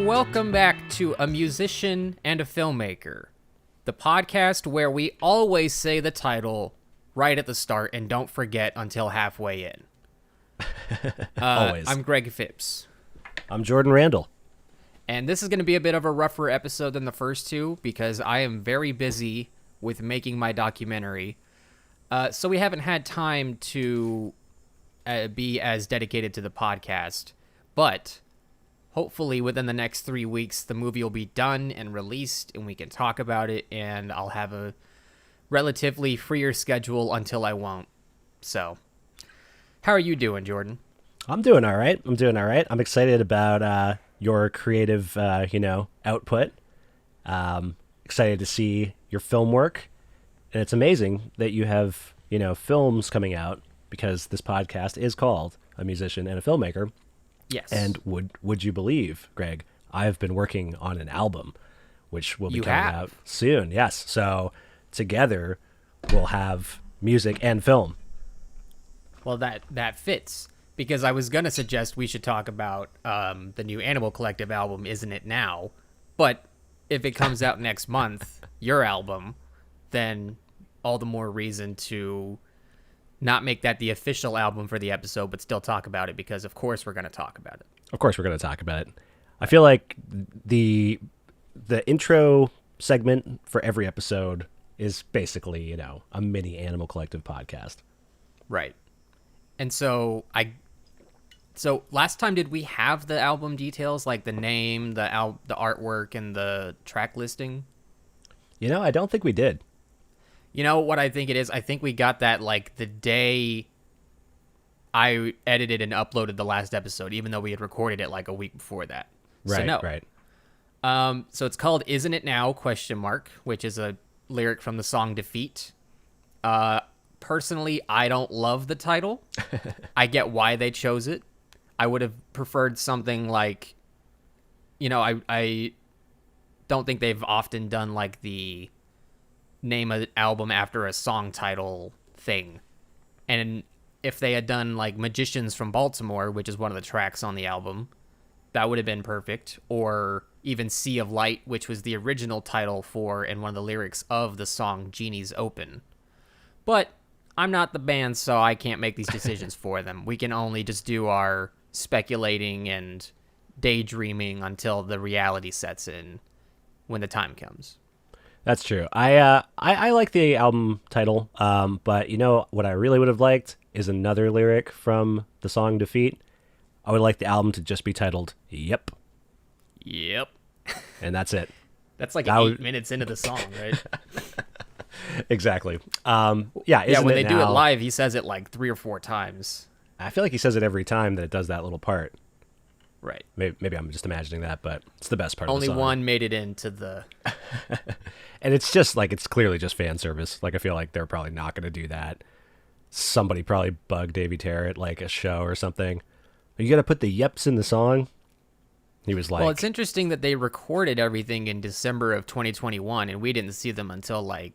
welcome back to A Musician and a Filmmaker, the podcast where we always say the title right at the start and don't forget until halfway in. Always. I'm Greg Phipps. I'm Jordan Randall. And this is going to be a bit of a rougher episode than the first two because I am very busy with making my documentary. So we haven't had time to be as dedicated to the podcast. But hopefully within the next 3 weeks, the movie will be done and released and we can talk about it. And I'll have a relatively freer schedule until I won't. So how are you doing, Jordan? I'm doing all right. I'm excited about your creative, output. Excited to see your film work. And it's amazing that you have, films coming out because this podcast is called A Musician and a Filmmaker. Yes. And would you believe, Greg, I've been working on an album, which will be coming out soon. Yes. So together we'll have music and film. Well, that fits because I was going to suggest we should talk about the new Animal Collective album, Isn't It Now? But if it comes out next month, your album, then all the more reason to not make that the official album for the episode, but still talk about it because, of course, we're going to talk about it. Of course, we're going to talk about it. I feel like the intro segment for every episode is basically, a mini Animal Collective podcast. Right. And so last time, did we have the album details, like the name, the artwork, and the track listing? I don't think we did. You know what I think it is? I think we got that like the day I edited and uploaded the last episode, even though we had recorded it like a week before that. Right, so, no. Right. So it's called Isn't It Now? ? Which is a lyric from the song Defeat. Personally, I don't love the title. I get why they chose it. I would have preferred something like, I don't think they've often done like the name an album after a song title thing. And if they had done like Magicians from Baltimore, which is one of the tracks on the album, that would have been perfect. Or even Sea of Light, which was the original title for and one of the lyrics of the song Genie's Open. But I'm not the band, so I can't make these decisions for them. We can only just do our speculating and daydreaming until the reality sets in when the time comes. That's true. I like the album title, but what I really would have liked is another lyric from the song Defeat. I would like the album to just be titled Yep. Yep. And that's it. That's like 8 minutes into the song, right? Exactly. When they do it live, he says it like 3 or 4 times. I feel like he says it every time that it does that little part. Right. Maybe I'm just imagining that, but it's the best part of the song. Only one made it into the... And it's just like, it's clearly just fan service. Like, I feel like they're probably not going to do that. Somebody probably bugged Davey Terrett at like a show or something. You got to put the yeps in the song. He was like... Well, it's interesting that they recorded everything in December of 2021, and we didn't see them until like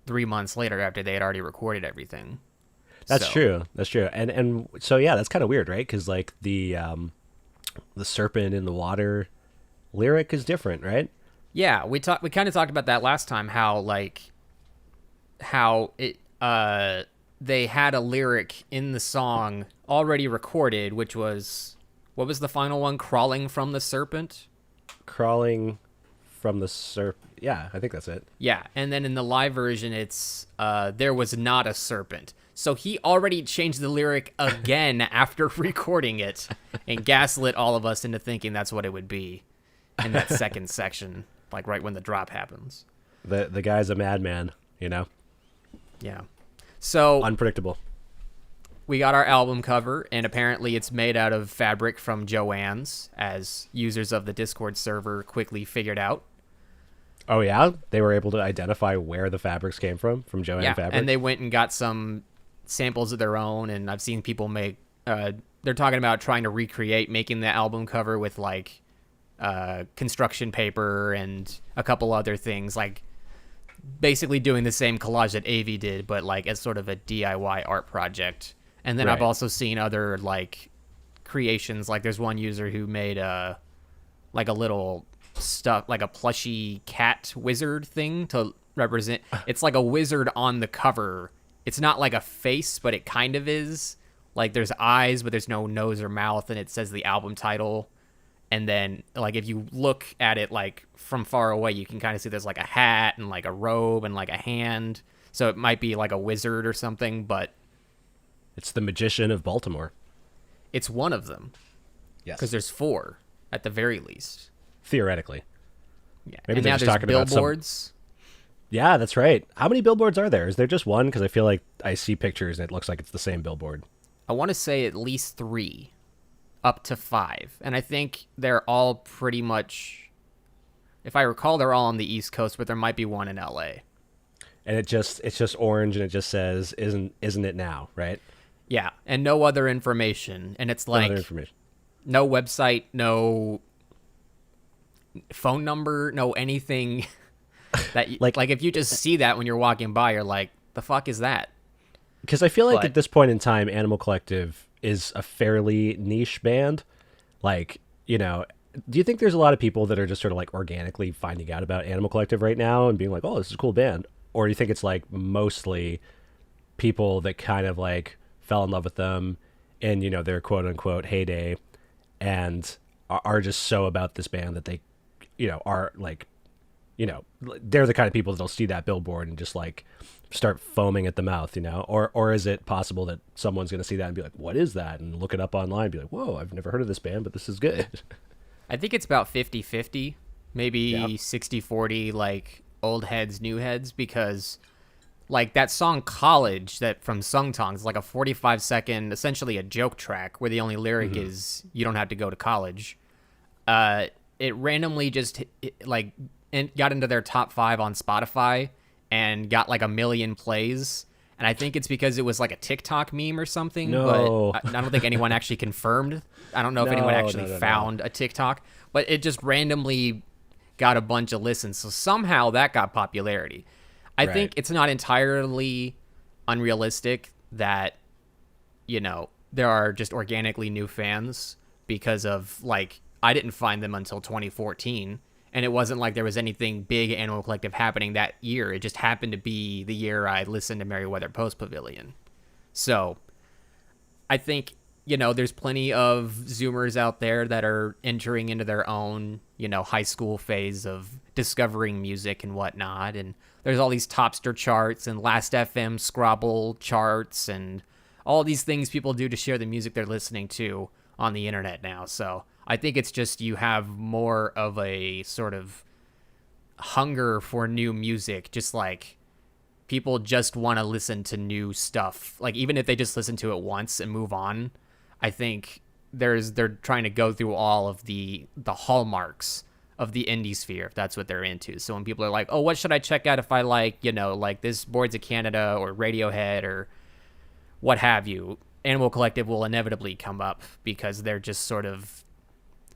3 months later after they had already recorded everything. That's true. That's true. And so, yeah, that's kind of weird, right? Because like the serpent in the water lyric is different, right? Yeah, we kind of talked about that last time, how it they had a lyric in the song already recorded, which was, what was the final one? Crawling from the serpent? Crawling from the serpent. Yeah, I think that's it. Yeah, and then in the live version, it's there was not a serpent. So he already changed the lyric again after recording it and gaslit all of us into thinking that's what it would be in that second section, like right when the drop happens. The guy's a madman, Yeah. So unpredictable. We got our album cover, and apparently it's made out of fabric from Joann's, as users of the Discord server quickly figured out. Oh, yeah? They were able to identify where the fabrics came from Joann Fabric? And they went and got some samples of their own, and I've seen people make... they're talking about trying to recreate making the album cover with, like, construction paper and a couple other things, like basically doing the same collage that Avi did, but, like, as sort of a DIY art project. And then I've also seen other, like, creations. Like, there's one user who made like a little stuff, like a plushy cat wizard thing to represent. It's like a wizard on the cover. It's not like a face, but it kind of is. Like there's eyes, but there's no nose or mouth, and it says the album title. And then, like, if you look at it, like, from far away, you can kind of see there's, like, a hat and, like, a robe and, like, a hand. So it might be, like, a wizard or something, but... It's the Magician of Baltimore. It's one of them. Yes. Because there's 4, at the very least. Theoretically. Yeah. Maybe and they're now just there's talking about billboards. Yeah, that's right. How many billboards are there? Is there just one? Because I feel like I see pictures and it looks like it's the same billboard. I want to say at least 3. Up to 5. And I think they're all pretty much, if I recall, they're all on the East Coast, but there might be one in LA. And it's just orange and it just says isn't it now, right? Yeah, and no other information. And it's like No other information. No website, no phone number, no anything that like if you just see that when you're walking by, you're like, the fuck is that? Because I feel like at this point in time, Animal Collective is a fairly niche band. Like, you know, do you think there's a lot of people that are just sort of like organically finding out about Animal Collective right now and being like, oh, this is a cool band? Or do you think it's like mostly people that kind of like fell in love with them in, you know, their quote unquote heyday and are just so about this band that they, you know, are like, you know, they're the kind of people that'll see that billboard and just like start foaming at the mouth, you know? Or is it possible that someone's going to see that and be like, what is that? And look it up online and be like, whoa, I've never heard of this band, but this is good. I think it's about 50-50, maybe 60-40, like old heads, new heads, because like that song College that from Sung Tong is like a 45-second, essentially a joke track where the only lyric is you don't have to go to college. It randomly just like got into their top 5 on Spotify and got like 1 million plays. And I think it's because it was like a TikTok meme or something. No. But I don't think anyone actually confirmed. I don't know if anyone actually found a TikTok. But it just randomly got a bunch of listens. So somehow that got popularity. I think it's not entirely unrealistic that, you know, there are just organically new fans because of, like, I didn't find them until 2014. And it wasn't like there was anything big Animal Collective happening that year. It just happened to be the year I listened to Merriweather Post Pavilion. So I think, you know, there's plenty of Zoomers out there that are entering into their own, you know, high school phase of discovering music and whatnot. And there's all these Topster charts and Last FM Scrabble charts and all these things people do to share the music they're listening to on the internet now. So I think it's just you have more of a sort of hunger for new music, just like people just want to listen to new stuff. Like even if they just listen to it once and move on, I think they're trying to go through all of the hallmarks of the indie sphere if that's what they're into. So when people are like, "Oh, what should I check out if I like, you know, like this Boards of Canada or Radiohead or what have you?" Animal Collective will inevitably come up because they're just sort of,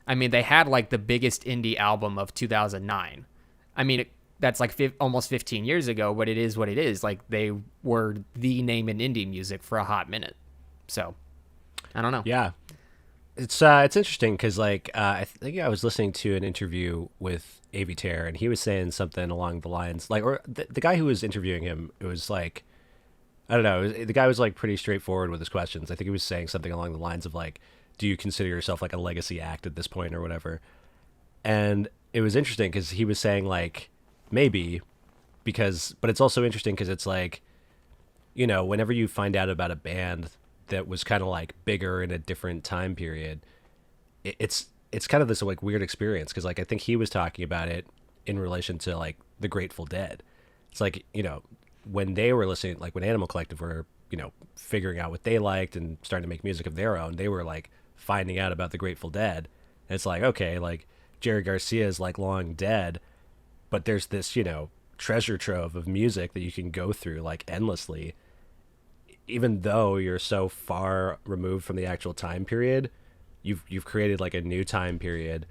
I mean, they had like the biggest indie album of 2009. I mean, that's like almost 15 years ago, but it is what it is. Like they were the name in indie music for a hot minute. So I don't know. Yeah. It's interesting because like I think I was listening to an interview with Avi Terre and he was saying something along the lines like, or the guy who was interviewing him, it was like, I don't know, the guy was like pretty straightforward with his questions. I think he was saying something along the lines of like, do you consider yourself like a legacy act at this point or whatever? And it was interesting because he was saying like, maybe, but it's also interesting because it's like, you know, whenever you find out about a band that was kind of like bigger in a different time period, it's kind of this like weird experience because like I think he was talking about it in relation to like the Grateful Dead. It's like, you know, when they were listening, like when Animal Collective were, you know, figuring out what they liked and starting to make music of their own, they were like finding out about the Grateful Dead. And it's like, okay, like Jerry Garcia is like long dead, but there's this, you know, treasure trove of music that you can go through like endlessly. Even though you're so far removed from the actual time period, you've created like a new time period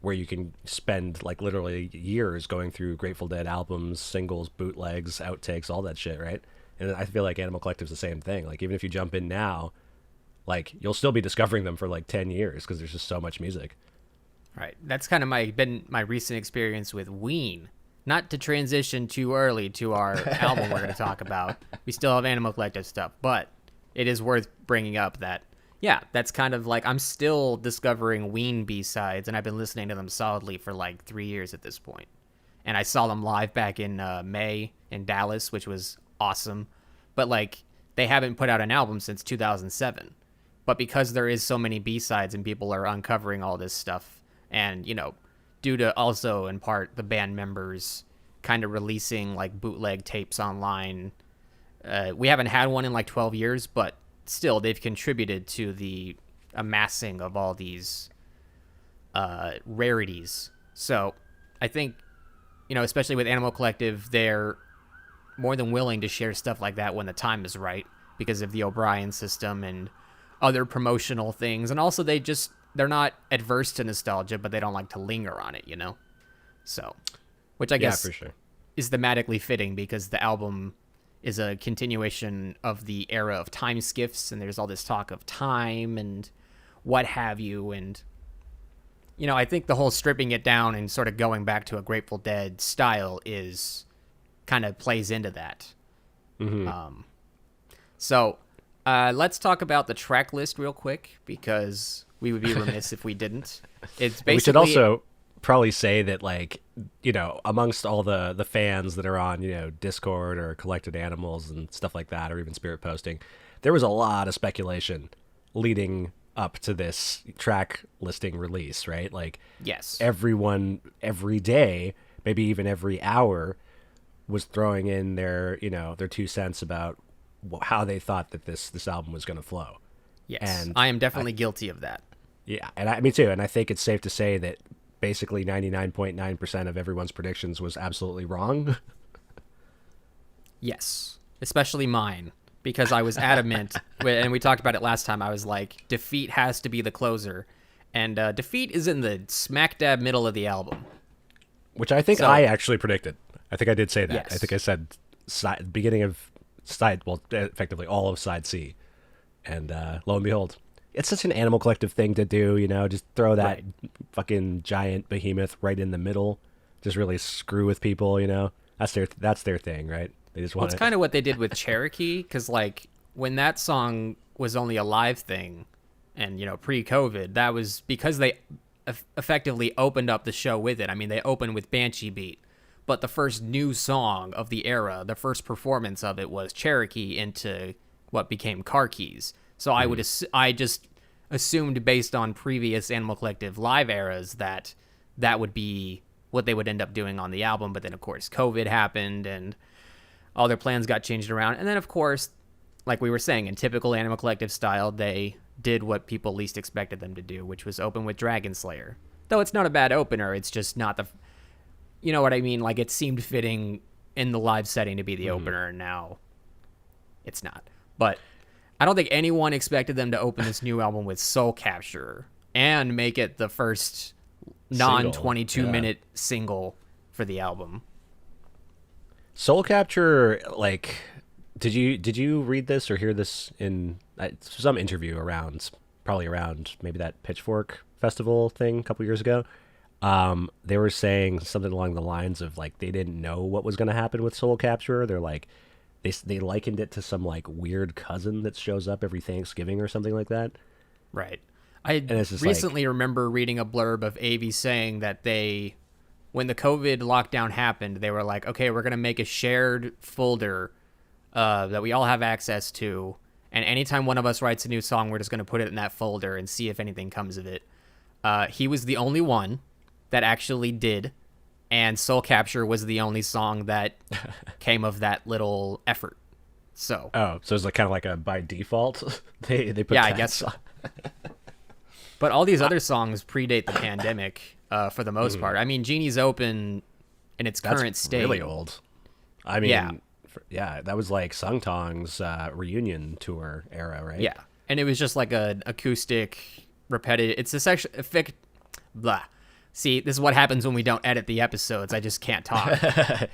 where you can spend like literally years going through Grateful Dead albums, singles, bootlegs, outtakes, all that shit, right? And I feel like Animal Collective's the same thing. Like even if you jump in now, like you'll still be discovering them for like 10 years because there's just so much music. Right. That's kind of my recent experience with Ween. Not to transition too early to our album we're going to talk about. We still have Animal Collective stuff, but it is worth bringing up that, yeah, that's kind of like I'm still discovering Ween B-sides, and I've been listening to them solidly for like 3 years at this point. And I saw them live back in May in Dallas, which was awesome. But like they haven't put out an album since 2007. But because there is so many B-sides and people are uncovering all this stuff, and due to also in part the band members kind of releasing like bootleg tapes online, we haven't had one in like 12 years, but still they've contributed to the amassing of all these rarities. So I think, especially with Animal Collective, they're more than willing to share stuff like that when the time is right because of the O'Brien system and other promotional things. And also they're not adverse to nostalgia, but they don't like to linger on it, So, which I guess for sure. is thematically fitting because the album is a continuation of the era of time skiffs, and there's all this talk of time and what have you. And, I think the whole stripping it down and sort of going back to a Grateful Dead style is kind of plays into that. Mm-hmm. So let's talk about the track list real quick because we would be remiss if we didn't. It's basically... We should also probably say that, like, amongst all the fans that are on, Discord or Collected Animals and stuff like that, or even Spirit Posting, there was a lot of speculation leading up to this track listing release, right? Like, yes, everyone, every day, maybe even every hour, was throwing in their 2 cents about how they thought that this album was going to flow. Yes, and I am definitely guilty of that. Yeah, and me too. And I think it's safe to say that basically 99.9% of everyone's predictions was absolutely wrong. Yes, especially mine, because I was adamant, and we talked about it last time. I was like, Defeat has to be the closer, and Defeat is in the smack dab middle of the album. Which I think I actually predicted. I think I did say that. Yes. I think I said beginning of side, well, effectively all of side C. And lo and behold, it's such an Animal Collective thing to do, just throw that fucking giant behemoth right in the middle. Just really screw with people, That's their thing, right? They just want It's kind of what they did with Cherokee, because like when that song was only a live thing, and pre-COVID, that was because they effectively opened up the show with it. I mean, they opened with Banshee Beat, but the first new song of the era, the first performance of it was Cherokee into what became Car Keys. So I just assumed based on previous Animal Collective live eras that would be what they would end up doing on the album. But then, of course, COVID happened and all their plans got changed around. And then, of course, like we were saying, in typical Animal Collective style, they did what people least expected them to do, which was open with Dragon Slayer. Though it's not a bad opener, it's just not the... You know what I mean? Like, it seemed fitting in the live setting to be the opener, and now it's not. But I don't think anyone expected them to open this new album with Soul Capturer and make it the first non-22-minute single for the album. Soul Capture, like, did you read this or hear this in some interview probably around maybe that Pitchfork Festival thing a couple years ago? They were saying something along the lines of, like, they didn't know what was going to happen with Soul Capture. They're like, they likened it to some, like, weird cousin that shows up every Thanksgiving or something like that. Right. I recently remember reading a blurb of Avi saying that when the COVID lockdown happened, they were like, okay, we're going to make a shared folder that we all have access to. And anytime one of us writes a new song, we're just going to put it in that folder and see if anything comes of it. He was the only one that actually did. And Soul Capture was the only song that came of that little effort. So it's like kind of like a by default. they put I guess so. But all these other songs predate the pandemic for the most part. I mean, Genie's Open in its current state. Really old. I mean, that was like Sung Tong's reunion tour era, right? Yeah, and it was just like an acoustic, repetitive. It's a section. Blah. See, this is what happens when we don't edit the episodes. I just can't talk.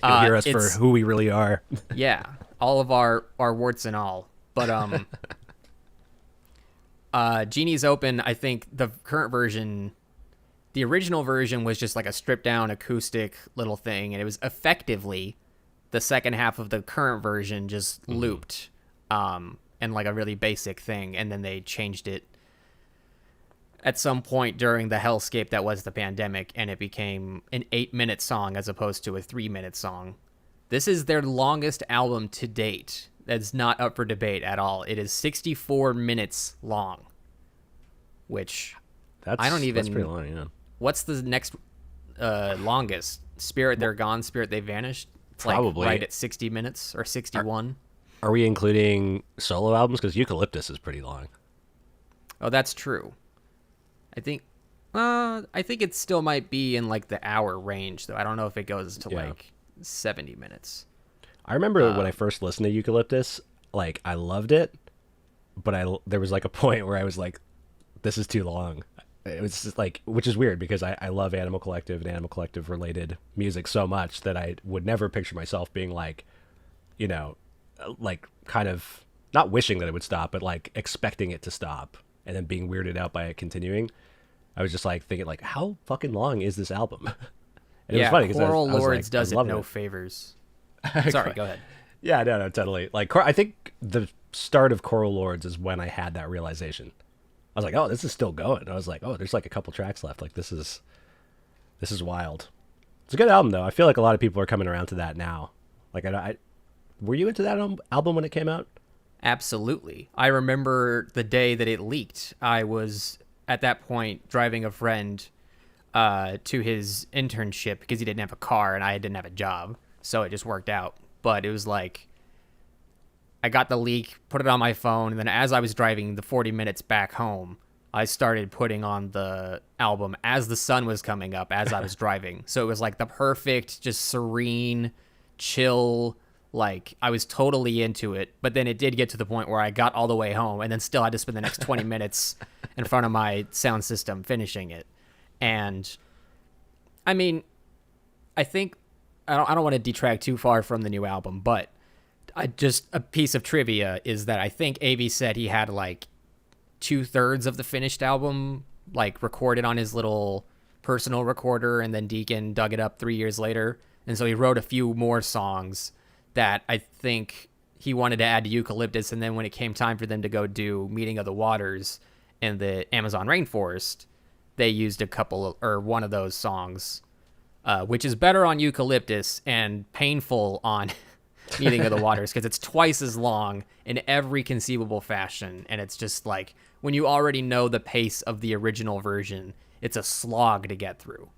You'll hear us for who we really are. Yeah, all of our warts and all. But Genie's Open, I think the current version, the original version was just like a stripped down acoustic little thing, and it was effectively the second half of the current version just looped, and like a really basic thing, and then they changed it at some point during the hellscape that was the pandemic, and it became an 8-minute song as opposed to a 3-minute song. This is their longest album to date. That's not up for debate at all. It is 64 minutes long, which That's pretty long, yeah. What's the next longest? Spirit They're Gone, Spirit They Vanished? It's Probably. like right at 60 minutes or 61. Are we including solo albums? Because Eucalyptus is pretty long. Oh, that's true. I think it still might be in like the hour range, though. I don't know if it goes to like 70 minutes. I remember when I first listened to Eucalyptus, like I loved it, but there was like a point where I was like, this is too long. It was just like, which is weird because I love Animal Collective and Animal Collective related music so much that I would never picture myself being like, you know, like kind of not wishing that it would stop, but like expecting it to stop and then being weirded out by it continuing. I was just like thinking like, how fucking long is this album? And it was funny because Coral I was Lords like, does I it no it. favors. Sorry, go ahead. Yeah, no, totally. Like, I think the start of Coral Lords is when I had that realization. I was like, oh, this is still going. And I was like, oh, there's like a couple tracks left. Like, this is wild. It's a good album, though. I feel like a lot of people are coming around to that now. Like, were you into that album when it came out? Absolutely. I remember the day that it leaked. I was, at that point, driving a friend to his internship because he didn't have a car and I didn't have a job. So it just worked out. But it was like, I got the leak, put it on my phone, and then as I was driving the 40 minutes back home, I started putting on the album as the sun was coming up as I was driving. So it was like the perfect, just serene, chill, like I was totally into it. But then it did get to the point where I got all the way home and then still had to spend the next 20 minutes in front of my sound system finishing it. And I mean, I think I don't want to detract too far from the new album, but just a piece of trivia is that I think Avi said he had like 2/3 of the finished album like recorded on his little personal recorder, and then Deacon dug it up 3 years later, and so he wrote a few more songs that I think he wanted to add to Eucalyptus, and then when it came time for them to go do Meeting of the Waters in the Amazon rainforest, they used one of those songs, which is better on Eucalyptus and painful on Meeting of the Waters because it's twice as long in every conceivable fashion, and it's just like when you already know the pace of the original version, it's a slog to get through.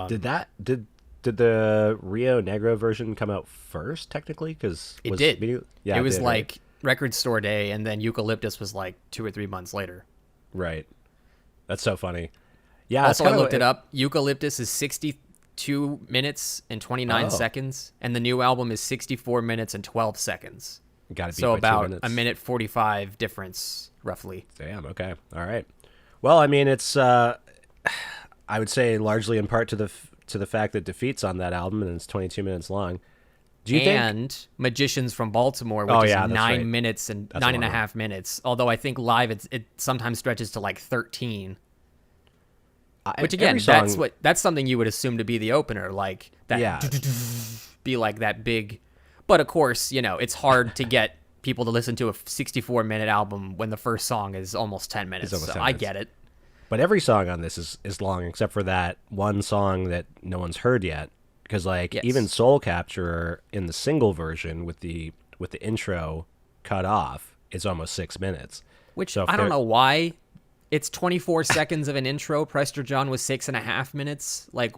Did the Rio Negro version come out first technically? Because it did. It was did, like right? Record Store Day, and then Eucalyptus was like 2 or 3 months later. Right. That's so funny. Yeah. Also, I looked it up. Eucalyptus is 62 minutes and 29 seconds, and the new album is 64 minutes and 12 seconds. Got to be so by about 2 minutes. a minute 45 difference, roughly. Damn. Okay. All right. Well, I mean, it's I would say largely in part to the fact that Defeat's on that album and it's 22 minutes long. Do you think Magicians from Baltimore, which is 9 minutes and that's 9.5 minutes. Although I think live it sometimes stretches to like 13. Which again, that's something you would assume to be the opener, like that. Yeah. Be like that big. But of course, it's hard to get people to listen to a 64-minute album when the first song is almost 10 minutes. I get it. But every song on this is long except for that one song that no one's heard yet. Because even Soul Capture in the single version with the intro cut off is almost 6 minutes. Which I don't know why. It's 24 seconds of an intro. Prester John was 6.5 minutes. Like,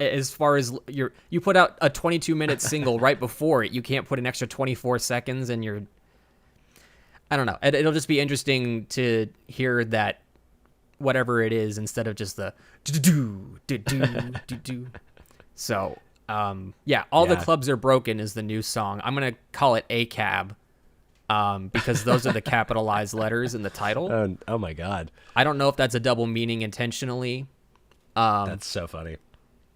as far as you put out a 22-minute single right before it, you can't put an extra 24 seconds, and I don't know. It'll just be interesting to hear that whatever it is instead of just the do. So, the Clubs Are Broken is the new song. I'm gonna call it ACAB. Because those are the capitalized letters in the title. Oh my God. I don't know if that's a double meaning intentionally. That's so funny.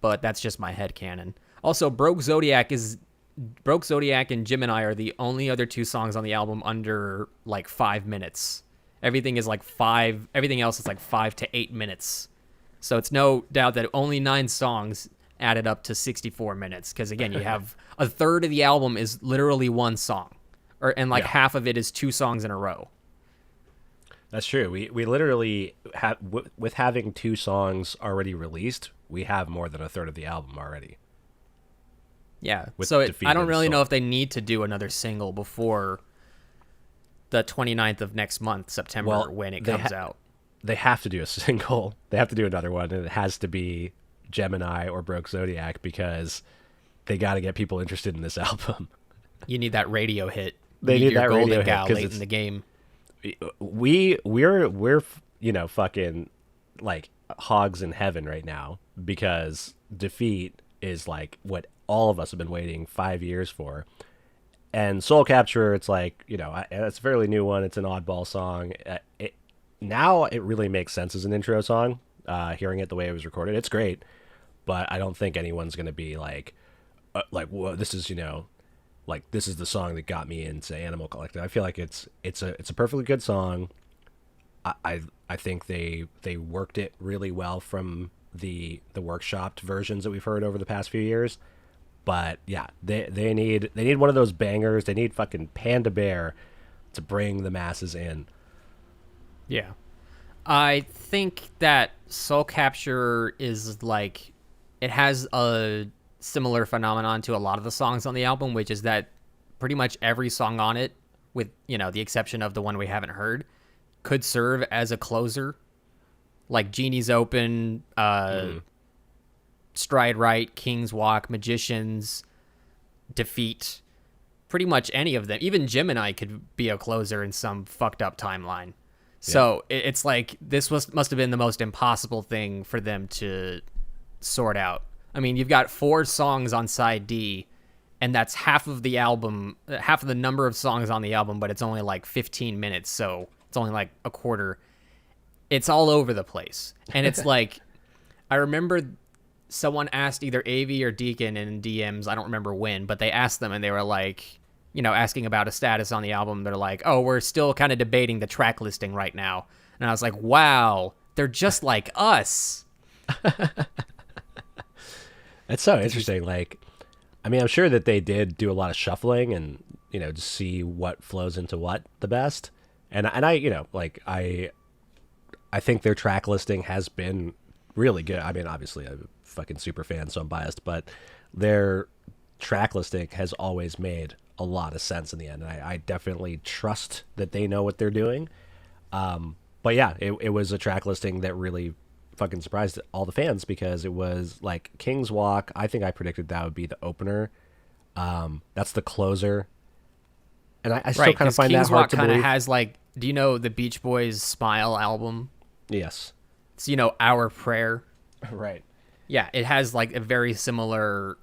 But that's just my headcanon. Also, Broke Zodiac and Gemini are the only other 2 songs on the album under like 5 minutes. Everything is like 5. Everything else is like 5 to 8 minutes. So it's no doubt that only 9 songs added up to 64 minutes. Because again, you have a third of the album is literally one song, and like half of it is 2 songs in a row. That's true. We literally have, with having 2 songs already released, we have more than a third of the album already. Yeah. With So Defeat I don't and really know Soul. if they need to do another single before the 29th of next month, September, when it comes out. They have to do a single. They have to do another one, and it has to be Gemini or Broke Zodiac because they got to get people interested in this album. You need that radio hit. They need your that golden radio hit gal 'cause late it's- in the game. We're fucking like hogs in heaven right now because Defeat is like what all of us have been waiting 5 years for. And Soul Capture, it's like, it's a fairly new one. It's an oddball song. Now it really makes sense as an intro song. Hearing it the way it was recorded, it's great. But I don't think anyone's going to be like, whoa, this is, like this is the song that got me into Animal Collective. I feel like it's a perfectly good song. I think they worked it really well from the workshopped versions that we've heard over the past few years. But yeah, they need one of those bangers. They need fucking Panda Bear to bring the masses in. Yeah. I think that Soul Capture is like, it has a similar phenomenon to a lot of the songs on the album, which is that pretty much every song on it, with, the exception of the one we haven't heard, could serve as a closer. Like Genie's Open, Stride Right, King's Walk, Magicians, Defeat, pretty much any of them. Even Gemini could be a closer in some fucked up timeline. So it's like this must have been the most impossible thing for them to sort out. I mean, you've got 4 songs on side D, and that's half of the album, half of the number of songs on the album, but it's only like 15 minutes, so it's only like a quarter. It's all over the place. And it's like, I remember someone asked either AV or Deacon in DMs, I don't remember when, but they asked them and they were like, asking about a status on the album. They're like, oh, we're still kind of debating the track listing right now. And I was like, wow, they're just like us. It's so interesting. Like, I mean, I'm sure that they did do a lot of shuffling and, to see what flows into what the best. And I think their track listing has been really good. I mean, obviously I'm a fucking super fan, so I'm biased, but their track listing has always made a lot of sense in the end. And I definitely trust that they know what they're doing. But yeah, it was a track listing that really fucking surprised all the fans because it was like King's Walk. I think I predicted that would be the opener. That's the closer. And I still kind of find King's that hard Walk to kind of believe. has like, do you know the Beach Boys' Smile album? Yes. It's, Our Prayer. Right. Yeah, it has like a very similar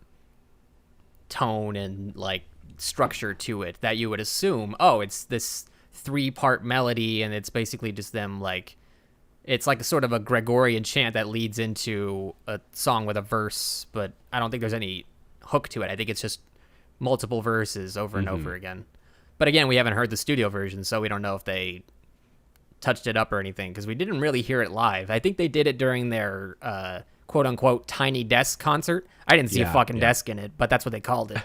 tone and like structure to it that you would assume, oh, it's this 3-part melody and it's basically just them like, it's like a sort of a Gregorian chant that leads into a song with a verse, but I don't think there's any hook to it. I think it's just multiple verses over and over again. But again, we haven't heard the studio version, so we don't know if they touched it up or anything because we didn't really hear it live. I think they did it during their quote-unquote tiny desk concert. I didn't see a fucking desk in it, but that's what they called it.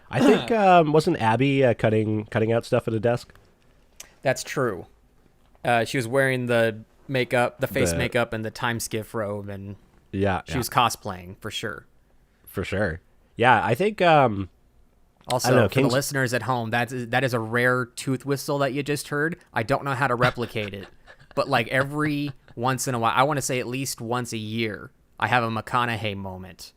I think wasn't Abby cutting out stuff at a desk? That's true. She was wearing the makeup, the face makeup, and the time skiff robe, and she was cosplaying for sure. For sure. Yeah, I think. Also, I don't know, for the listeners at home, that is a rare tooth whistle that you just heard. I don't know how to replicate it, but like every once in a while, I want to say at least once a year, I have a McConaughey moment,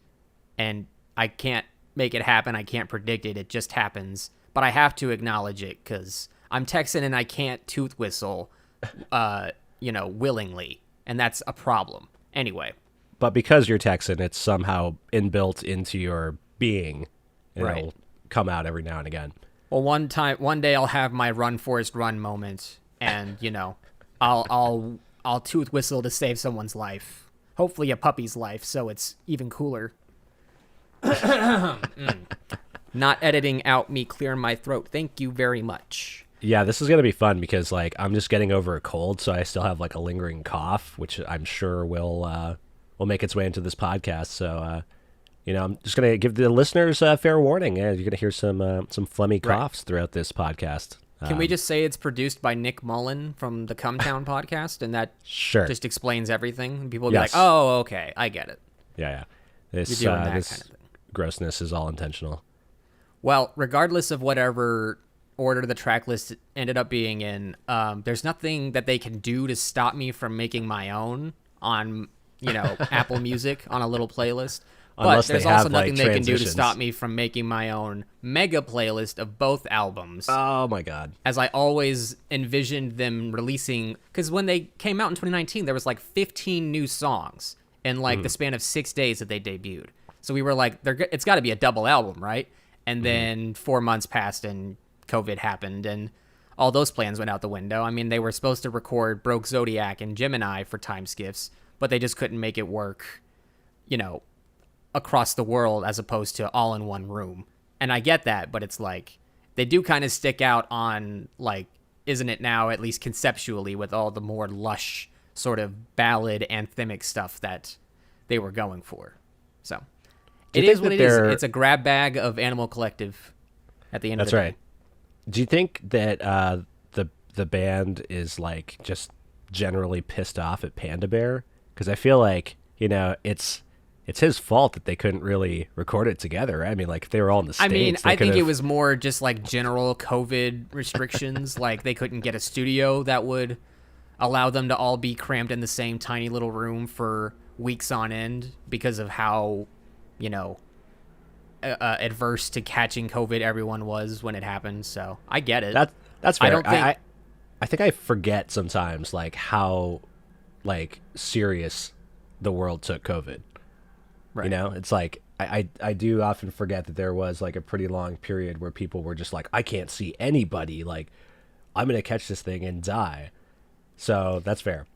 and I can't make it happen. I can't predict it. It just happens, but I have to acknowledge it because I'm Texan and I can't tooth whistle, willingly, and that's a problem. Anyway. But because you're Texan, it's somehow inbuilt into your being, and Right. it'll come out every now and again. Well, one day I'll have my Run Forrest Run moment, and I'll tooth whistle to save someone's life, hopefully a puppy's life, so it's even cooler. Not editing out me clear my throat. Thank you very much. Yeah, this is gonna be fun because like I'm just getting over a cold, so I still have like a lingering cough, which I'm sure will make its way into this podcast. So I'm just gonna give the listeners fair warning. Yeah, you're gonna hear some phlegmy Right. coughs throughout this podcast. Can we just say it's produced by Nick Mullen from the Cumtown podcast, and that Sure. just explains everything? And people will be like, Yes. "Oh, okay, I get it. Yeah, yeah. You're This doing that this kind of thing." grossness is all intentional. Well, regardless of whatever order the track list ended up being in, there's nothing that they can do to stop me from making my own on, Apple Music on a little playlist. But Unless they there's also have, like, nothing they can do to transitions. stop me from making my own mega playlist of both albums. Oh my god. As I always envisioned them releasing, because when they came out in 2019, there was like 15 new songs in like the span of 6 days that they debuted. So we were like, it's got to be a double album, right? And then 4 months passed and COVID happened and all those plans went out the window. I mean, they were supposed to record Broke Zodiac and Gemini for time skiffs, but they just couldn't make it work, across the world as opposed to all in one room. And I get that, but it's like they do kind of stick out on like Isn't It Now, at least conceptually, with all the more lush sort of ballad anthemic stuff that they were going for. So it is what it is. It's a grab bag of Animal Collective at the end of the day. That's right. Do you think that the band is like just generally pissed off at Panda Bear? Because I feel like it's his fault that they couldn't really record it together. Right? I mean, like if they were all in the States. I mean, they I think it could've- was more just like general COVID restrictions. Like they couldn't get a studio that would allow them to all be crammed in the same tiny little room for weeks on end because of how, adverse to catching COVID everyone was when it happened. So I get it. That's fair. I don't think. I think I forget sometimes like how like serious the world took COVID. Right. It's like I do often forget that there was like a pretty long period where people were just like, I can't see anybody. Like, I'm gonna catch this thing and die. So that's fair.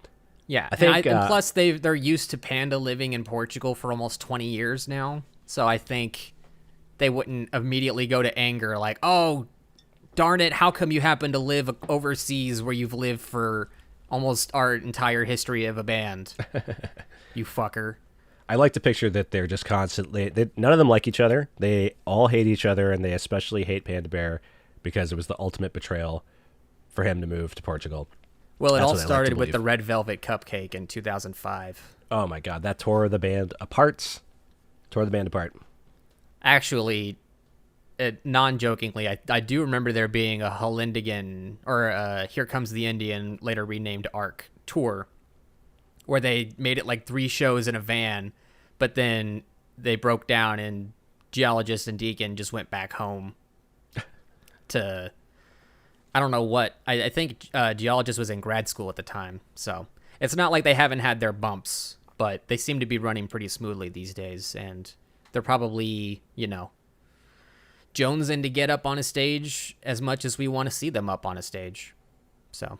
Yeah, I think, and plus they're used to Panda living in Portugal for almost 20 years now. So I think they wouldn't immediately go to anger like, oh, darn it, how come you happen to live overseas where you've lived for almost our entire history of a band, you fucker. I like to picture that they're just constantly. None of them like each other. They all hate each other, and they especially hate Panda Bear because it was the ultimate betrayal for him to move to Portugal. Well, it That's all what I like to started with the believe. Red Velvet Cupcake in 2005. Oh my god, that tore the band apart. Tore the band apart. Actually, non-jokingly, I do remember there being a Halindigan, or Here Comes the Indian, later renamed Arc, tour, where they made it like 3 shows in a van, but then they broke down and Geologist and Deacon just went back home to, I don't know what, I think Geologist was in grad school at the time, so it's not like they haven't had their bumps, but they seem to be running pretty smoothly these days, and they're probably, jonesing to get up on a stage as much as we want to see them up on a stage. So,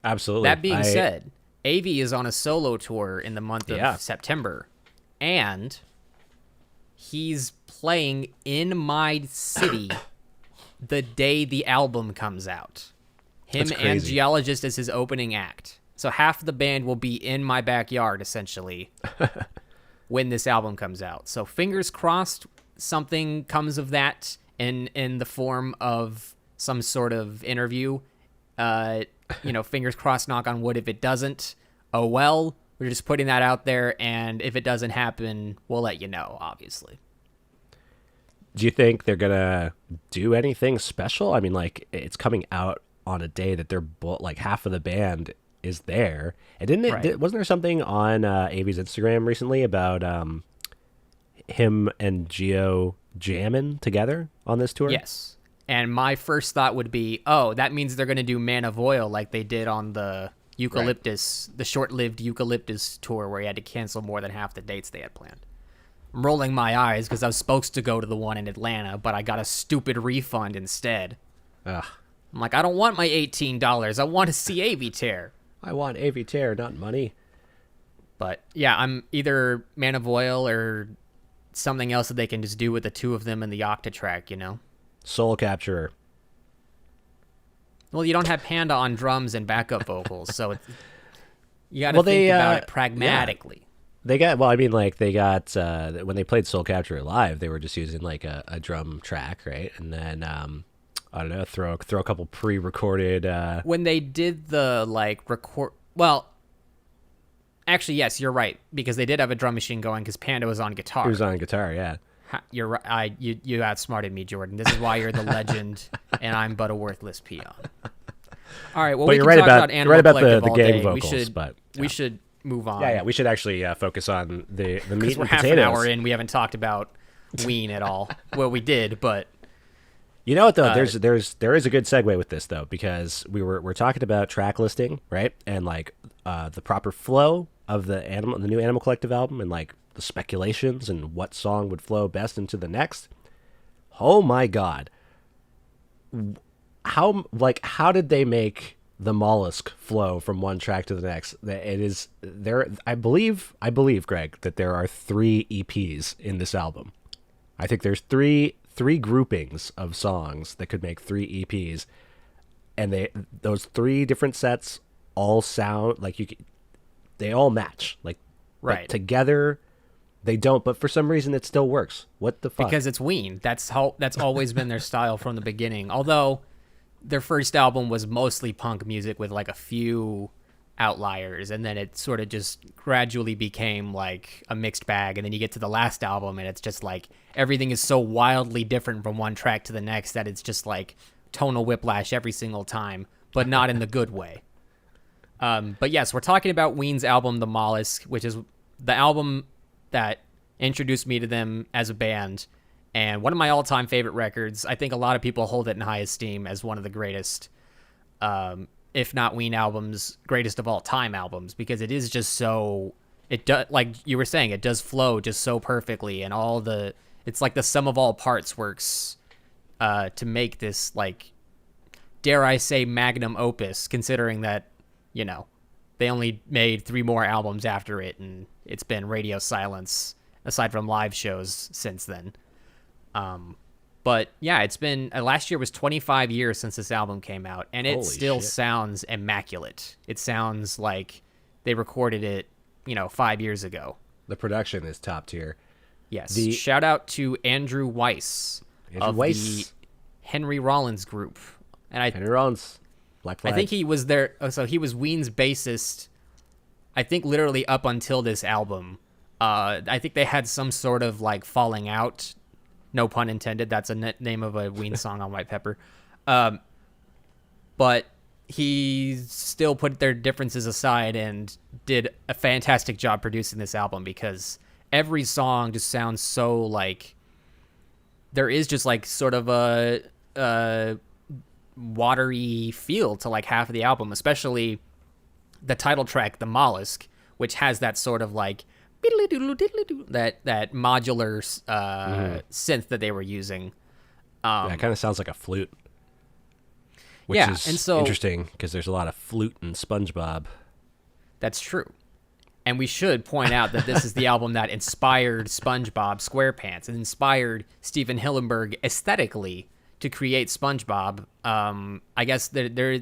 Absolutely. that being said, Avi is on a solo tour in the month of Yeah. September, and he's playing in my city the day the album comes out. Him That's and crazy. Geologist as his opening act. So half the band will be in my backyard, essentially, when this album comes out. So fingers crossed something comes of that in the form of some sort of interview. Fingers crossed, knock on wood. If it doesn't, oh well. We're just putting that out there, and if it doesn't happen, we'll let you know, obviously. Do you think they're gonna do anything special? I mean, like it's coming out on a day that they're like half of the band is there, and didn't it? Right. Wasn't there something on Avi's Instagram recently about him and Geo jamming together on this tour? Yes. And my first thought would be, oh, that means they're going to do Man of Oil like they did on the Eucalyptus, the short-lived Eucalyptus tour where he had to cancel more than half the dates they had planned. I'm rolling my eyes because I was supposed to go to the one in Atlanta, but I got a stupid refund instead. Ugh. I'm like, I don't want my $18. I want to see Avi Tear. I want Avi Tear, not money. But yeah, I'm either Man of Oil or something else that they can just do with the two of them in the Octatrack, Soul Capturer. Well, you don't have Panda on drums and backup vocals, so you got to Well, think they about it yeah. pragmatically. They got well. I mean, like they got when they played Soul Capture live, they were just using like a drum track, right? And then I don't know, throw a couple pre-recorded. When they did the like record, well, actually, yes, you're right because they did have a drum machine going because Panda was on guitar. He was on guitar, yeah. You're right. You outsmarted me, Jordan. This is why you're the legend, and I'm but a worthless peon. All right. Well, But we you're can right talk about about Animal you're right about Collective the all gang day. vocals, but We should move on. yeah. We should actually focus on the meat Because we're and half potatoes. an hour in, we haven't talked about Ween at all. Well, we did, but You know what though? There is a good segue with this though because we're talking about track listing, right? And like the proper flow of the new Animal Collective album, and like the speculations and what song would flow best into the next. Oh my God! How did they make the Mollusk flow from one track to the next? It is there. I believe, Greg, that there are 3 EPs in this album. I think there's three groupings of songs that could make 3 EPs, and those 3 different sets all sound like they all match, like right together. They don't, but for some reason it still works. What the fuck? because it's Ween. That's always been their style from the beginning. Although their first album was mostly punk music with like a few outliers, and then it sort of just gradually became like a mixed bag. And then you get to the last album, and it's just like everything is so wildly different from one track to the next that it's just like tonal whiplash every single time, but not in the good way. But yes, we're talking about Ween's album, The Mollusk, which is the album that introduced me to them as a band, and one of my all-time favorite records. I think a lot of people hold it in high esteem as one of the greatest, if not Ween albums, greatest of all time albums, because it is just so, it does, like you were saying, it does flow just so perfectly, and it's like the sum of all parts works to make this, like, dare I say, magnum opus, considering that, you know, they only made 3 more albums after it, and it's been radio silence aside from live shows since then. But yeah, it's been last year was 25 years since this album came out, and it Holy still shit. sounds immaculate. It sounds like they recorded it, 5 years ago. The production is top tier. Yes. Shout out to Andrew Weiss of the Henry Rollins group. And Henry Rollins, Black Flag. I think he was there. So he was Ween's bassist, I think literally up until this album. I think they had some sort of like falling out. No pun intended. That's a name of a Ween song on White Pepper. But he still put their differences aside and did a fantastic job producing this album, because every song just sounds so like there is just like sort of a watery feel to like half of the album, especially the title track, The Mollusk, which has that sort of like that modular synth that they were using. That kind of sounds like a flute, which yeah, is and so, interesting because there's a lot of flute in SpongeBob. That's true. And we should point out that this is the album that inspired SpongeBob SquarePants and inspired Steven Hillenburg aesthetically to create SpongeBob. I guess there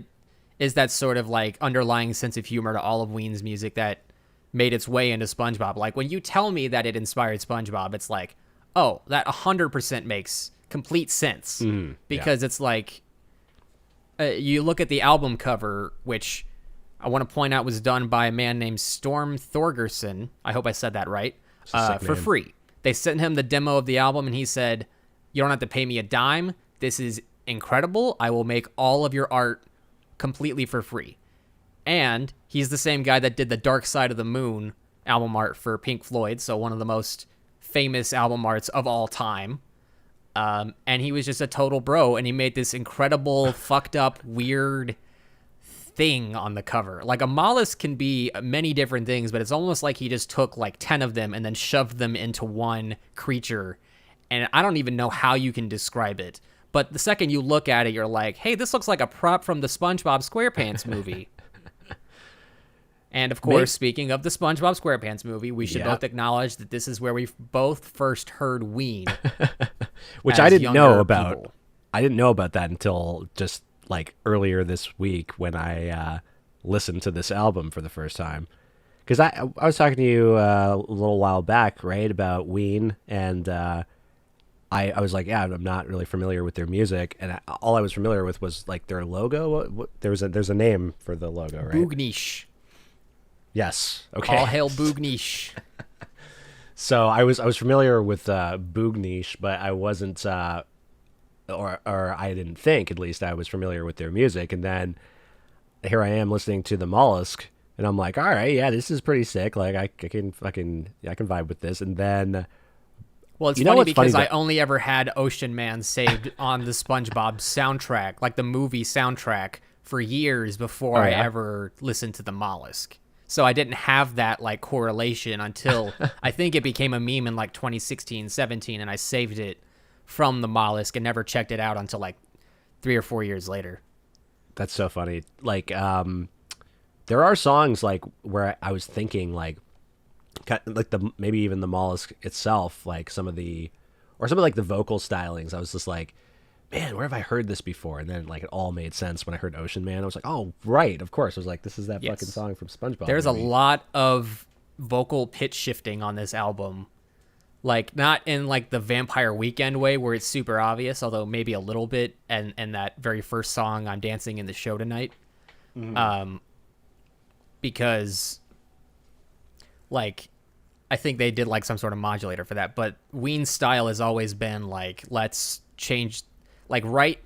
is that sort of like underlying sense of humor to all of Ween's music that made its way into SpongeBob. Like when you tell me that it inspired SpongeBob, it's like, oh, that 100% makes complete sense, because it's like you look at the album cover, which I want to point out was done by a man named Storm Thorgerson. I hope I said that right. For free. They sent him the demo of the album, and he said, "You don't have to pay me a dime. This is incredible. I will make all of your art completely for free." And he's the same guy that did the Dark Side of the Moon album art for Pink Floyd, so one of the most famous album arts of all time. And he was just a total bro, and he made this incredible, fucked up, weird thing on the cover. Like a mollusk can be many different things, but it's almost like he just took like 10 of them and then shoved them into one creature. And I don't even know how you can describe it. But the second you look at it, you're like, hey, this looks like a prop from the SpongeBob SquarePants movie. And of course, speaking of the SpongeBob SquarePants movie, we should both acknowledge that this is where we both first heard Ween. Which I didn't know about. People. I didn't know about that until just like earlier this week when I listened to this album for the first time. Because I was talking to you a little while back, right, about Ween, and I was like, yeah, I'm not really familiar with their music, and all I was familiar with was like their logo. There's a name for the logo, right? Boognish. Yes. Okay. All hail Boognish. So I was familiar with Boognish, but I wasn't, or I didn't think, at least, I was familiar with their music, and then here I am listening to the Mollusk, and I'm like, all right, yeah, this is pretty sick. Like I can vibe with this, and then. Well, it's funny because I only ever had Ocean Man saved on the SpongeBob soundtrack, like the movie soundtrack, for years before I ever listened to the Mollusk. So I didn't have that like correlation until I think it became a meme in like 2016, 17, and I saved it from the Mollusk and never checked it out until like 3 or 4 years later. That's so funny. Like, there are songs like where I was thinking like maybe even the Mollusk itself, like some of the vocal stylings. I was just like, man, where have I heard this before? And then like it all made sense when I heard Ocean Man. I was like, oh right, of course. I was like, this is that fucking song from SpongeBob. There's a lot of vocal pitch shifting on this album. Like not in like the Vampire Weekend way where it's super obvious, although maybe a little bit, and that very first song, I'm Dancing in the Show Tonight. Because like I think they did like some sort of modulator for that, but Ween's style has always been like, let's change, like write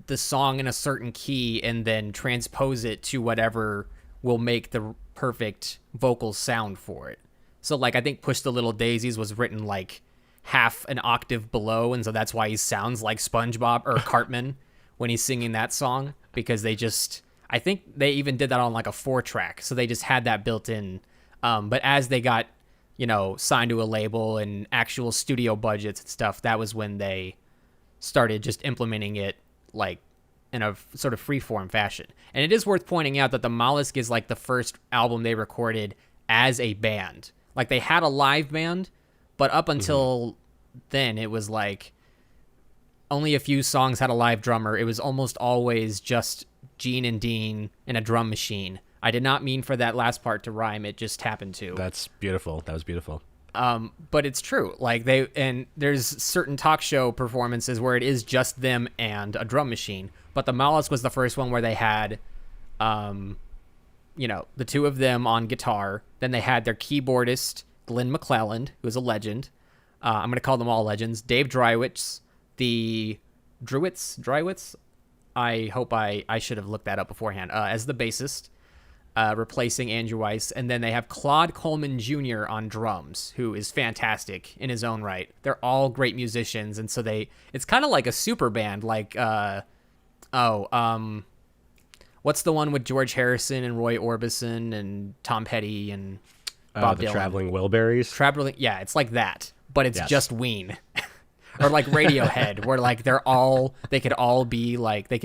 the song in a certain key and then transpose it to whatever will make the perfect vocal sound for it. So like I think Push the Little Daisies was written like half an octave below, and so that's why he sounds like SpongeBob or Cartman when he's singing that song, because I think they even did that on like a 4-track, so they just had that built in. But as they got, signed to a label and actual studio budgets and stuff, that was when they started just implementing it like in a sort of free-form fashion. And it is worth pointing out that the Mollusk is like the first album they recorded as a band. Like they had a live band, but up until then it was like only a few songs had a live drummer. It was almost always just Gene and Dean and a drum machine. I did not mean for that last part to rhyme. It just happened to. That's beautiful. That was beautiful. But it's true. Like there's certain talk show performances where it is just them and a drum machine. But the Mollusk was the first one where they had, the two of them on guitar. Then they had their keyboardist, Glenn McClelland, who is a legend. I'm going to call them all legends. Dave Drywitz, the Drywitz. I hope I should have looked that up beforehand. As the bassist. Replacing Andrew Weiss, and then they have Claude Coleman Jr. on drums, who is fantastic in his own right. They're all great musicians, and so it's kind of like a super band, like what's the one with George Harrison and Roy Orbison and Tom Petty and Bob Dylan? Traveling Wilburys. Yeah, it's like that, but it's just Ween. Or like Radiohead, where like they could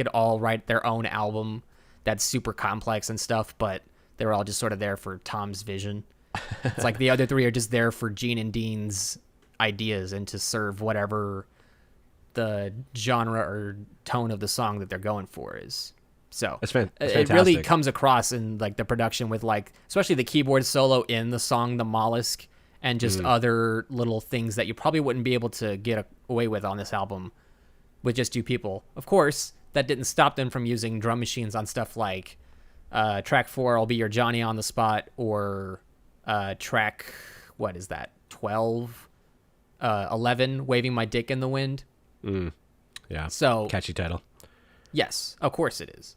all write their own album that's super complex and stuff, but they're all just sort of there for Tom's vision. It's like the other three are just there for Gene and Dean's ideas and to serve whatever the genre or tone of the song that they're going for is. So it really comes across in like the production with like, especially the keyboard solo in the song The Mollusk, and just other little things that you probably wouldn't be able to get away with on this album with just two people. Of course, that didn't stop them from using drum machines on stuff like track 4, I'll Be Your Johnny on the Spot, or track, 12, 11, Waving My Dick in the Wind. Yeah, so catchy title. Yes, of course it is.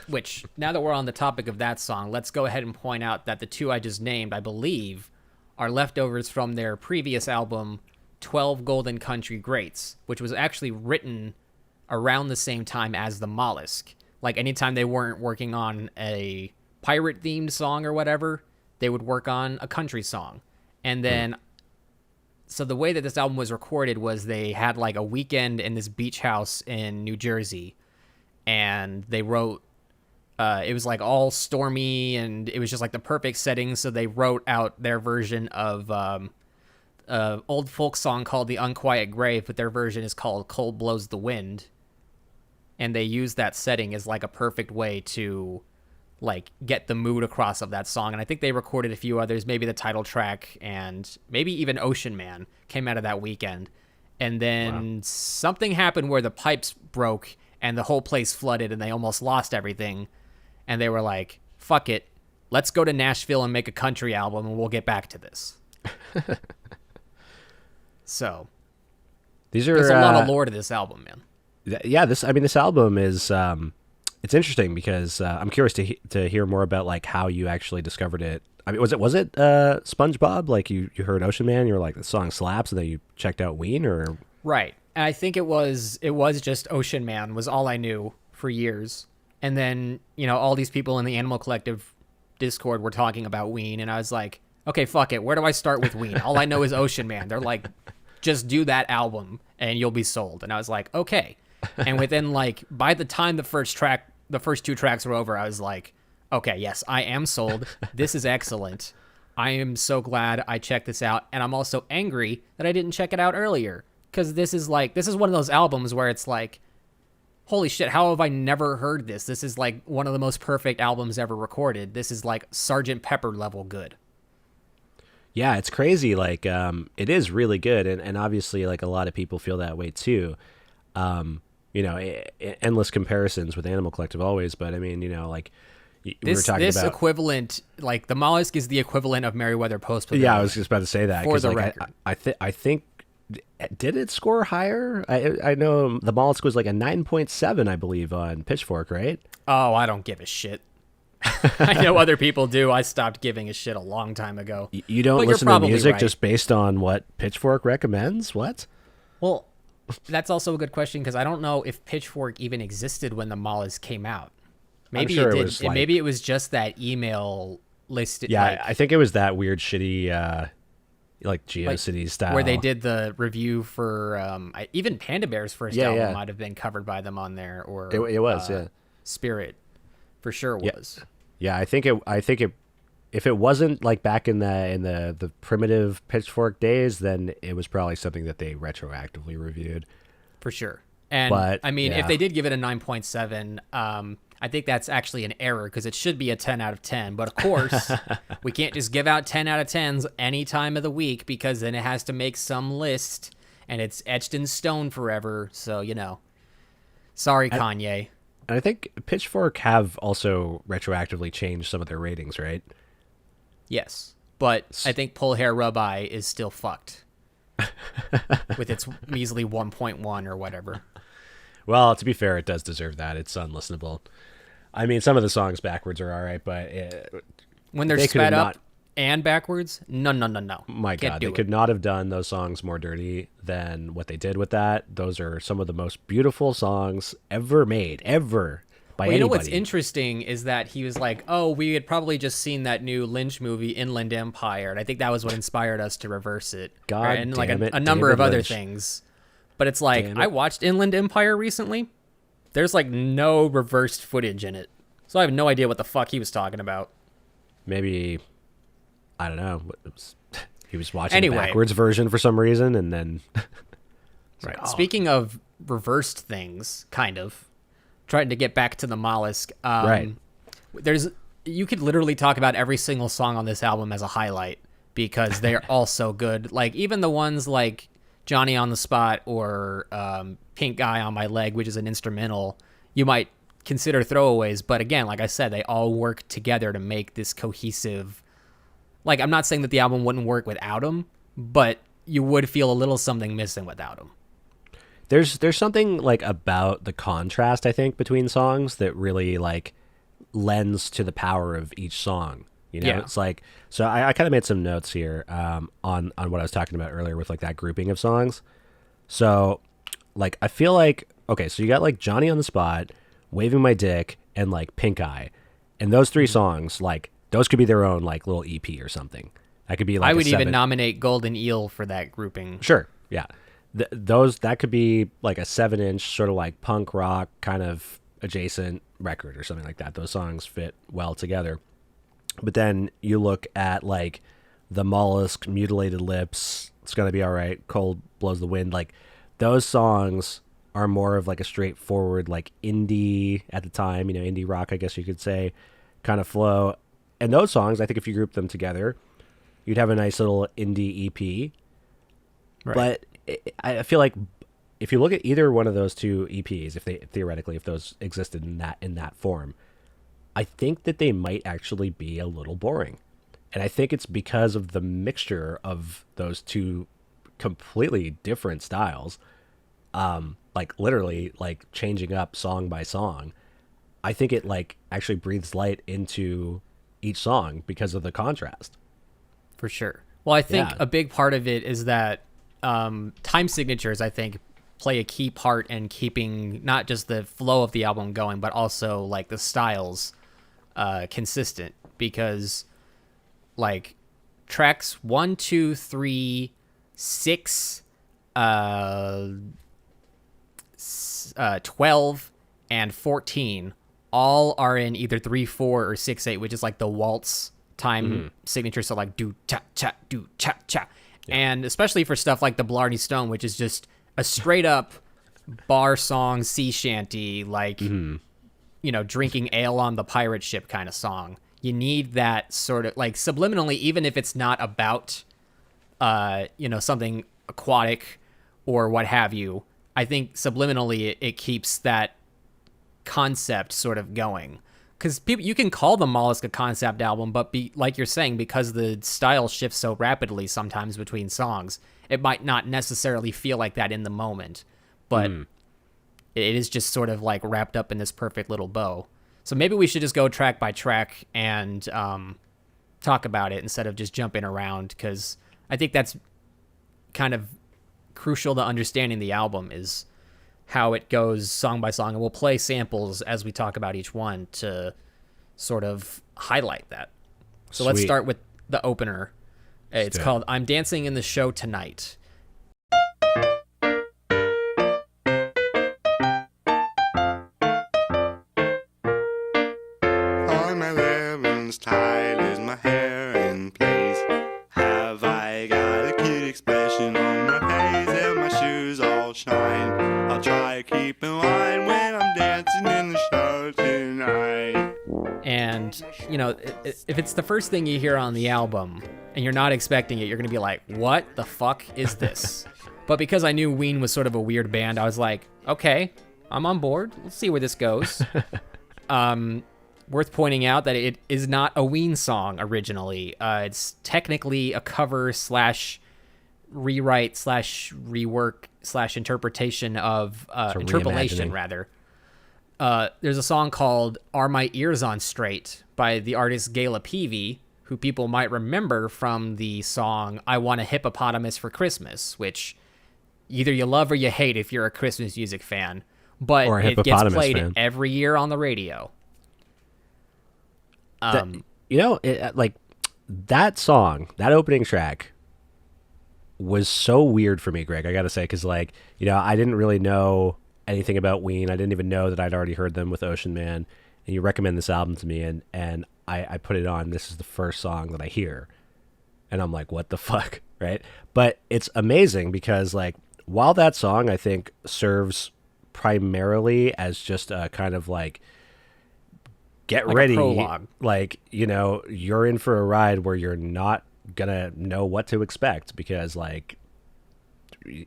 Which, now that we're on the topic of that song, let's go ahead and point out that the two I just named, I believe, are leftovers from their previous album, 12 Golden Country Greats, which was actually written around the same time as the Mollusk. Like anytime they weren't working on a pirate themed song or whatever, they would work on a country song. And then so the way that this album was recorded was they had like a weekend in this beach house in New Jersey, and they wrote it was like all stormy, and it was just like the perfect setting, so they wrote out their version of old folk song called The Unquiet Grave, but their version is called Cold Blows the Wind. and they use that setting as like a perfect way to like get the mood across of that song. And I think they recorded a few others, maybe the title track and maybe even Ocean Man came out of that weekend. And then something happened where the pipes broke and the whole place flooded and they almost lost everything. And they were like, fuck it, let's go to Nashville and make a country album and we'll get back to this. So there's a lot of lore to this album, man. Yeah, this album is it's interesting because I'm curious to hear more about like how you actually discovered it. I mean, was it SpongeBob? Like you heard Ocean Man, you were like, the song slaps, and then you checked out Ween, or right? And I think it was just Ocean Man was all I knew for years, and then all these people in the Animal Collective Discord were talking about Ween, and I was like, okay, fuck it, where do I start with Ween? All I know is Ocean Man. They're like, just do that album and you'll be sold, and I was like, okay. And within like by the time the first two tracks were over, I was like, okay, yes, I am sold. This is excellent. I am so glad I checked this out. And I'm also angry that I didn't check it out earlier. Because this is one of those albums where it's like, holy shit, how have I never heard this? This is like one of the most perfect albums ever recorded. This is like Sgt. Pepper level good. Yeah, it's crazy. Like, it is really good. And obviously, like, a lot of people feel that way too. Endless comparisons with Animal Collective always. But I mean, like, we were talking about equivalent, like the Mollusk is the equivalent of Merriweather Post Pavilion. Yeah, I was just about to say that. For the like, record. I think, did it score higher? I know the Mollusk was like a 9.7, I believe, on Pitchfork, right? Oh, I don't give a shit. I know other people do. I stopped giving a shit a long time ago. You don't listen to music just based on what Pitchfork recommends? What? Well, that's also a good question because I don't know if Pitchfork even existed when the Mollusk came out. Maybe sure it did. was like, maybe it was just that email listed. Yeah, like, I think it was that weird, shitty, like GeoCities style, where they did the review for even Panda Bear's first album might have been covered by them on there, or it was, yeah. Spirit, for sure was. Yeah, I think it. If it wasn't like back in the primitive Pitchfork days, then it was probably something that they retroactively reviewed. For sure. And but, I mean, if they did give it a 9.7, I think that's actually an error because it should be a 10 out of 10. But of course, we can't just give out 10 out of 10s any time of the week because then it has to make some list and it's etched in stone forever. So, sorry, Kanye. And I think Pitchfork have also retroactively changed some of their ratings, right? Yes, but I think Pull Hair Rub Eye is still fucked with its measly 1.1 or whatever. Well, to be fair, it does deserve that. It's unlistenable. I mean, some of the songs backwards are all right, but when they're sped up and backwards, no. My God, they could not have done those songs more dirty than what they did with that. Those are some of the most beautiful songs ever made, ever. By anybody. What's interesting is that he was like, oh, we had probably just seen that new Lynch movie, Inland Empire, and I think that was what inspired us to reverse it. God right? And like damn it, a number David of other Lynch. Things. But it's like, I watched Inland Empire recently. There's like no reversed footage in it. So I have no idea what the fuck he was talking about. Maybe, I don't know. He was watching the backwards version for some reason, and then... Right. Like, Speaking of reversed things, kind of, trying to get back to the Mollusk. Right. You could literally talk about every single song on this album as a highlight because they're all so good. Like even the ones like Johnny on the Spot or Pink Guy on My Leg, which is an instrumental, you might consider throwaways. But again, like I said, they all work together to make this cohesive. Like I'm not saying that the album wouldn't work without them, but you would feel a little something missing without them. There's something like about the contrast, I think, between songs that really like lends to the power of each song. It's like, so I kind of made some notes here on what I was talking about earlier with like that grouping of songs. So like, I feel like, okay, so you got like Johnny on the Spot, Waving My Dick, and like Pink Eye. And those three songs, like those could be their own like little EP or something. That could be like I would even nominate Golden Eel for that grouping. Sure. Yeah. That could be like a 7-inch sort of like punk rock kind of adjacent record or something like that. Those songs fit well together. But then you look at like the Mollusk, Mutilated Lips, It's Gonna Be All Right, Cold Blows the Wind. Like those songs are more of like a straightforward like indie at the time, indie rock, I guess you could say, kind of flow. And those songs, I think if you group them together, you'd have a nice little indie EP. Right. But I feel like if you look at either one of those two EPs, if those existed in that form, I think that they might actually be a little boring. And I think it's because of the mixture of those two completely different styles, like literally like changing up song by song. I think it like actually breathes light into each song because of the contrast. For sure. Well, I think Yeah. a big part of it is that time signatures, I think, play a key part in keeping not just the flow of the album going, but also like the styles consistent. Because like tracks 1, 2, 3, 6, 12, and 14 all are in either 3/4 or 6/8, which is like the waltz time signature. So like do cha cha do cha cha, and especially for stuff like the Blarney Stone, which is just a straight up bar song sea shanty, like drinking ale on the pirate ship kind of song. You need that sort of like subliminally, even if it's not about something aquatic or what have you. I think subliminally it keeps that concept sort of going, because you can call the Mollusk a concept album, but like you're saying, because the style shifts so rapidly sometimes between songs, it might not necessarily feel like that in the moment, but it is just sort of like wrapped up in this perfect little bow. So maybe we should just go track by track and talk about it instead of just jumping around, because I think that's kind of crucial to understanding the album, is how it goes song by song, and we'll play samples as we talk about each one to sort of highlight that. So let's Sweet. start with the opener. It's do it. called I'm Dancing in the Show Tonight. On my ribbons tied, is my hair in place? Have I got a cute expression on my face and my shoes all shine? I'll try keeping line when I'm dancing in the show tonight. And, if it's the first thing you hear on the album and you're not expecting it, you're going to be like, what the fuck is this? But because I knew Ween was sort of a weird band, I was like, okay, I'm on board. Let's see where this goes. Worth pointing out that it is not a Ween song originally. It's technically a cover / rewrite / rework / interpretation of interpolation, reimagining. rather. There's a song called Are My Ears On Straight by the artist Gayla Peavy, who people might remember from the song I Want a Hippopotamus for Christmas, which either you love or you hate if you're a Christmas music fan, but Or a it gets hippopotamus played fan. every year on the radio. Like that song, that opening track was so weird for me, Greg, I gotta say, because like, I didn't really know anything about Ween. I didn't even know that I'd already heard them with Ocean Man, and you recommend this album to me, and I put it on. This is the first song that I hear, and I'm like, what the fuck, right? But it's amazing because like, while that song I think serves primarily as just a kind of like, get Like a ready, prologue. like, you're in for a ride where you're not gonna know what to expect, because like,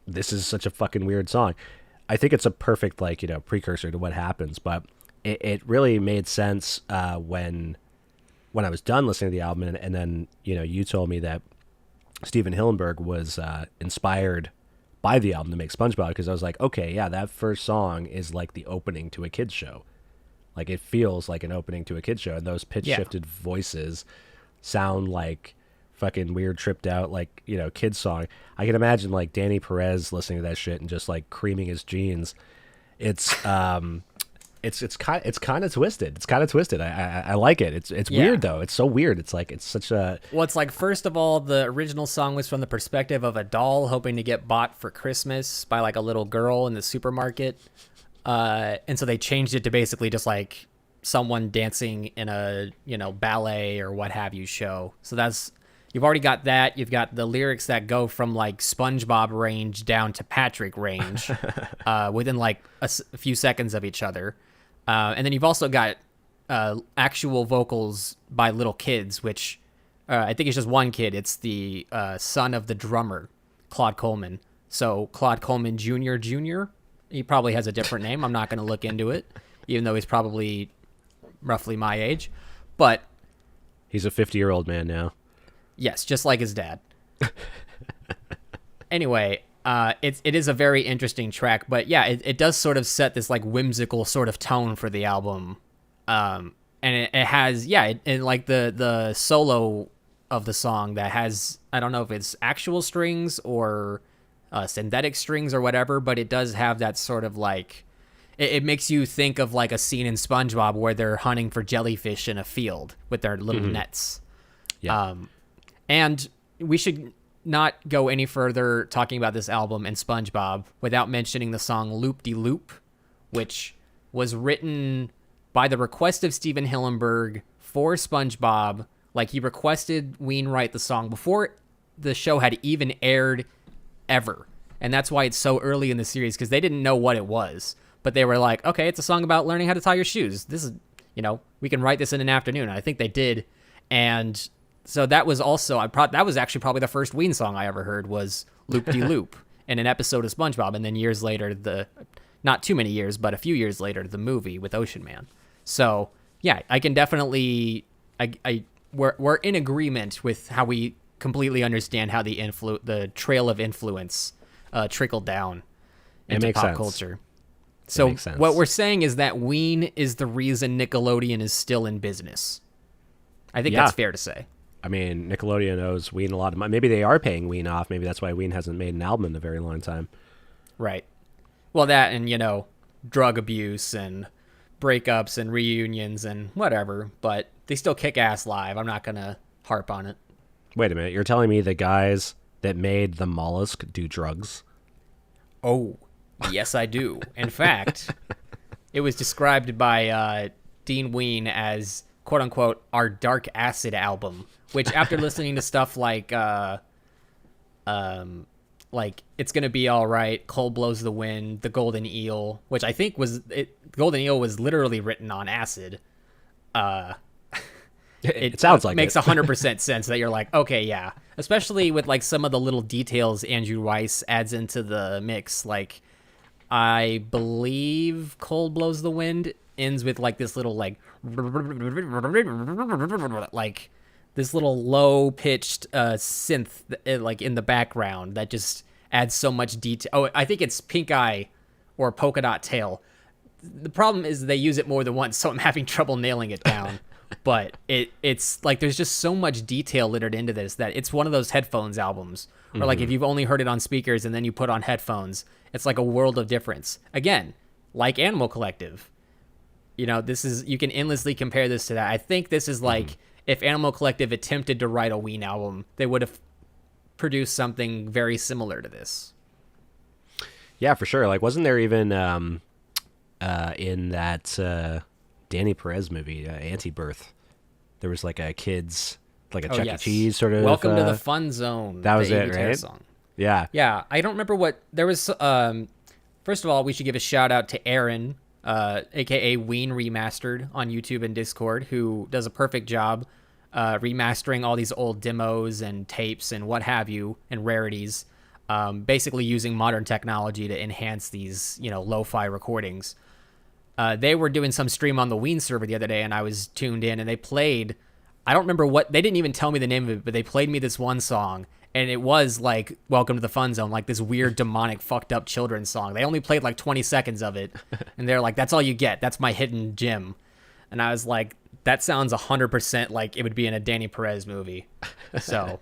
this is such a fucking weird song. I think it's a perfect like precursor to what happens, but it really made sense when I was done listening to the album, and then you told me that Steven Hillenburg was inspired by the album to make SpongeBob, because I was like, okay, yeah, that first song is like the opening to a kids show. Like, it feels like an opening to a kids show, and those pitch shifted voices sound like fucking weird, tripped out, like, kids song. I can imagine like Danny Perez listening to that shit and just like creaming his jeans. It's kind of twisted. It's kind of twisted. I like it. It's weird though. It's so weird. It's like, it's such a, Well, it's like, first of all, the original song was from the perspective of a doll hoping to get bought for Christmas by like a little girl in the supermarket. And so they changed it to basically just like someone dancing in a, ballet or what have you show. So that's you've already got that. You've got the lyrics that go from like SpongeBob range down to Patrick range within like a few seconds of each other. And then you've also got actual vocals by little kids, which I think it's just one kid. It's the son of the drummer, Claude Coleman. So Claude Coleman Jr. He probably has a different name. I'm not going to look into it, even though he's probably roughly my age. But he's a 50-year-old man now. Yes, just like his dad. Anyway, it is a very interesting track, but yeah, it does sort of set this like whimsical sort of tone for the album. And it has, and like the solo of the song that has, I don't know if it's actual strings or synthetic strings or whatever, but it does have that sort of like, it makes you think of like a scene in SpongeBob where they're hunting for jellyfish in a field with their little nets. Yeah. And we should not go any further talking about this album and SpongeBob without mentioning the song Loop De Loop, which was written by the request of Steven Hillenburg for SpongeBob. Like, he requested Ween write the song before the show had even aired ever. And that's why it's so early in the series, because they didn't know what it was. But they were like, okay, it's a song about learning how to tie your shoes. This is, we can write this in an afternoon. And I think they did. And so that was also, that was actually probably the first Ween song I ever heard, was Loop De Loop in an episode of SpongeBob. And then years later, not too many years, but a few years later, the movie with Ocean Man. So yeah, I can definitely, we're in agreement with how we completely understand how the trail of influence trickled down into pop culture. So what we're saying is that Ween is the reason Nickelodeon is still in business. I think that's fair to say. I mean, Nickelodeon owes Ween a lot of money. Maybe they are paying Ween off. Maybe that's why Ween hasn't made an album in a very long time. Right. Well, that and, drug abuse and breakups and reunions and whatever, but they still kick ass live. I'm not going to harp on it. Wait a minute. You're telling me the guys that made the Mollusk do drugs? Oh, yes, I do. In fact, it was described by Dean Ween as, quote unquote, our dark acid album, which after listening to stuff like It's Gonna Be All Right, Cold Blows the Wind, The Golden Eel, which I think Golden Eel was literally written on acid. It sounds like makes 100% sense that you're like, okay, yeah. Especially with like some of the little details Andrew Weiss adds into the mix. Like, I believe Cold Blows the Wind ends with like this little like this little low pitched synth like in the background that just adds so much detail. Oh, I think it's Pink Eye or Polka Dot Tail. The problem is they use it more than once, so I'm having trouble nailing it down. But it's like there's just so much detail littered into this that it's one of those headphones albums. Or like if you've only heard it on speakers and then you put on headphones, it's like a world of difference. Again, like Animal Collective. This is, you can endlessly compare this to that. I think this is like if Animal Collective attempted to write a Ween album, they would have produced something very similar to this. Yeah, for sure. Like, wasn't there even in that Danny Perez movie, Anti-Birth, there was like a kid's, like a Chuck E. Cheese sort of... Welcome to the Fun Zone. That was it, right? Song. Yeah. Yeah, I don't remember what... There was... first of all, we should give a shout out to Aaron, a.k.a. Ween Remastered on YouTube and Discord, who does a perfect job remastering all these old demos and tapes and what have you, and rarities, basically using modern technology to enhance these, lo-fi recordings. They were doing some stream on the Ween server the other day, and I was tuned in, and they played... I don't remember what... They didn't even tell me the name of it, but they played me this one song, and it was like Welcome to the Fun Zone, like this weird, demonic, fucked up children's song. They only played like 20 seconds of it, and they're like, that's all you get. That's my hidden gem. And I was like, that sounds 100% like it would be in a Danny Perez movie. So...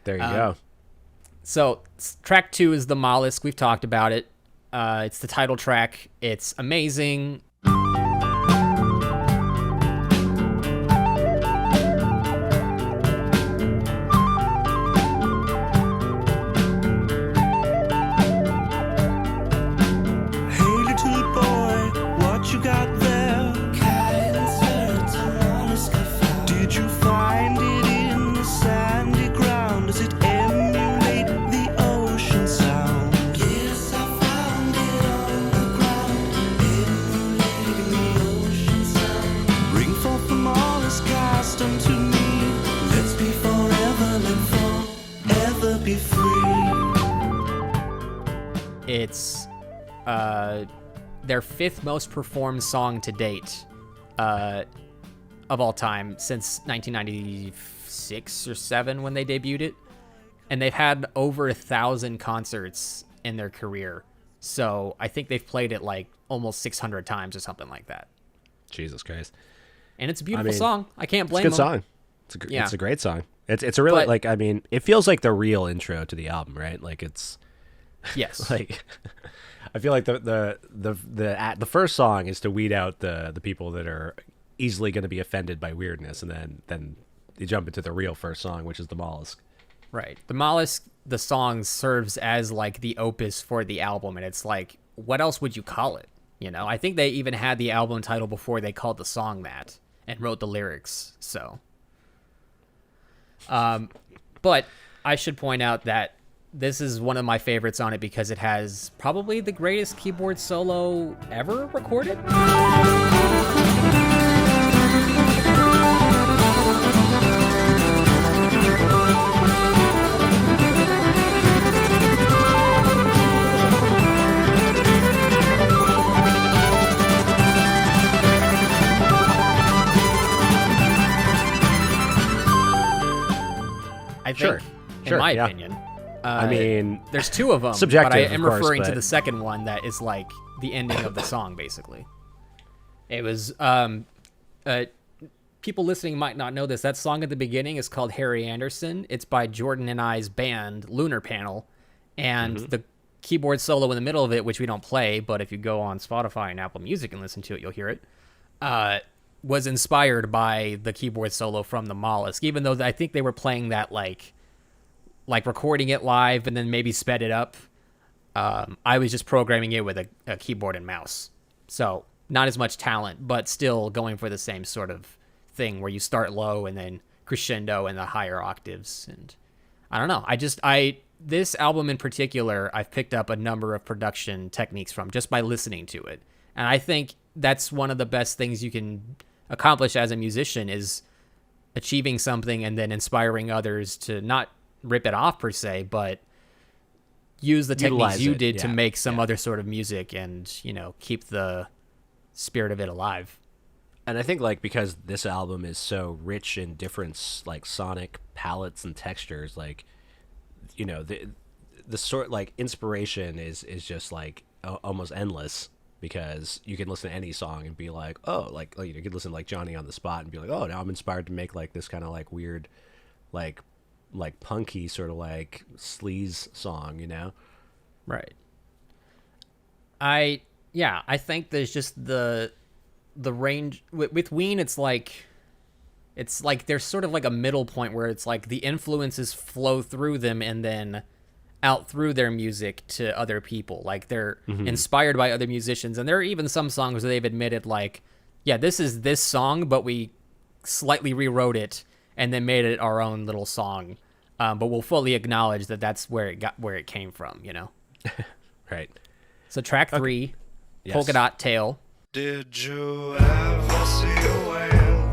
There you go. So, track 2 is The Mollusk. We've talked about it. It's the title track. It's amazing. Did you find it in the It's their 5th most performed song to date of all time since 1996 or 7 when they debuted it. And they've had over 1,000 concerts in their career. So I think they've played it like almost 600 times or something like that. Jesus Christ. And it's a beautiful song. I can't blame It's a good them. song. It's a great song. It's a really, like, I mean, it feels like the real intro to the album, right? Like, it's... Yes. Like, I feel like the first song is to weed out the people that are easily going to be offended by weirdness, and then you jump into the real first song, which is the Mollusk. Right. The Mollusk, the song serves as like the opus for the album, and it's like, what else would you call it? You know, I think they even had the album title before they called the song that and wrote the lyrics. So, but I should point out that this is one of my favorites on it because it has probably the greatest keyboard solo ever recorded. I think, in my opinion. I mean, there's 2 of them, subjective, but I am of course, referring to but- the second one that is like the ending of the song, basically. It was, people listening might not know this. That song at the beginning is called Harry Anderson. It's by Jordan and I's band, Lunar Panel. And the keyboard solo in the middle of it, which we don't play, but if you go on Spotify and Apple Music and listen to it, you'll hear it, was inspired by the keyboard solo from the Mollusk, even though I think they were playing that like recording it live and then maybe sped it up. I was just programming it with a keyboard and mouse. So not as much talent, but still going for the same sort of thing where you start low and then crescendo in the higher octaves. And I don't know. This album in particular, I've picked up a number of production techniques from just by listening to it. And I think that's one of the best things you can accomplish as a musician is achieving something and then inspiring others to not rip it off per se, but use the techniques you did to make some other sort of music and, you know, keep the spirit of it alive. And I think, like, because this album is so rich in different, like, sonic palettes and textures, like, you know, the sort, like, inspiration is just, like, almost endless, because you can listen to any song and be like, oh, like you could listen to, like, Johnny on the Spot and be like, oh, now I'm inspired to make, like, this kind of, like, weird, like punky sort of, like, sleaze song, you know? Right. I think there's just the range with Ween. It's like there's sort of like a middle point where it's like the influences flow through them and then out through their music to other people. Like they're inspired by other musicians, and there are even some songs where they've admitted like, yeah, this is this song, but we slightly rewrote it and then made it our own little song. But we'll fully acknowledge that that's where it came from, you know? Right. So track 3, Yes. Polka Dot Tail. Did you ever see a whale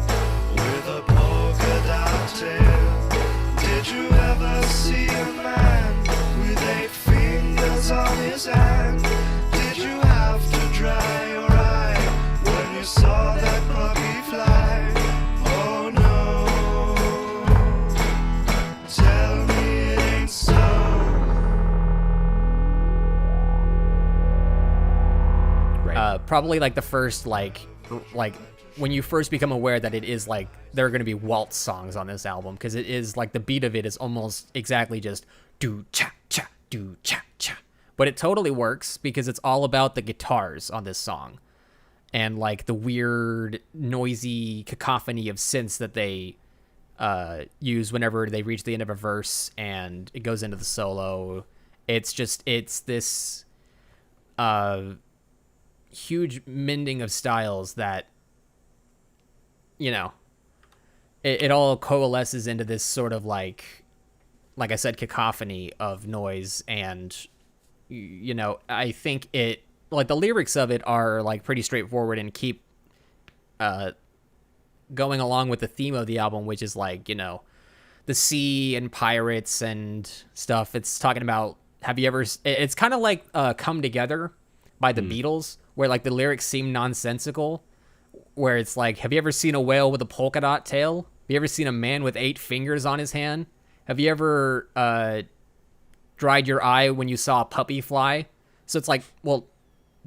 with a polka dot tail? Did you ever see a man with 8 fingers on his hand? Did you have to dry your eye when you saw that puppy fly? Oh no, tell me it ain't so. Probably like the first like when you first become aware that it is like there are going to be waltz songs on this album, because it is like the beat of it is almost exactly just do cha cha do cha cha, but it totally works because it's all about the guitars on this song and like the weird noisy cacophony of synths that they use whenever they reach the end of a verse and it goes into the solo. It's this huge mending of styles that, you know, it all coalesces into this sort of like I said, cacophony of noise. And, you know, I think it, like, the lyrics of it are like pretty straightforward and keep going along with the theme of the album, which is like, you know, the sea and pirates and stuff. It's talking about have you ever? It's kind of like "Come Together" by the Beatles, where like the lyrics seem nonsensical. Where it's like, have you ever seen a whale with a polka dot tail? Have you ever seen a man with 8 fingers on his hand? Have you ever dried your eye when you saw a puppy fly? So it's like, well,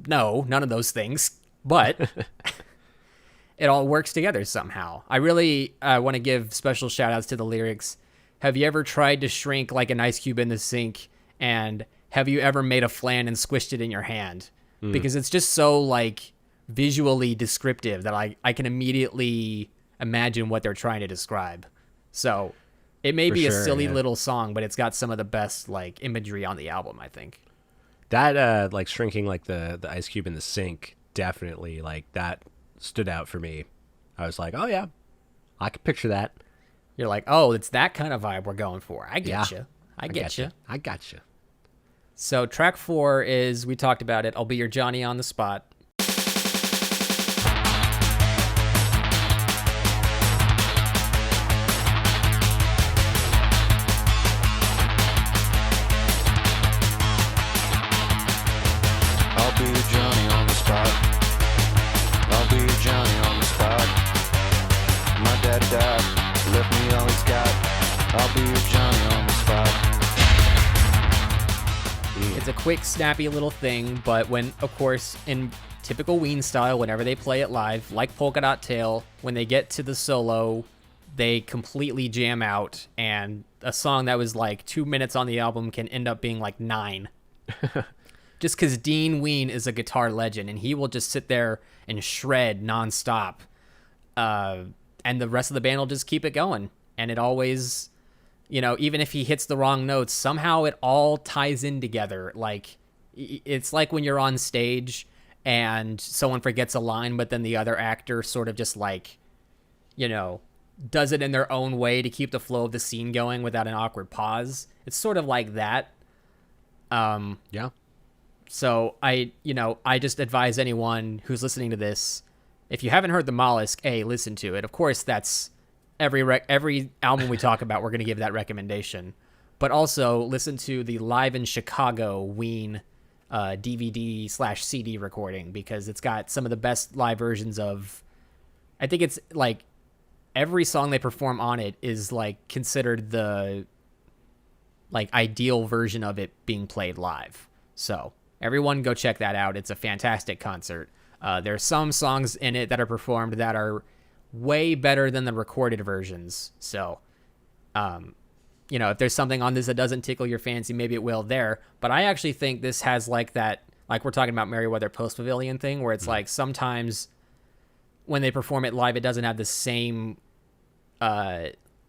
no, none of those things, but it all works together somehow. I really want to give special shout outs to the lyrics. Have you ever tried to shrink like an ice cube in the sink? And have you ever made a flan and squished it in your hand? Because it's just so like visually descriptive that I can immediately imagine what they're trying to describe. So it may be a silly little song, but it's got some of the best like imagery on the album, I think. That like shrinking like the ice cube in the sink, definitely like that stood out for me. I was like, oh yeah, I could picture that. You're like, oh, it's that kind of vibe we're going for. I get you. I get you. I got you. So track 4 is, we talked about it, I'll Be Your Johnny on the Spot. I'll be your Johnny on the spot. I'll be your Johnny on the spot. My daddy died, left me all he's got. I'll be your Johnny on the spot. It's a quick, snappy little thing, but when, of course, in typical Ween style, whenever they play it live, like Polka Dot Tail, when they get to the solo, they completely jam out, and a song that was like 2 minutes on the album can end up being like 9. Just because Dean Ween is a guitar legend, and he will just sit there and shred nonstop, and the rest of the band will just keep it going. And it always, you know, even if he hits the wrong notes, somehow it all ties in together. Like, it's like when you're on stage and someone forgets a line, but then the other actor sort of just like, you know, does it in their own way to keep the flow of the scene going without an awkward pause. It's sort of like that. Yeah. So I just advise anyone who's listening to this, if you haven't heard the Mollusk, listen to it. Of course, that's every album we talk about, we're going to give that recommendation. But also listen to the Live in Chicago Ween DVD/CD recording, because it's got some of the best live versions of, I think it's like every song they perform on it is like considered the like ideal version of it being played live. So everyone go check that out. It's a fantastic concert. There are some songs in it that are performed that are way better than the recorded versions. So, you know, if there's something on this that doesn't tickle your fancy, maybe it will there. But I actually think this has like that, like we're talking about Merriweather Post Pavilion thing, where it's like sometimes when they perform it live, it doesn't have the same,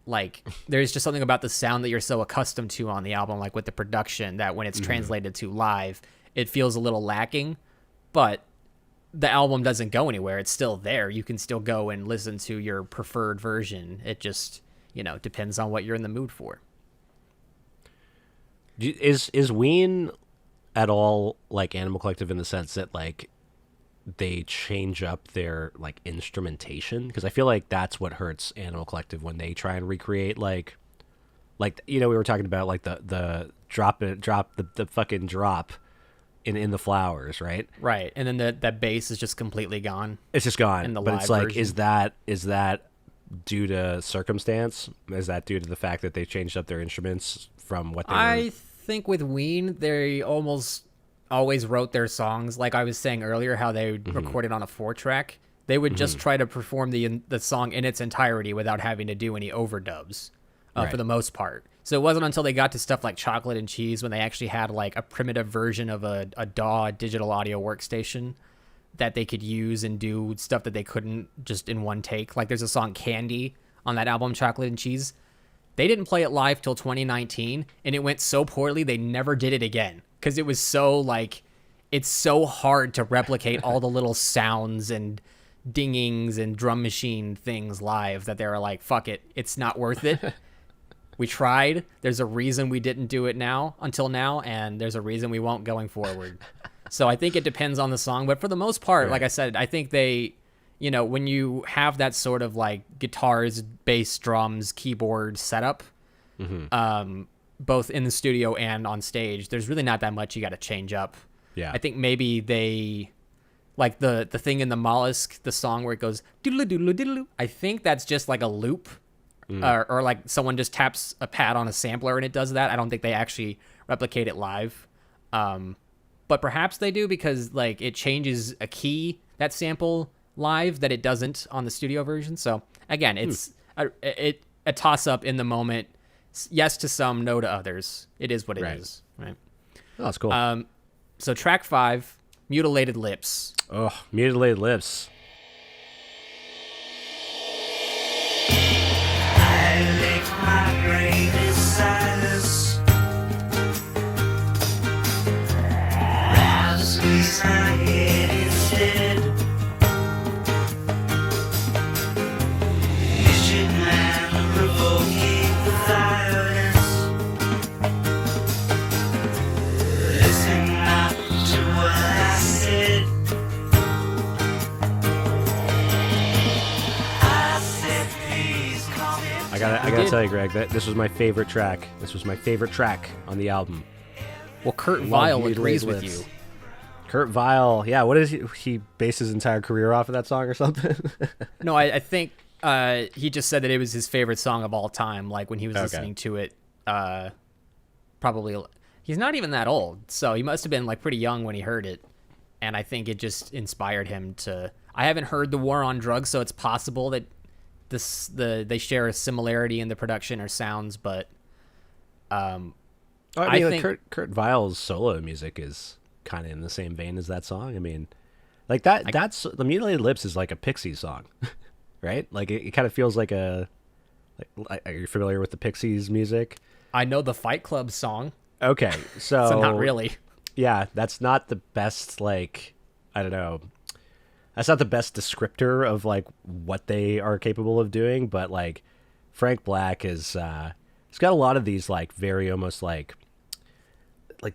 like there's just something about the sound that you're so accustomed to on the album, like with the production, that when it's translated to live, it feels a little lacking. But the album doesn't go anywhere. It's still there. You can still go and listen to your preferred version. It just, you know, depends on what you're in the mood for. Is Ween at all like Animal Collective in the sense that like they change up their like instrumentation? Because I feel like that's what hurts Animal Collective when they try and recreate like you know, we were talking about like the drop the fucking drop in the flowers, right? Right. And then that bass is just completely gone. It's just gone. In the but live it's like, version. is that due to circumstance? Is that due to the fact that they changed up their instruments from what they I think with Ween, they almost always wrote their songs, like I was saying earlier, how they recorded on a 4-track. They would just try to perform the song in its entirety without having to do any overdubs for the most part. So it wasn't until they got to stuff like Chocolate and Cheese when they actually had like a primitive version of a DAW, digital audio workstation, that they could use and do stuff that they couldn't just in one take. Like there's a song Candy on that album, Chocolate and Cheese. They didn't play it live till 2019, and it went so poorly they never did it again, because it was so like, it's so hard to replicate all the little sounds and dingings and drum machine things live that they were like, fuck it, it's not worth it. We tried. There's a reason we didn't do it until now, and there's a reason we won't going forward. So I think it depends on the song, but for the most part, like I said, I think they, you know, when you have that sort of like guitars, bass, drums, keyboard setup, both in the studio and on stage, there's really not that much you got to change up. Yeah. I think maybe they, like the thing in the Mollusk, the song where it goes doodle doodle doodle. I think that's just like a loop, or like someone just taps a pad on a sampler and it does that. I don't think they actually replicate it live, but perhaps they do, because like it changes a key, that sample live, that it doesn't on the studio version. So again, it's a toss up in the moment. Yes to some, no to others. It is what it is, right? Oh, that's cool. So track 5, Mutilated Lips. Oh, Mutilated Lips. I lick my greatest silence. Rather squeeze my head instead. Vision man provoking violence. Listen not to what I said. I said please call me. I gotta tell you, Greg, that this was my favorite track. This was my favorite track on the album. Well, Kurt Love Vile Mutilated agrees with Lips. you. Kurt Vile, yeah. What is he based his entire career off of that song or something? No, I think he just said that it was his favorite song of all time. Like when he was listening to it, probably he's not even that old, so he must have been like pretty young when he heard it. And I think it just inspired him to. I haven't heard The War on Drugs, so it's possible that they share a similarity in the production or sounds, but I mean, I like think Kurt Vile's solo music is kind of in the same vein as that song. I mean, like that's the Mutilated Lips is like a Pixies song, right? Like it kind of feels like a. Like, are you familiar with the Pixies music? I know the Fight Club song, Okay, so so not really. Yeah, that's not the best. Like, I don't know. That's not the best descriptor of like what they are capable of doing, but like Frank Black is he's got a lot of these like very almost like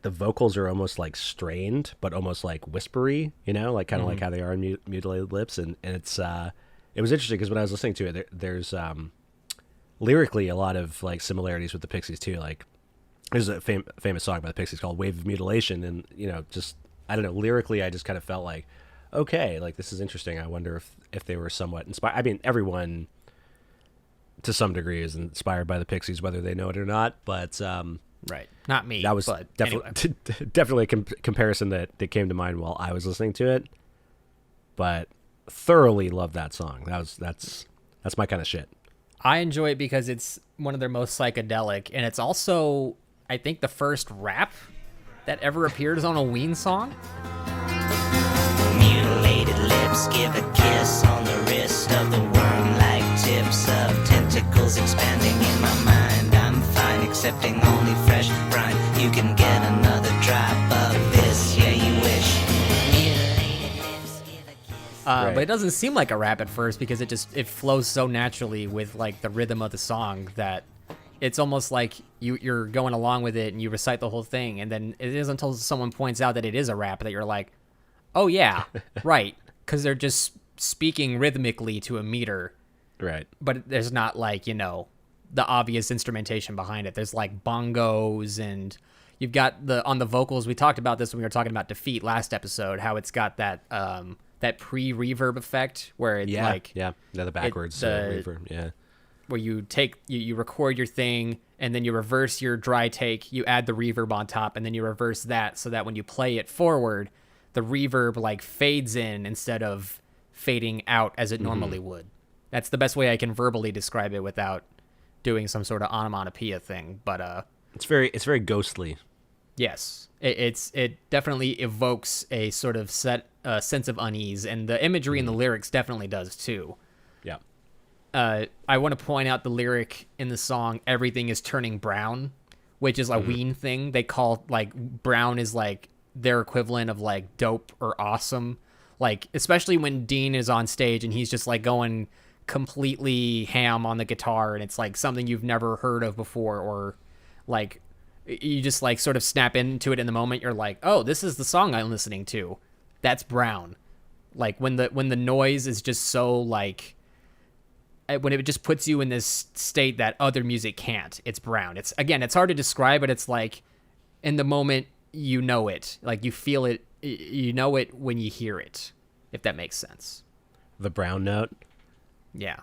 the vocals are almost like strained but almost like whispery, you know, like kind of like how they are in Mutilated Lips, and it's it was interesting because when I was listening to it, there's lyrically a lot of like similarities with the Pixies too. Like there's a famous song by the Pixies called Wave of Mutilation, and you know, just I don't know, lyrically I just kind of felt like, okay, like this is interesting. I wonder if they were somewhat inspired. I mean, everyone to some degree is inspired by the Pixies, whether they know it or not. But Right, not me. that was but definitely anyway. definitely a comparison that came to mind while I was listening to it. But thoroughly love that song. That's my kind of shit. I enjoy it because it's one of their most psychedelic, and it's also, I think, the first rap that ever appears on a Ween song. Mutilated lips give a kiss on the wrist of the worm-like tips of tentacles expanding in my mind. I'm fine accepting only fresh brine. You can get another drop of this, yeah, you wish. Mutilated lips give a kiss. Right. But it doesn't seem like a rap at first because it flows so naturally with like the rhythm of the song that it's almost like you're going along with it and you recite the whole thing, and then it isn't until someone points out that it is a rap that you're like, oh yeah, right, because they're just speaking rhythmically to a meter, Right. but there's not like, you know, the obvious instrumentation behind it. There's like bongos, and you've got on the vocals. We talked about this when we were talking about Defeat last episode, how it's got that that pre-reverb effect where it's like the backwards reverb, yeah. where you take you record your thing and then you reverse your dry take, you add the reverb on top, and then you reverse that so that when you play it forward, the reverb like fades in instead of fading out as it normally would. That's the best way I can verbally describe it without doing some sort of onomatopoeia thing. But It's very ghostly. yes, it definitely evokes a sort of sense of unease, and the imagery in the lyrics definitely does too. Yeah. I want to point out the lyric in the song, "Everything is turning brown," which is a Ween thing. They call like brown is like their equivalent of like dope or awesome. Like, especially when Dean is on stage and he's just like going completely ham on the guitar, and it's like something you've never heard of before, or like you just like sort of snap into it in the moment. You're like, oh, this is the song I'm listening to. That's brown. Like when the noise is just so like when it just puts you in this state that other music can't. It's brown. It's hard to describe, but it's like in the moment you know it, like you feel it, you know it when you hear it, if that makes sense. The brown note. Yeah.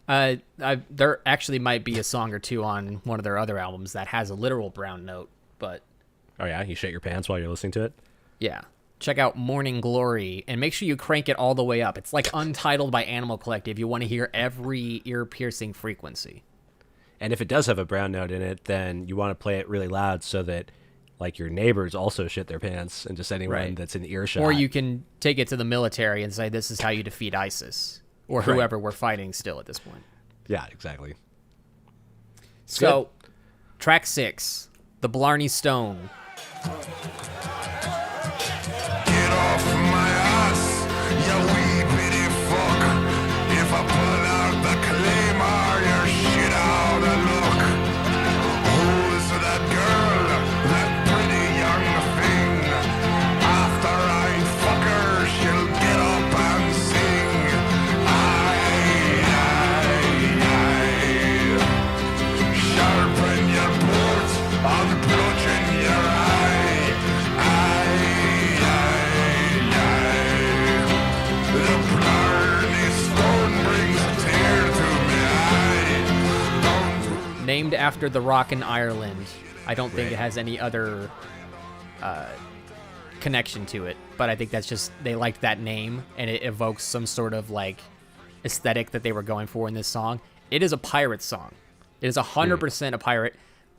There actually might be a song or two on one of their other albums that has a literal brown note, but Oh yeah, you shit your pants while you're listening to it. yeah. Check out Morning Glory and make sure you crank it all the way up. It's like Untitled by Animal Collective. You want to hear every ear-piercing frequency. And if it does have a brown note in it, then you want to play it really loud so that like your neighbors also shit their pants and just anyone Right. that's in earshot. Or you can take it to the military and say, this is how you defeat ISIS. Or whoever we're fighting still at this point. Yeah, exactly. So, track 6, The Blarney Stone. Get off my ass, you wee bitty fuck. If I pull out the claymore, your shit out of luck. Who's that girl, that pretty young thing? After I fuck her, she'll get up and sing. Aye. Sharpen your boot, I'll bludgeon your eye. Aye. The Blarney Stone brings a tear to me eye. Named after the rock in Ireland. I don't think it has any other connection to it, but I think that's just, they liked that name, and it evokes some sort of, like, aesthetic that they were going for in this song. It is a pirate song. It is 100% a pirate.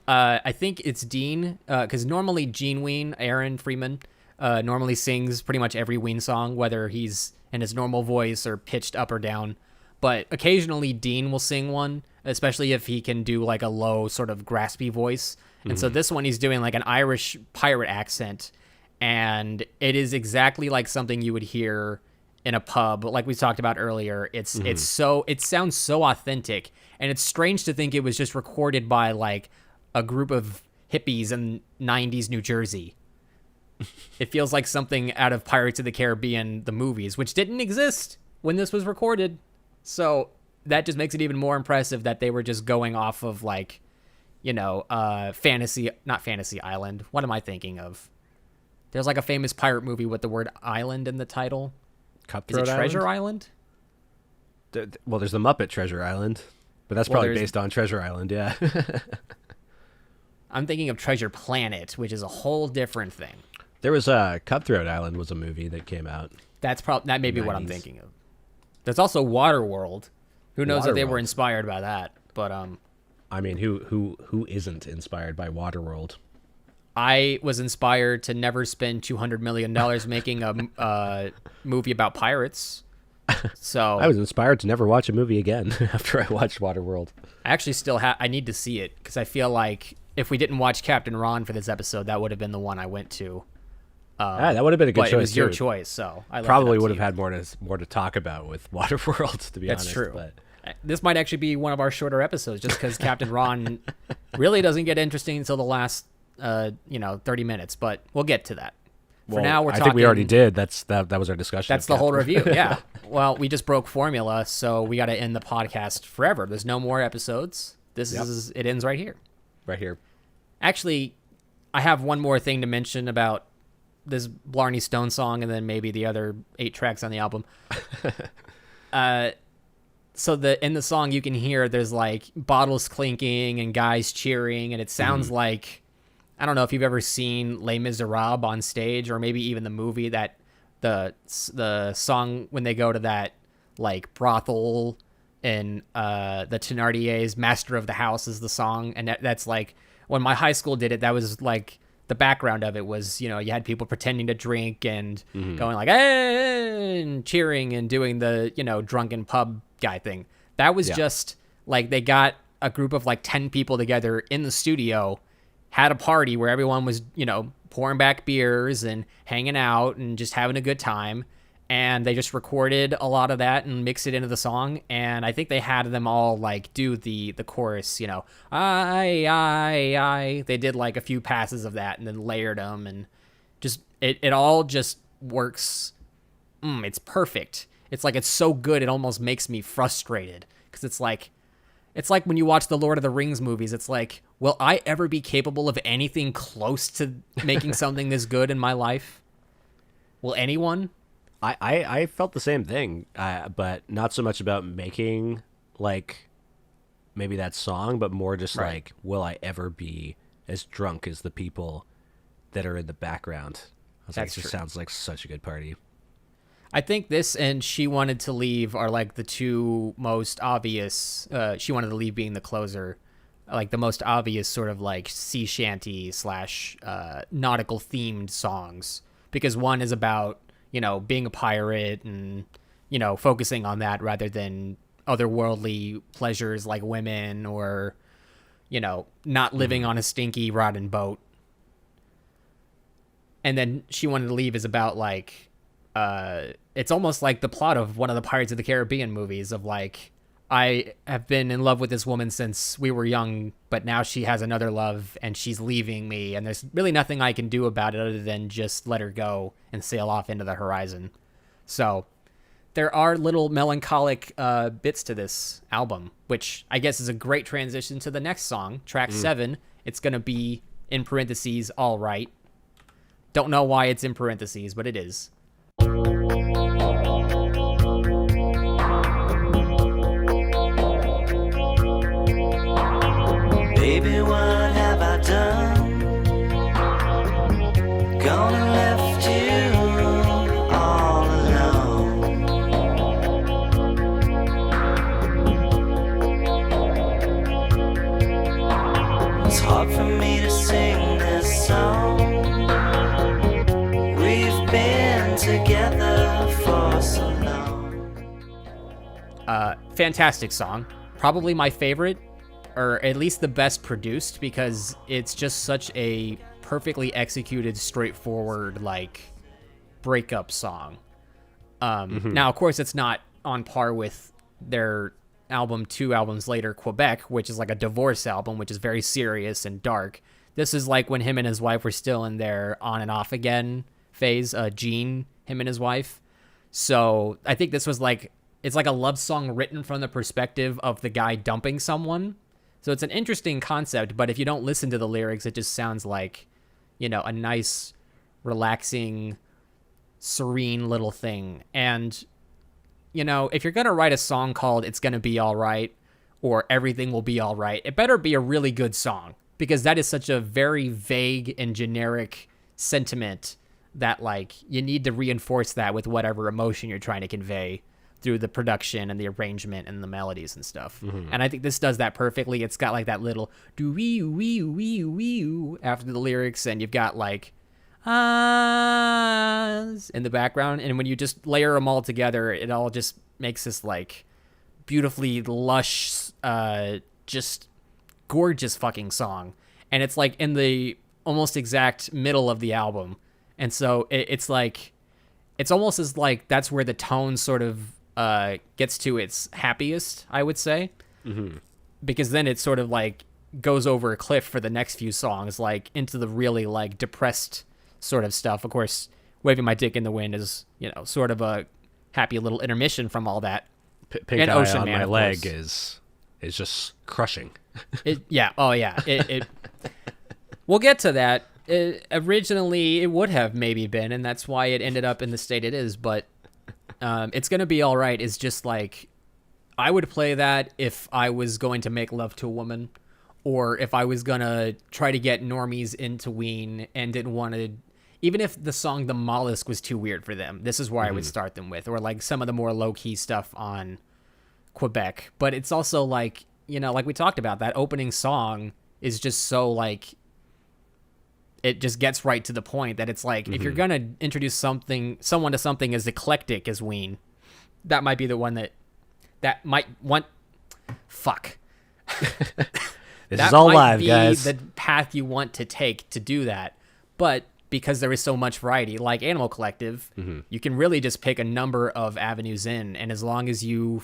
I think it's Dean, because normally Gene Ween, Aaron Freeman, normally sings pretty much every Ween song, whether he's in his normal voice or pitched up or down. But occasionally Dean will sing one, especially if he can do like a low sort of graspy voice. And so this one he's doing like an Irish pirate accent, and it is exactly like something you would hear in a pub, like we talked about earlier. It sounds so authentic, and it's strange to think it was just recorded by like a group of hippies in 90s New Jersey. It feels like something out of Pirates of the Caribbean, the movies, which didn't exist when this was recorded. So that just makes it even more impressive that they were just going off of like, you know, not Fantasy Island. What am I thinking of? There's like a famous pirate movie with the word island in the title. Cutthroat Is it Treasure Island? Well, there's the Muppet Treasure Island, but that's probably based on Treasure Island, yeah. I'm thinking of Treasure Planet, which is a whole different thing. There was Cutthroat Island was a movie that came out. That may be what I'm 90s. thinking of. There's also Waterworld. Who knows if they were Waterworld. inspired by that? But I mean, who isn't inspired by Waterworld? I was inspired to never spend $200 million making a movie about pirates. So I was inspired to never watch a movie again after I watched Waterworld. I actually still I need to see it, because I feel like if we didn't watch Captain Ron for this episode, that would have been the one I went to. That would have been a good But choice. it was your too. choice, so I left it Probably up would to have you. had more to talk about with Waterworld, to be That's honest. true. But This might actually be one of our shorter episodes, just because Captain Ron really doesn't get interesting until the last 30 minutes, but we'll get to that. For now, we're I talking. think we already did. That was our discussion. That's of the whole Captain. review. Yeah. Well, we just broke formula, so we got to end the podcast forever. There's no more episodes. It ends right here. Right here. Actually, I have one more thing to mention about this Blarney Stone song, and then maybe the other 8 tracks on the album. So in the song you can hear there's like bottles clinking and guys cheering, and it sounds like, I don't know if you've ever seen Les Miserables on stage, or maybe even the movie, that the song when they go to that like brothel, and the Thénardiers, Master of the House is the song, and that's like, when my high school did it, that was like the background of it was, you had people pretending to drink and going like, hey, and cheering and doing the, drunken pub guy thing. That was just like, they got a group of like 10 people together in the studio, had a party where everyone was, pouring back beers and hanging out and just having a good time. And they just recorded a lot of that and mixed it into the song. And I think they had them all like do the chorus, I. They did like a few passes of that and then layered them, and just it all just works. It's perfect. It's like, it's so good it almost makes me frustrated, because it's like when you watch the Lord of the Rings movies. It's like, will I ever be capable of anything close to making something this good in my life? Will anyone? I felt the same thing, but not so much about making like maybe that song, but more just Right. like, will I ever be as drunk as the people that are in the background? I was That's like, this true. sounds like such a good party. I think this and She Wanted to Leave are like the two most obvious. She Wanted to Leave being the closer, like the most obvious sort of like sea shanty / nautical themed songs, because one is about, you know, being a pirate and, you know, focusing on that rather than otherworldly pleasures like women or, you know, not living on a stinky rotten boat. And then She Wanted to Leave is about like, it's almost like the plot of one of the Pirates of the Caribbean movies of like, I have been in love with this woman since we were young, but now she has another love and she's leaving me, and there's really nothing I can do about it other than just let her go and sail off into the horizon. So there are little melancholic bits to this album, which I guess is a great transition to the next song, track 7. It's going to be in parentheses, all right. Don't know why it's in parentheses, but it is. Baby, what have I done? Gone and left you all alone. It's hard for me to sing this song. We've been together for so long. Fantastic song. Probably my favorite, or at least the best produced, because it's just such a perfectly executed, straightforward, like, breakup song. Now, of course, it's not on par with their album 2 albums later, Quebec, which is like a divorce album, which is very serious and dark. This is like when him and his wife were still in their on and off again phase, Gene, him and his wife. So I think this was like, it's like a love song written from the perspective of the guy dumping someone. So it's an interesting concept, but if you don't listen to the lyrics, it just sounds like, you know, a nice, relaxing, serene little thing. And, you know, if you're going to write a song called It's Gonna Be All Right or Everything Will Be All Right, it better be a really good song, because that is such a very vague and generic sentiment that, like, you need to reinforce that with whatever emotion you're trying to convey through the production and the arrangement and the melodies and stuff. And I think this does that perfectly. It's got like that little do wee wee wee wee after the lyrics, and you've got like ahs in the background, and when you just layer them all together, it all just makes this like beautifully lush, just gorgeous fucking song. And it's like in the almost exact middle of the album, and so it's like, it's almost as like that's where the tone sort of gets to its happiest, I would say, because then it sort of like goes over a cliff for the next few songs, like into the really like depressed sort of stuff. Of course, Waving My Dick in the Wind is, you know, sort of a happy little intermission from all that. Pink And Eye Ocean on Man, My of Leg course. is just crushing. It we'll get to that. Originally, it would have maybe been, and that's why it ended up in the state it is, but It's Gonna Be All Right is just like, I would play that if I was going to make love to a woman, or if I was gonna try to get normies into Ween and didn't want to, even if the song The Mollusk was too weird for them, this is where I would start them with, or like some of the more low-key stuff on Quebec. But it's also like, you know, like we talked about, that opening song is just so like, it just gets right to the point that it's like, if you're gonna introduce someone to something as eclectic as Ween, that might be the one that might want. Fuck. This is all might live, be guys. the path you want to take to do that. But because there is so much variety, like Animal Collective, you can really just pick a number of avenues in, and as long as you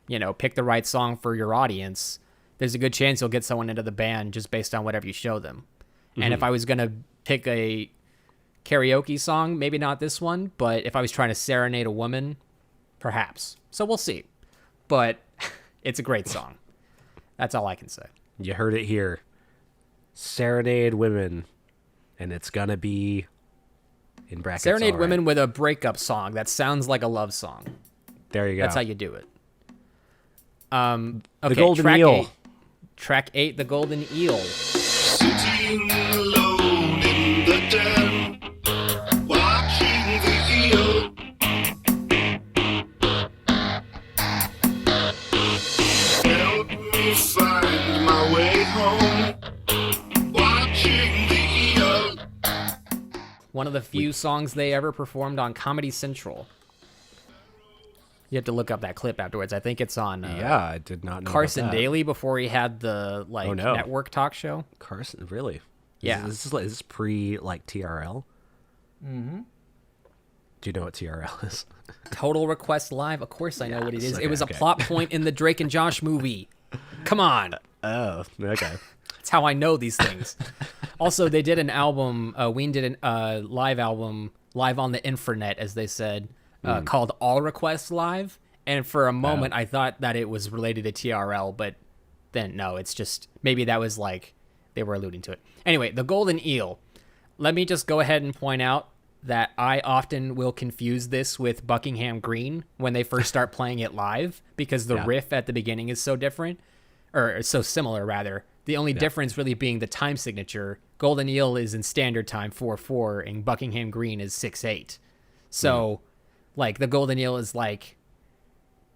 know, pick the right song for your audience, there's a good chance you'll get someone into the band just based on whatever you show them. And if I was gonna pick a karaoke song, maybe not this one, but if I was trying to serenade a woman, perhaps. So we'll see. But It's a great song. That's all I can say. You heard it here. Serenade Women, and it's gonna be in brackets. Serenade all right. Women with a breakup song that sounds like a love song. There you go. That's how you do it. Okay, The Golden track Eel. 8. Track 8, The Golden Eel. Sitting alone in the den, watching the eel. Help me find my way home, watching the eel. One of the few songs they ever performed on Comedy Central. You have to look up that clip afterwards. I think it's on Yeah, I did not know about Carson that. Daly before he had the Oh, no. network talk show. Carson, really? Yeah. Is this pre TRL? Mm-hmm. Do you know what TRL is? Total Request Live. Of course I know what it is. okay, It was a okay. plot point in the Drake and Josh movie. Come on. Oh, okay. That's how I know these things. Also, they did an album. Ween did a live album, live on the Infernet, as they said, called All Requests Live. And for a moment, I thought that it was related to TRL, but then no, it's just maybe that was like they were alluding to it. Anyway, The Golden Eel. Let me just go ahead and point out that I often will confuse this with Buckingham Green when they first start playing it live because the riff at the beginning is so different, or so similar rather. The only difference really being the time signature. Golden Eel is in standard time 4/4 and Buckingham Green is 6/8. So like the Golden Eel is like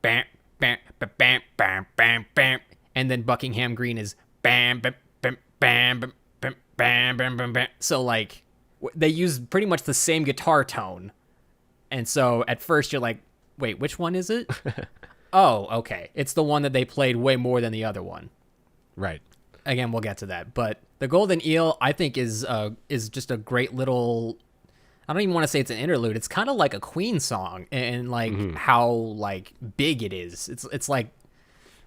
bam bam bam bam bam bam bam, and then Buckingham Green is bam bam bam bam bam bam bam bam bam bam. So like they use pretty much the same guitar tone. And so at first you're like, wait, which one is it? Oh, okay. It's the one that they played way more than the other one. Right. Again, we'll get to that. But The Golden Eel, I think, is just a great little... I don't even want to say it's an interlude. It's kind of like a Queen song and like how like big it is. It's like...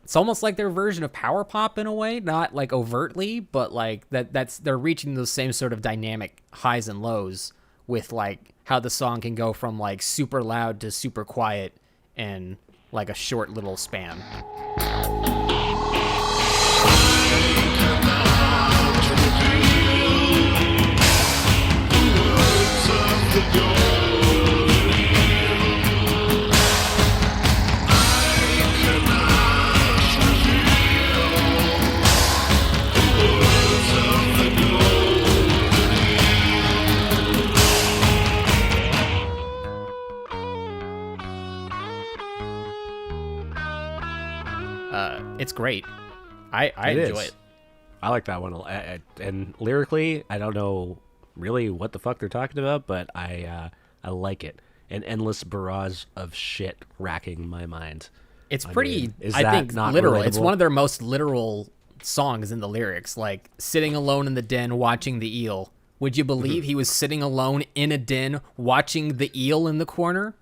It's almost like their version of power pop in a way, not like overtly, but like they're reaching those same sort of dynamic highs and lows with like how the song can go from like super loud to super quiet in like a short little span. It's great. I enjoy it. I like that one. And lyrically, I don't know really what the fuck they're talking about, but I like it. An endless barrage of shit racking my mind. It's I pretty, mean, is I that think, not literal. It's relatable? one of their most literal songs in the lyrics. Like, sitting alone in the den watching the eel. Would you believe he was sitting alone in a den watching the eel in the corner?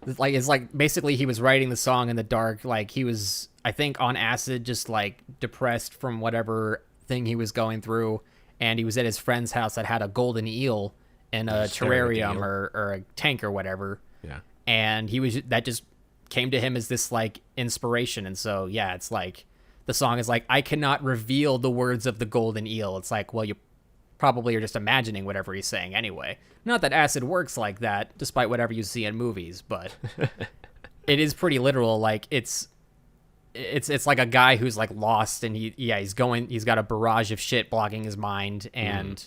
It's like basically he was writing the song in the dark. Like he was, I think, on acid, just like depressed from whatever thing he was going through. And he was at his friend's house that had a golden eel in a terrarium or a tank or whatever. Yeah. And that just came to him as this like inspiration. And so, yeah, it's like the song is like, I cannot reveal the words of the golden eel. It's like, well, you probably are just imagining whatever he's saying anyway. Not that acid works like that, despite whatever you see in movies, but it is pretty literal. Like it's like a guy who's like lost and he's got a barrage of shit blocking his mind. And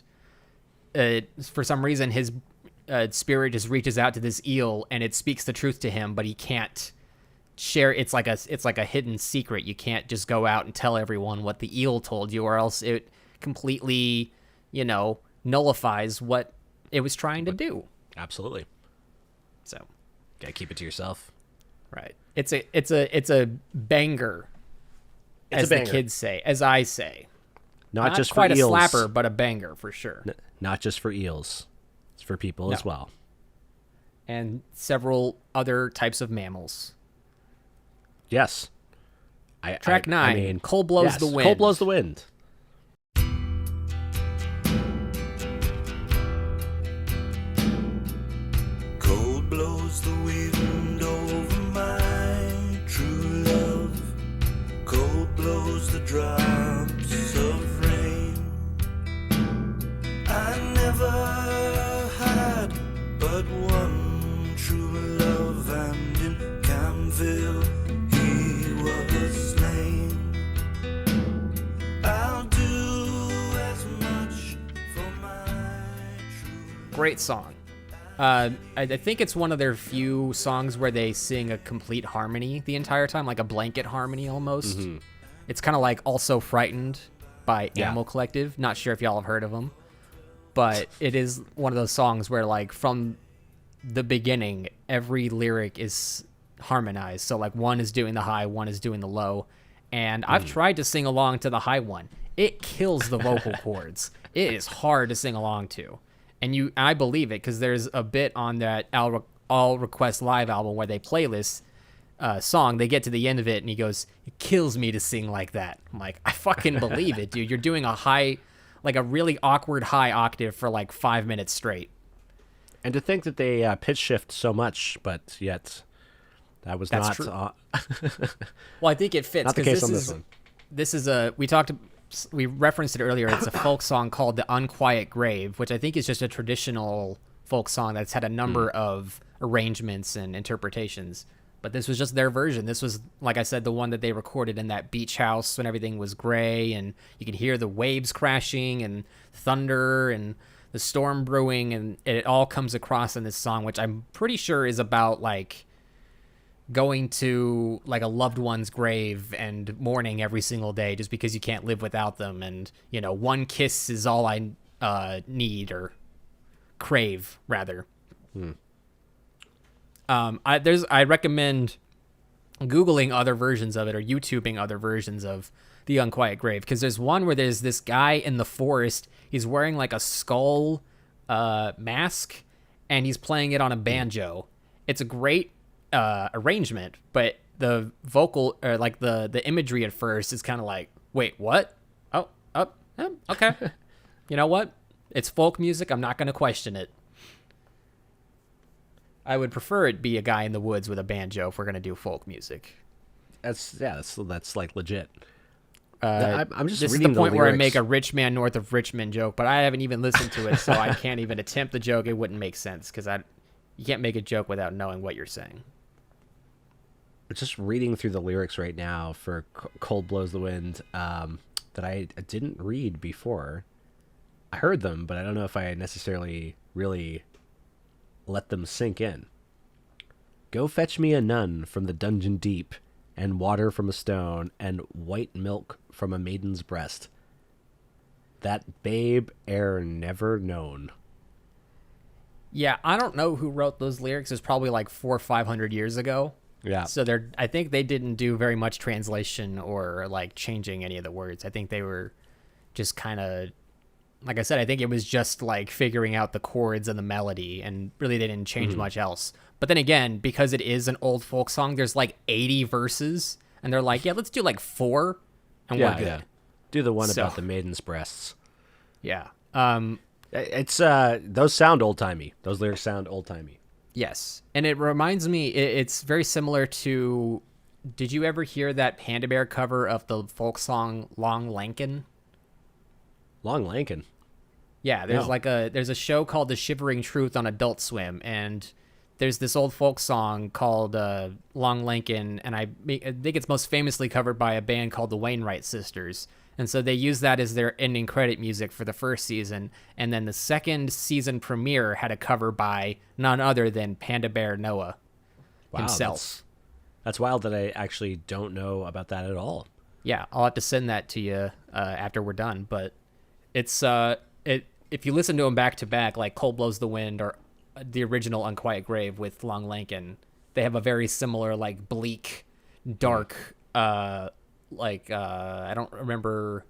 for some reason his spirit just reaches out to this eel and it speaks the truth to him, but he can't share. It's like a hidden secret. You can't just go out and tell everyone what the eel told you, or else it completely, nullifies what it was trying to do. Absolutely. So, Gotta keep it to yourself. right. It's a banger, as the kids say, as I say. Not just quite for eels. a slapper, but a banger for sure. Not just for eels. It's for people as well. And several other types of mammals. Yes. Track 9, Cold Blows the Wind. Cold Blows the Wind. Cold blows the wind over my true love. but one true love, and in Camville he was slain. I'll do as much for my true. Great song. I think it's one of their few songs where they sing a complete harmony the entire time, like a blanket harmony almost. It's kind of like Also Frightened by Animal Collective. Not sure if y'all have heard of them, but it is one of those songs where, like, from the beginning, every lyric is harmonized. So, like, one is doing the high, one is doing the low. And I've tried to sing along to the high one. It kills the vocal cords. It is hard to sing along to. And I believe it, because there's a bit on that All Request Live album where they play this song. They get to the end of it, and he goes, "It kills me to sing like that." I'm like, I fucking believe it, dude. You're doing a high, like a really awkward high octave for like 5 minutes straight. And to think that they pitch shift so much, but yet that's not true. Well, I think it fits. Not the case on this one. This is we referenced it earlier. It's a folk song called The Unquiet Grave, which I think is just a traditional folk song that's had a number of arrangements and interpretations. But this was just their version. This was, like I said, the one that they recorded in that beach house when everything was gray and you could hear the waves crashing and thunder and the storm brewing, and it all comes across in this song, which I'm pretty sure is about, like, going to, like, a loved one's grave and mourning every single day just because you can't live without them, and, you know, one kiss is all I need, or crave, rather. I recommend Googling other versions of it, or YouTubing other versions of The Unquiet Grave, because there's one where there's this guy in the forest. He's wearing like a skull mask, and he's playing it on a banjo. It's a great arrangement, but the vocal, or like the imagery at first is kind of like, wait, what? Oh, okay. You know what? It's folk music. I'm not going to question it. I would prefer it be a guy in the woods with a banjo if we're going to do folk music. That's like legit. I'm just this reading is the point the where I lyrics. make a rich man north of Richmond joke, but I haven't even listened to it, so I can't even attempt the joke. It wouldn't make sense, because you can't make a joke without knowing what you're saying. Just reading through the lyrics right now for Cold Blows the Wind, that I didn't read before. I heard them, but I don't know if I necessarily really let them sink in. Go fetch me a nun from the dungeon deep, and water from a stone, and white milk from a maiden's breast. That babe ere never known. Yeah, I don't know who wrote those lyrics. It's probably like 400 or 500 years ago. Yeah. So I think they didn't do very much translation or like changing any of the words. I think they were just kind of, like I said, I think it was just like figuring out the chords and the melody, and really they didn't change much else. But then again, because it is an old folk song, there's like 80 verses, and they're like, yeah, let's do like 4, and we're good. Yeah. Do the one So- about the maiden's breasts. Yeah. It's those sound old timey. Those lyrics sound old timey. Yes. And it reminds me, it's very similar to, did you ever hear that Panda Bear cover of the folk song Long Lankin? Long Lankin. Yeah, there's No. there's a show called The Shivering Truth on Adult Swim, and there's this old folk song called Long Lankin, and I think it's most famously covered by a band called the Wainwright Sisters. And so they used that as their ending credit music for the first season, and then the second season premiere had a cover by none other than Panda Bear Noah himself. That's wild that I actually don't know about that at all. Yeah, I'll have to send that to you after we're done, but it's if you listen to them back to back, like Cold Blows the Wind or the original Unquiet Grave with Long Lankin, they have a very similar, like, bleak, dark, I don't remember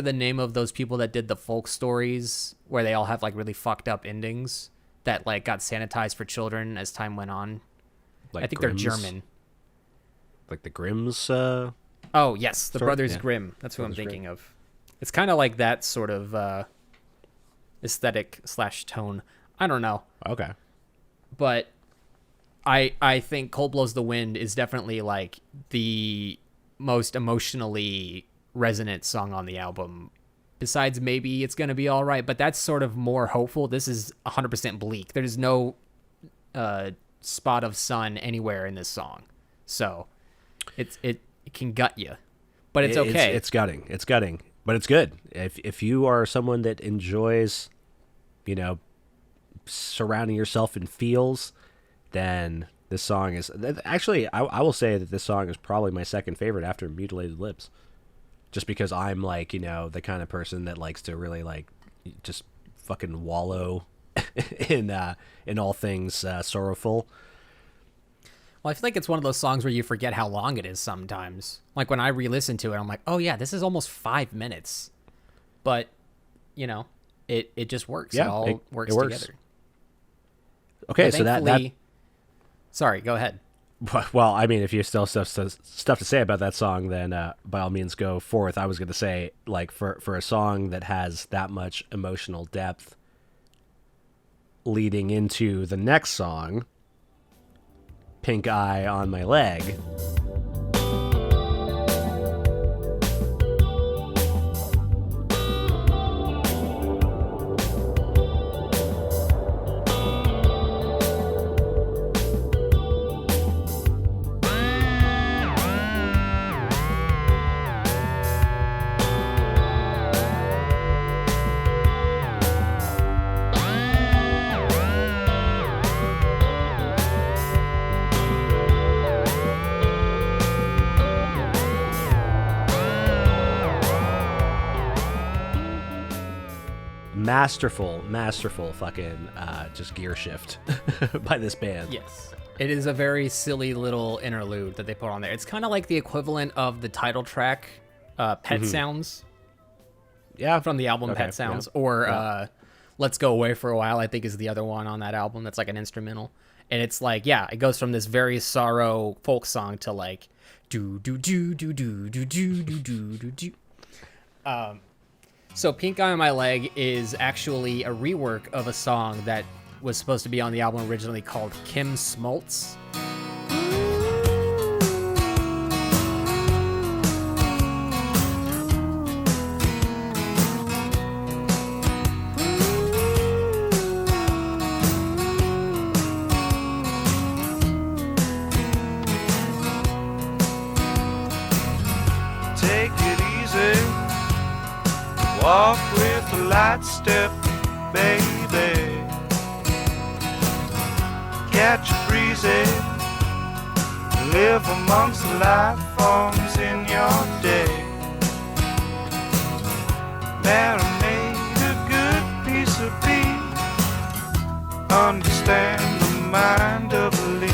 the name of those people that did the folk stories where they all have like really fucked up endings that like got sanitized for children as time went on. Like I think Grimm's? they're German. Like the Grimm's. Oh yes, the Sort- Brothers yeah. Grimm. That's who Brothers I'm thinking Grimm. of. It's kind of like that sort of aesthetic / tone. I don't know, Okay. but I think Cold Blows the Wind is definitely like the most emotionally resonant song on the album besides maybe it's going to be all right, but that's sort of more hopeful. This is 100% bleak. There's no spot of sun anywhere in this song. So it can gut you, but it's okay. It's gutting. It's gutting, but it's good. If you are someone that enjoys, surrounding yourself in feels, then this song is actually, I will say that this song is probably my second favorite after Mutilated Lips, just because I'm like, the kind of person that likes to really like just fucking wallow in all things sorrowful. Well, I feel like it's one of those songs where you forget how long it is sometimes. Like when I re-listen to it, I'm like, oh yeah, this is almost 5 minutes. But, it just works. Yeah, it all works together. Okay, But so that thankfully- Sorry, go ahead. well, I mean, if you still have stuff to say about that song, then by all means go forth. I was going to say, like, for a song that has that much emotional depth leading into the next song, Pink Eye on My Leg. Masterful fucking just gear shift by this band. Yes. It is a very silly little interlude that they put on there. It's kind of like the equivalent of the title track, Pet Sounds, Yeah, from the album Okay, Pet Sounds, yeah. or Let's Go Away for a While, I think is the other one on that album that's like an instrumental. And it's like, yeah, it goes from this very sorrow folk song to like do do do do do do do do do do do. So Pink Eye on My Leg is actually a rework of a song that was supposed to be on the album originally called Kim Smoltz. Take it easy, walk with a light step, baby. Catch a breezy, live amongst the life forms in your day. Marinate a good piece of beef, understand the mind of a leaf.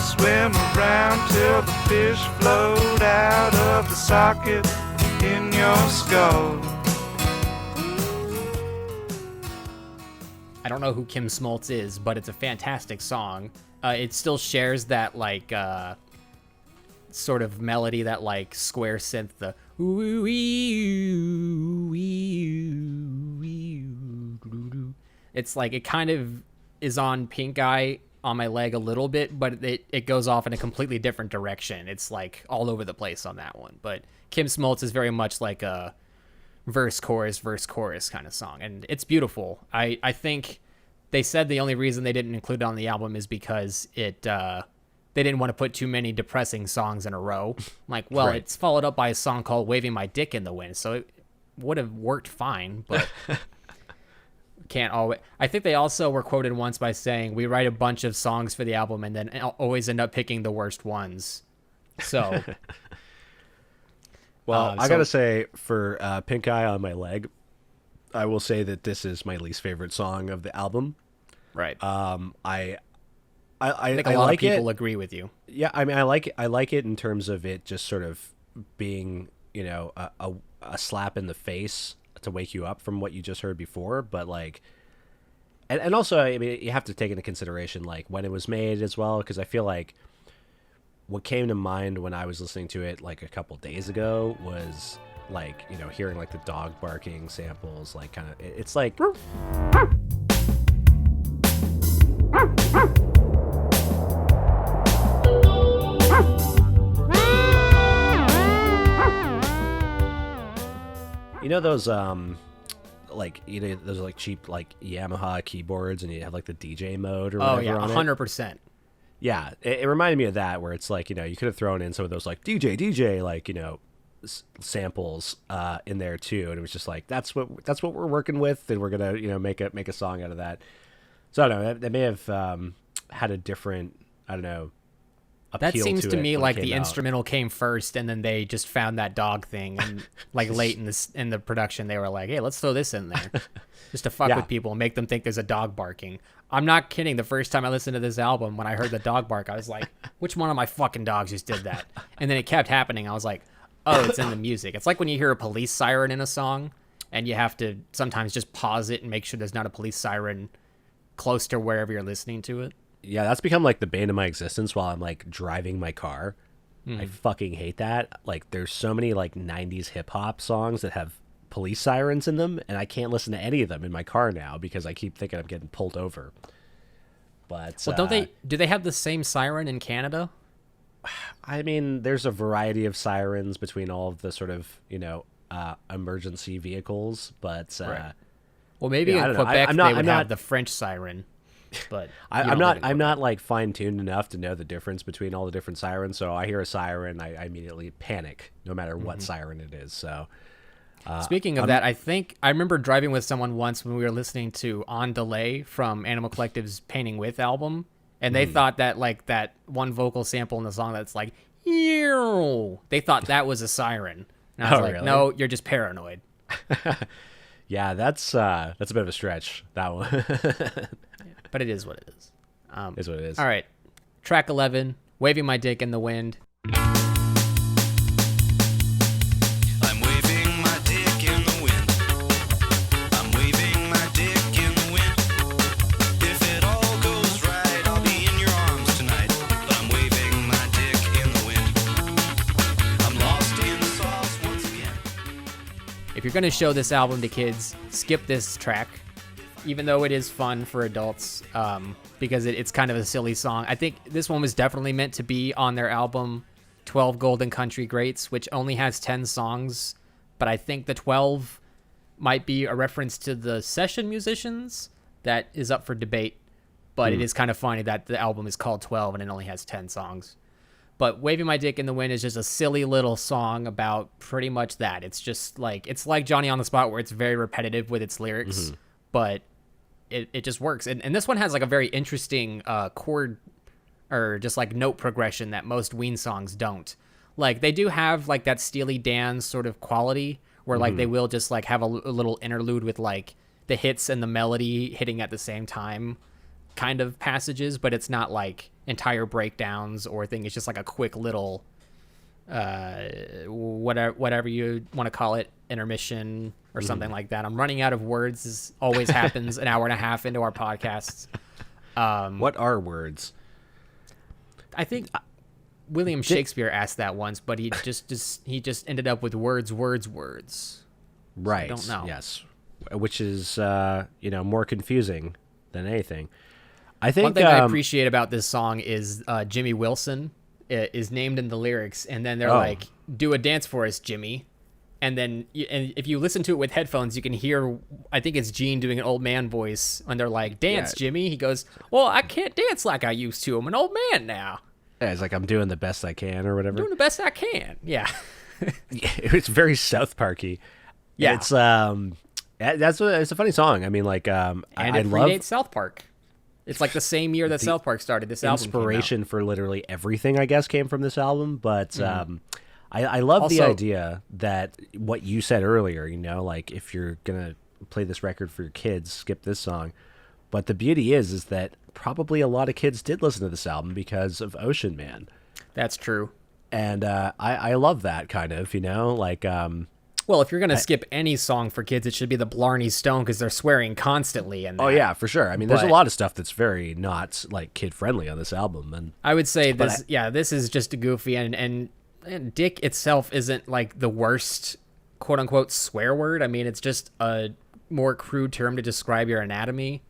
Swim around till the fish float out of the socket in your skull. I don't know who Kim Smoltz is, but it's a fantastic song. It still shares that like sort of melody, that like square synth, the it's like it kind of is on Pink Eye on My Leg a little bit, but it goes off in a completely different direction. It's like all over the place on that one. But Kim Smoltz is very much like a verse chorus kind of song, and it's beautiful. I think they said the only reason they didn't include it on the album is because they didn't want to put too many depressing songs in a row. Like, well, Right. It's followed up by a song called Waving My Dick in the Wind, so it would have worked fine, but can't always. I think they also were quoted once by saying, we write a bunch of songs for the album and then always end up picking the worst ones. So Well, I so- gotta say, for Pink Eye on My Leg, I will say that this is my least favorite song of the album. right. I I think a lot like of people it. agree with you. Yeah, I mean, I like it in terms of it just sort of being, a slap in the face to wake you up from what you just heard before. But like, and also, I mean, you have to take into consideration like when it was made as well, because I feel like what came to mind when I was listening to it like a couple days ago was like, hearing like the dog barking samples, like kind of, it's like. you know those like those like cheap like Yamaha keyboards, and you have like the DJ mode or whatever Oh yeah, on it? 100%. Yeah, it reminded me of that, where it's like, you could have thrown in some of those like DJ like, samples in there too, and it was just like that's what we're working with, and we're gonna make a song out of that. So I don't know, they may have had a different, I don't know, That appeal seems to it me when it like came the out. instrumental came first, and then they just found that dog thing, and like late in the production, they were like, "Hey, let's throw this in there, just to fuck Yeah. with people and make them think there's a dog barking." I'm not kidding. The first time I listened to this album, when I heard the dog bark, I was like, "Which one of my fucking dogs just did that?" And then it kept happening. I was like, "Oh, it's in the music." It's like when you hear a police siren in a song, and you have to sometimes just pause it and make sure there's not a police siren close to wherever you're listening to it. Yeah, that's become like the bane of my existence while I'm like driving my car. I fucking hate that. Like, there's so many like 90s hip hop songs that have police sirens in them, and I can't listen to any of them in my car now because I keep thinking I'm getting pulled over. But Well, do they have the same siren in Canada? I mean, there's a variety of sirens between all of the sort of emergency vehicles, but Right. Well, maybe Yeah, I in don't know. Quebec I'm not- they would I'm have not- the French siren, but I'm you don't live not in I'm Quebec. not like fine tuned enough to know the difference between all the different sirens. So I hear a siren, I immediately panic, no matter what siren it is. So Speaking of that, I remember driving with someone once when we were listening to On Delay from Animal Collective's Painting With album, and they thought that like that one vocal sample in the song that's like, "Ew," they thought that was a siren. And I was Oh, like, really? "No, you're just paranoid." yeah, that's a bit of a stretch. That one But it is what it is. is what it is. All right, track 11, "Waving My Dick in the Wind." I'm waving my dick in the wind. I'm waving my dick in the wind. If it all goes right, I'll be in your arms tonight. But I'm waving my dick in the wind. I'm lost in the sauce once again. If you're going to show this album to kids, skip this track, even though it is fun for adults, because it's kind of a silly song. I think this one was definitely meant to be on their album 12 Golden Country Greats, which only has 10 songs, but I think the 12 might be a reference to the session musicians. That is up for debate, but it is kind of funny that the album is called 12 and it only has 10 songs. But Waving My Dick in the Wind is just a silly little song about pretty much that. It's just like, it's like Johnny on the Spot, where it's very repetitive with its lyrics, but it just works. And this one has like a very interesting chord or just like note progression that most Ween songs don't. Like, they do have like that Steely Dan sort of quality where like they will just like have a little interlude with like the hits and the melody hitting at the same time kind of passages, but it's not like entire breakdowns or thing. It's just like a quick little whatever you want to call it, intermission or something like that. I'm running out of words. This always happens an hour and a half into our podcasts. What are words? I think William Shakespeare asked that once, but he just ended up with words. Right. I don't know. Yes. Which is more confusing than anything. I think One thing I appreciate about this song is Jimmy Wilson is named in the lyrics, and then they're like, "Do a dance for us, Jimmy." And then and if you listen to it with headphones, you can hear, I think it's Gene doing an old man voice, and they're like, "Dance, Yeah. Jimmy." He goes, "Well, I can't dance like I used to. I'm an old man now. Yeah, it's like I'm doing the best I can or whatever. Doing the best I can." Yeah. It's very South Parky. Yeah. It's it's a funny song. I mean, like And I it love predates South Park. It's like the same year that South Park started. This album came out. inspiration for literally everything, I guess, came from this album. But I love the Also- idea that what you said earlier, like if you're gonna play this record for your kids, skip this song. But the beauty is that probably a lot of kids did listen to this album because of Ocean Man. That's true. And I love that kind of, like Well, if you're going to skip any song for kids, it should be the Blarney Stone, because they're swearing constantly. And oh yeah, for sure. I mean, there's a But- lot of stuff that's very not like kid friendly on this album, and I would say But this is just a goofy, and dick itself isn't like the worst quote unquote swear word. I mean, it's just a more crude term to describe your anatomy.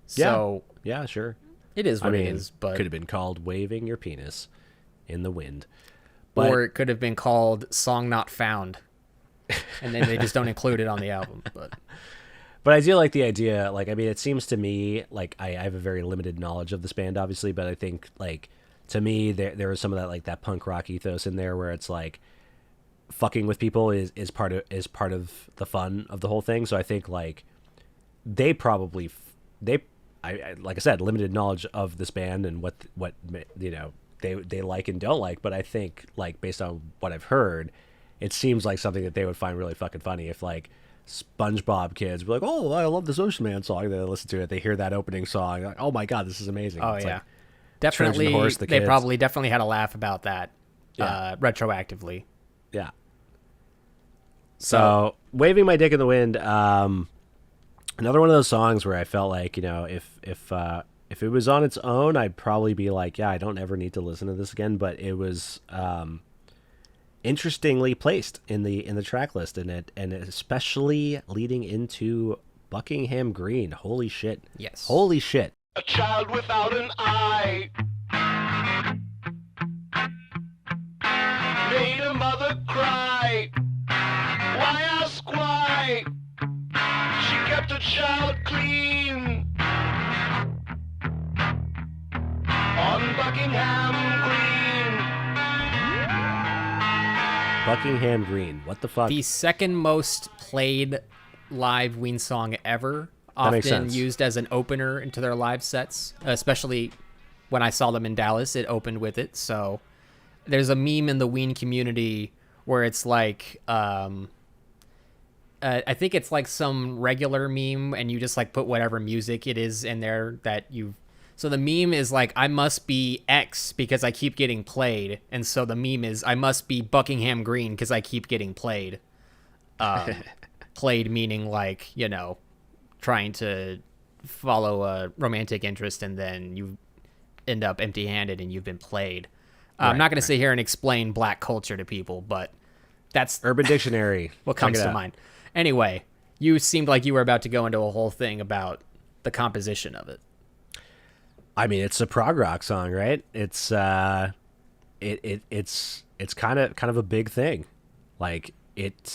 So yeah, sure. it is I what mean, it is, but could have been called "Waving Your Penis in the Wind," or it could have been called Song Not Found. and then they just don't include it on the album. But I do like the idea. Like, I mean, it seems to me like I have a very limited knowledge of this band, obviously, but I think like to me there was some of that like that punk rock ethos in there where it's like fucking with people is part of the fun of the whole thing. So I think like they probably I like I said, limited knowledge of this band and what you know they like and don't like, but I think like based on what I've heard, it seems like something that they would find really fucking funny if like SpongeBob kids be like, oh, I love this Ocean Man song. They listen to it, they hear that opening song, like, oh my god, this is amazing. Oh it's yeah, like, definitely. Horse, the they kids. probably definitely had a laugh about that retroactively. Yeah. So Waving My Dick in the Wind, another one of those songs where I felt like, you know, if it was on its own, I'd probably be like, yeah, I don't ever need to listen to this again. But it was interestingly placed in the track list, and especially leading into Buckingham Green. Holy shit! Yes. Holy shit! A child without an eye made a mother cry. Why ask why? She kept her child clean on Buckingham Green. Buckingham Green. What the fuck? The second most played live Ween song ever. That makes Often sense. used as an opener into their live sets, especially when I saw them in Dallas. It opened with it. So there's a meme in the Ween community where it's like, I think it's like some regular meme, and you just like put whatever music it is in there that you. So the meme is like, I must be X because I keep getting played, and so the meme is I must be Buckingham Green because I keep getting played. Played meaning like, you know, trying to follow a romantic interest and then you end up empty-handed and you've been played. I'm not going to sit here and explain black culture to people, but that's Urban Dictionary. what Check comes it to out. mind. Anyway, you seemed like you were about to go into a whole thing about the composition of it. I mean, it's a prog rock song, right? It's it's kind of a big thing. Like it's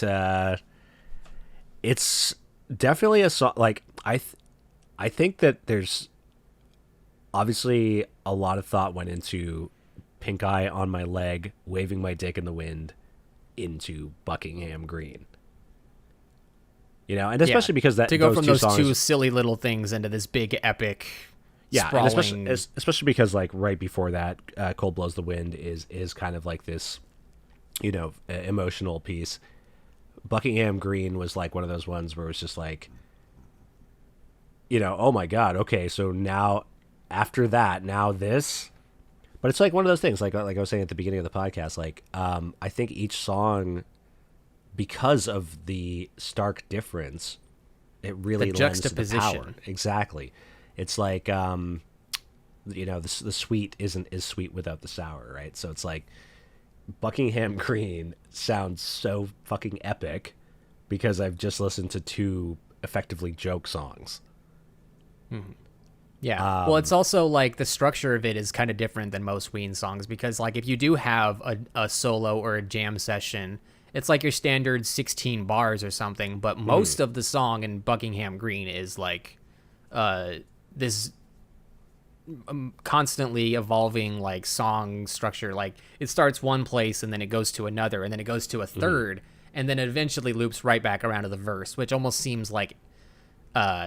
definitely a song. Like I think that there's obviously a lot of thought went into Pink Eye on My Leg, Waving My Dick in the Wind, into Buckingham Green. You know, and especially because that to go from those songs, two silly little things into this big epic, yeah, sprawling. and especially because like right before that, Cold Blows the Wind is kind of like this, you know, emotional piece. Buckingham Green was like one of those ones where it was just like, you know, oh my god, okay, so now after that, now this. But it's like one of those things, like I was saying at the beginning of the podcast, like I think each song, because of the stark difference, it really The lends to the power. juxtaposition. Exactly. It's like you know, the sweet is sweet without the sour, right? So it's like Buckingham Green sounds so fucking epic because I've just listened to two effectively joke songs. Yeah. Well, it's also like the structure of it is kind of different than most Ween songs because, like, if you do have a solo or a jam session, it's like your standard 16 bars or something. But most of the song in Buckingham Green is like this constantly evolving like song structure. Like it starts one place and then it goes to another and then it goes to a third and then it eventually loops right back around to the verse, which almost seems like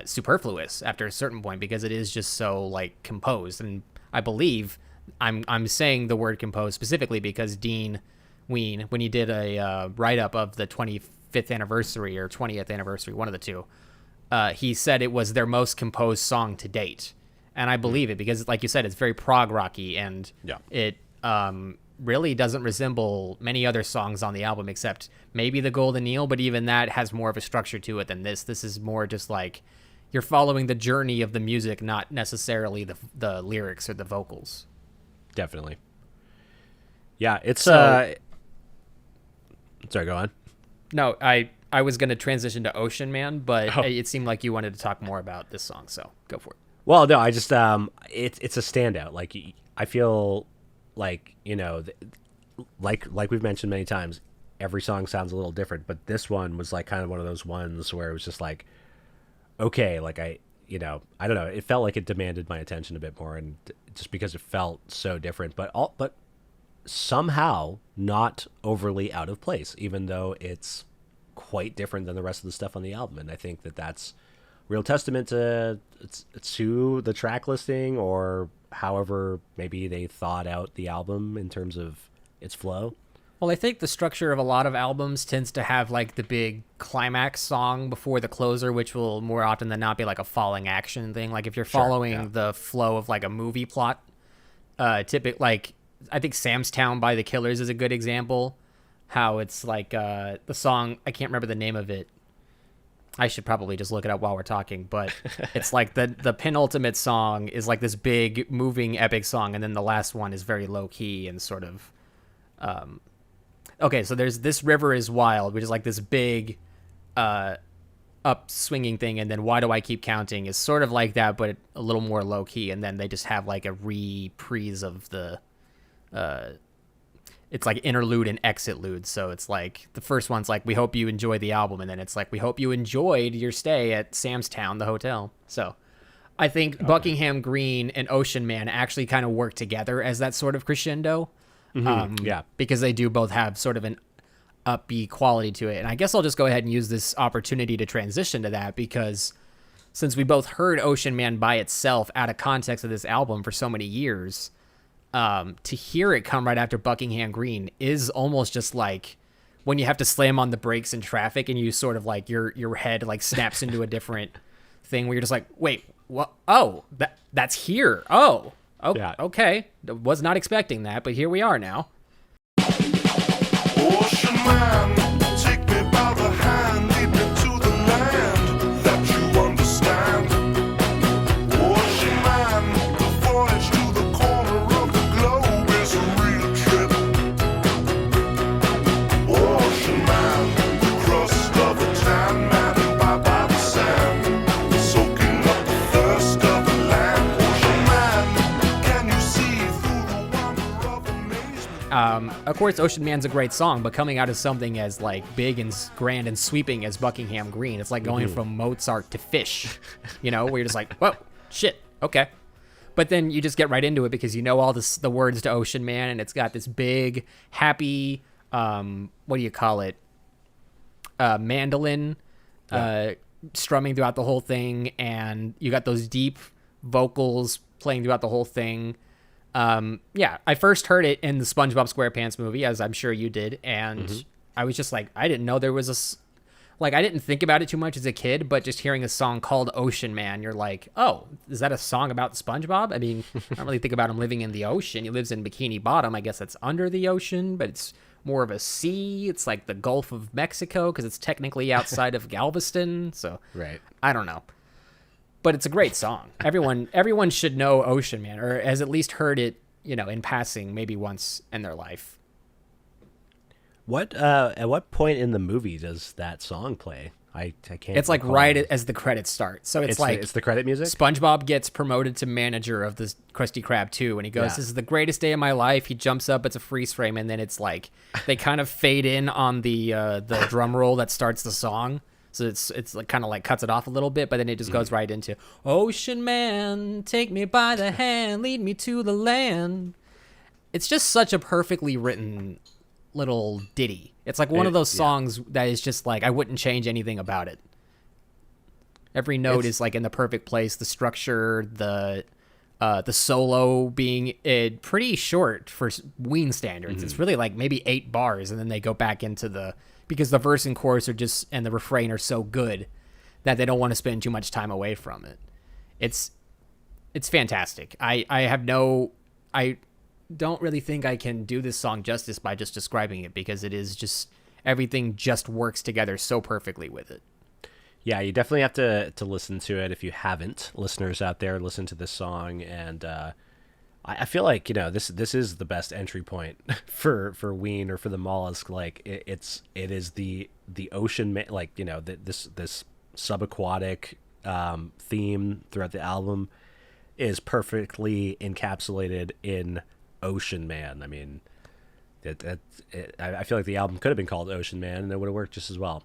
superfluous after a certain point because it is just so like composed. And I believe I'm saying the word composed specifically because Dean Ween, when he did a write-up of the 25th anniversary or 20th anniversary, one of the two, he said it was their most composed song to date. And I believe it because, like you said, it's very prog rocky and it really doesn't resemble many other songs on the album except maybe the Golden Eel, but even that has more of a structure to it than this. This is more just like you're following the journey of the music, not necessarily the lyrics or the vocals. Definitely. Yeah, it's So- sorry, go on. No, I was going to transition to Ocean Man, but Oh. it seemed like you wanted to talk more about this song, so go for it. Well, no, I just it's a standout. Like I feel like, you know, like we've mentioned many times, every song sounds a little different, but this one was like kind of one of those ones where it was just like, okay, like I don't know, it felt like it demanded my attention a bit more, and just because it felt so different, but somehow not overly out of place, even though it's quite different than the rest of the stuff on the album. And I think that that's real testament to the track listing, or however maybe they thought out the album in terms of its flow. Well, I think the structure of a lot of albums tends to have like the big climax song before the closer, which will more often than not be like a falling action thing. Like if you're following the flow of like a movie plot, like I think Sam's Town by the Killers is a good example. How it's like the song, I can't remember the name of it. I should probably just look it up while we're talking, but it's like the penultimate song is like this big moving epic song, and then the last one is very low key and sort of okay, so there's This River Is Wild, which is like this big up swinging thing, and then Why Do I Keep Counting is sort of like that, but a little more low key, and then they just have like a reprise of the it's like interlude and exitlude. So it's like the first one's like, we hope you enjoy the album, and then it's like, we hope you enjoyed your stay at Sam's Town, the hotel. So I think Buckingham Green and Ocean Man actually kind of work together as that sort of crescendo. Because they do both have sort of an upbeat quality to it. And I guess I'll just go ahead and use this opportunity to transition to that, because since we both heard Ocean Man by itself out of context of this album for so many years, to hear it come right after Buckingham Green is almost just like when you have to slam on the brakes in traffic and you sort of like your head like snaps into a different thing where you're just like, wait, what? Oh, that's here. Oh, Yeah. okay. Was not expecting that, but here we are now. Ocean man, take me by the hand, lead me to the land that you understand. Ocean man, the voyage to the corner of the globe is a real trip. Ocean man, the crust of a tan man, and by the sand, soaking up the thirst of the land. Ocean man, can you see through the wonder of amazement? Of course, Ocean Man's a great song, but coming out as something as like big and grand and sweeping as Buckingham Green, it's like going from Mozart to Fish, where you're just like, whoa, shit, okay. But then you just get right into it because you know all the words to Ocean Man, and it's got this big, happy, what do you call it, mandolin strumming throughout the whole thing, and you got those deep vocals playing throughout the whole thing. I first heard it in the SpongeBob SquarePants movie, as I'm sure you did, and I was just like, I didn't know there was I didn't think about it too much as a kid, but just hearing a song called Ocean Man, you're like, oh, is that a song about SpongeBob? I mean, I don't really think about him living in the ocean. He lives in Bikini Bottom. I guess that's under the ocean, but it's more of a sea. It's like the Gulf of Mexico because it's technically outside of Galveston. So Right. I don't know. But it's a great song. Everyone should know Ocean Man, or has at least heard it, in passing, maybe once in their life. At what point in the movie does that song play? I can't. It's like recall. right as the credits start. So it's like it's the credit music. SpongeBob gets promoted to manager of the Krusty Krab 2, and he goes, Yeah. "This is the greatest day of my life." He jumps up, it's a freeze frame, and then it's like they kind of fade in on the drum roll that starts the song. So it's like kind of like cuts it off a little bit, but then it just goes right into Ocean Man, take me by the hand, lead me to the land. It's just such a perfectly written little ditty. It's like one of those songs that is just like I wouldn't change anything about it. Every note is like in the perfect place. The structure, the solo being pretty short for Ween standards. It's really like maybe 8 bars, and then they go back into because the verse and chorus are just, and the refrain are so good that they don't want to spend too much time away from it. It's fantastic. I don't really think I can do this song justice by just describing it, because it is just, everything just works together so perfectly with it. Yeah, you definitely have to listen to it if you haven't. Listeners out there, listen to this song, and I feel like this is the best entry point for Ween or for the Mollusk. Like it is the ocean, like this subaquatic theme throughout the album is perfectly encapsulated in Ocean Man. I mean, I feel like the album could have been called Ocean Man, and it would have worked just as well.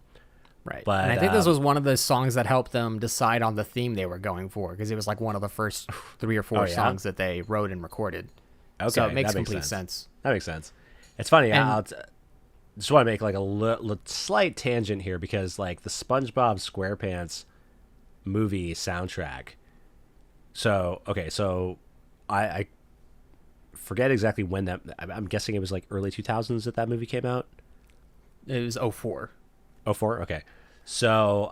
Right. But and I think this was one of the songs that helped them decide on the theme they were going for, because it was like one of the first 3 or 4 Oh, yeah? songs that they wrote and recorded. Okay, So it makes that makes complete sense. sense. That makes sense. It's funny. And- I'll just want to make like a slight tangent here because like the SpongeBob SquarePants movie soundtrack. So I forget exactly when that. I'm guessing it was like early 2000s that movie came out. It was 04. Oh, 04? Okay. So,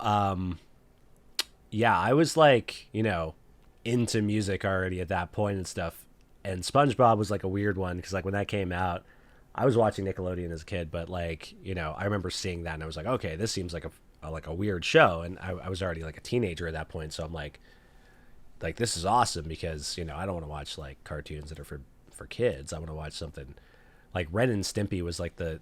yeah, I was like, into music already at that point and stuff. And SpongeBob was like a weird one because like when that came out, I was watching Nickelodeon as a kid, but like, I remember seeing that and I was like, okay, this seems like a weird show. And I was already like a teenager at that point. So I'm like this is awesome because, I don't want to watch like cartoons that are for kids. I want to watch something like Ren and Stimpy was like the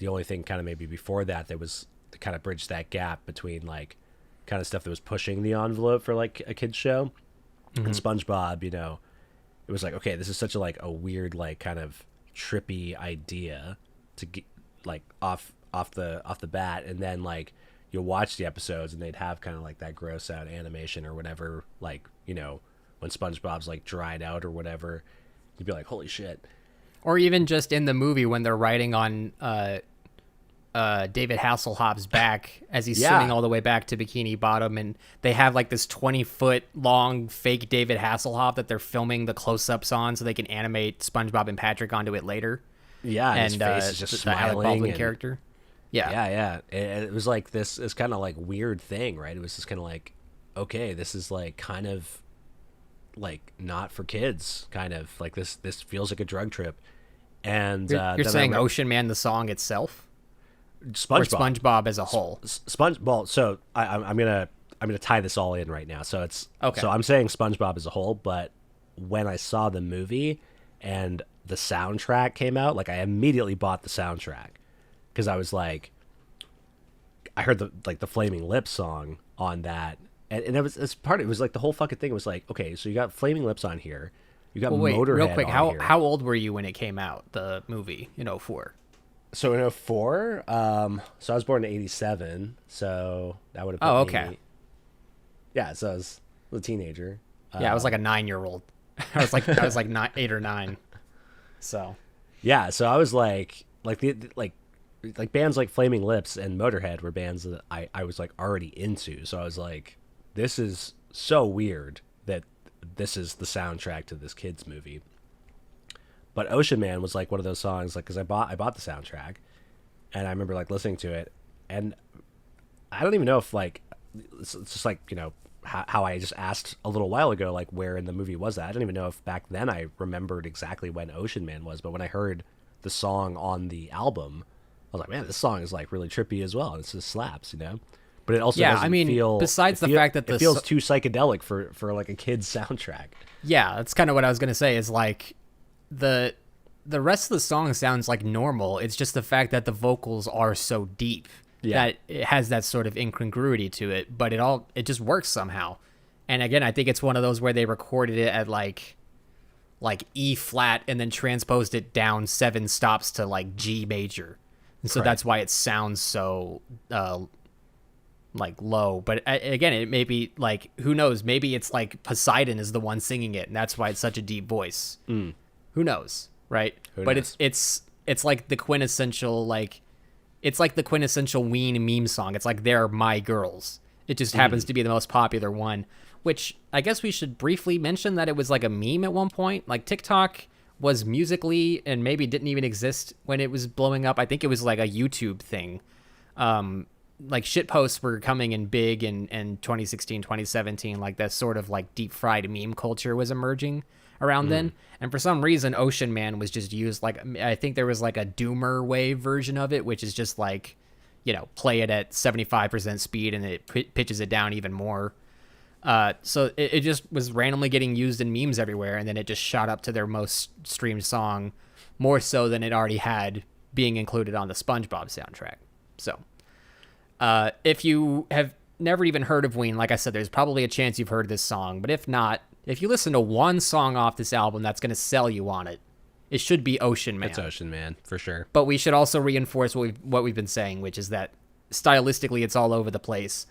only thing kind of maybe before that was to kind of bridge that gap between like kind of stuff that was pushing the envelope for like a kid's show. And SpongeBob, it was like, okay, this is such a weird, like kind of trippy idea to get like off the bat. And then like you'll watch the episodes and they'd have kind of like that gross out animation or whatever, like, when SpongeBob's like dried out or whatever, you'd be like, holy shit. Or even just in the movie when they're riding on David Hasselhoff's back as he's swimming all the way back to Bikini Bottom, and they have like this 20-foot long fake David Hasselhoff that they're filming the close-ups on so they can animate SpongeBob and Patrick onto it later. Yeah, and his face is just smiling. The Alec Baldwin character. Yeah. It was like this kind of like weird thing, right? It was just kind of like, okay, this is like kind of like not for kids, kind of like this feels like a drug trip. And You're saying Ocean Man, the song itself? SpongeBob. Or SpongeBob as a whole? SpongeBob. So I'm gonna tie this all in right now. So it's okay. So I'm saying SpongeBob as a whole, but when I saw the movie and the soundtrack came out, like I immediately bought the soundtrack because I was like, I heard the Flaming Lips song on that, and it was like the whole fucking thing was like, okay, so you got Flaming Lips on here, you got Motorhead real quick, on here. how old were you when it came out, the movie in 04? So in 04, so I was born in 87, so that would have put okay. me, yeah, so I was a teenager. Yeah, I was like a 9-year-old. I was like 8 or 9. So yeah, so I was like bands like Flaming Lips and Motorhead were bands that I was like already into. So I was like, this is so weird that this is the soundtrack to this kid's movie. But Ocean Man was like one of those songs, like, because I bought the soundtrack, and I remember like listening to it, and I don't even know if like it's just like how I just asked a little while ago, like where in the movie was that? I don't even know if back then I remembered exactly when Ocean Man was, but when I heard the song on the album, I was like, man, this song is like really trippy as well. It just slaps, But it also doesn't feel. Besides the fact that it feels too psychedelic for like a kid's soundtrack. Yeah, that's kind of what I was gonna say. Is like the rest of the song sounds like normal. It's just the fact that the vocals are so deep that it has that sort of incongruity to it. But it just works somehow. And again, I think it's one of those where they recorded it at like E flat and then transposed it down 7 stops to like G major. And so that's why it sounds so like low. But again, it may be like, who knows? Maybe it's like Poseidon is the one singing it, and that's why it's such a deep voice. Who knows, right? But it's like the quintessential Ween meme song. It's like they're my girls. It just happens to be the most popular one, which I guess we should briefly mention that it was like a meme at one point. Like TikTok was Musical.ly and maybe didn't even exist when it was blowing up. I think it was like a YouTube thing. Like shit posts were coming in big in 2016, 2017. Like that sort of like deep fried meme culture was emerging around then. And for some reason, Ocean Man was just used. Like, I think there was like a Doomer wave version of it, which is just like, play it at 75% speed and it pitches it down even more. So it just was randomly getting used in memes everywhere, and then it just shot up to their most streamed song, more so than it already had being included on the SpongeBob soundtrack. So if you have never even heard of Ween, like I said, there's probably a chance you've heard this song, but if not, if you listen to one song off this album that's going to sell you on it, It should be Ocean Man. It's Ocean Man for sure. But we should also reinforce what we've been saying, which is that stylistically it's all over the place,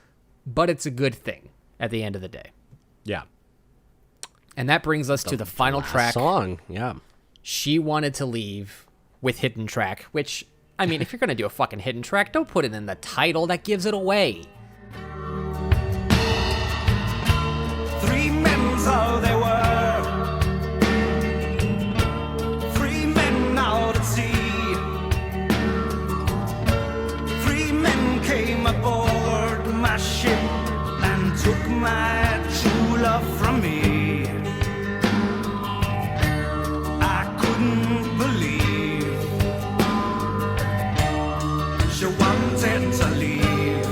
but it's a good thing at the end of the day. Yeah. And that brings us to the final track. Song. Yeah. She Wanted to Leave with Hidden Track, which, I mean, if you're going to do a fucking hidden track, don't put it in the title. That gives it away. 3 men's all they were. 3 men out at sea. 3 men came aboard my ship and took my true love from me. I couldn't believe she wanted to leave.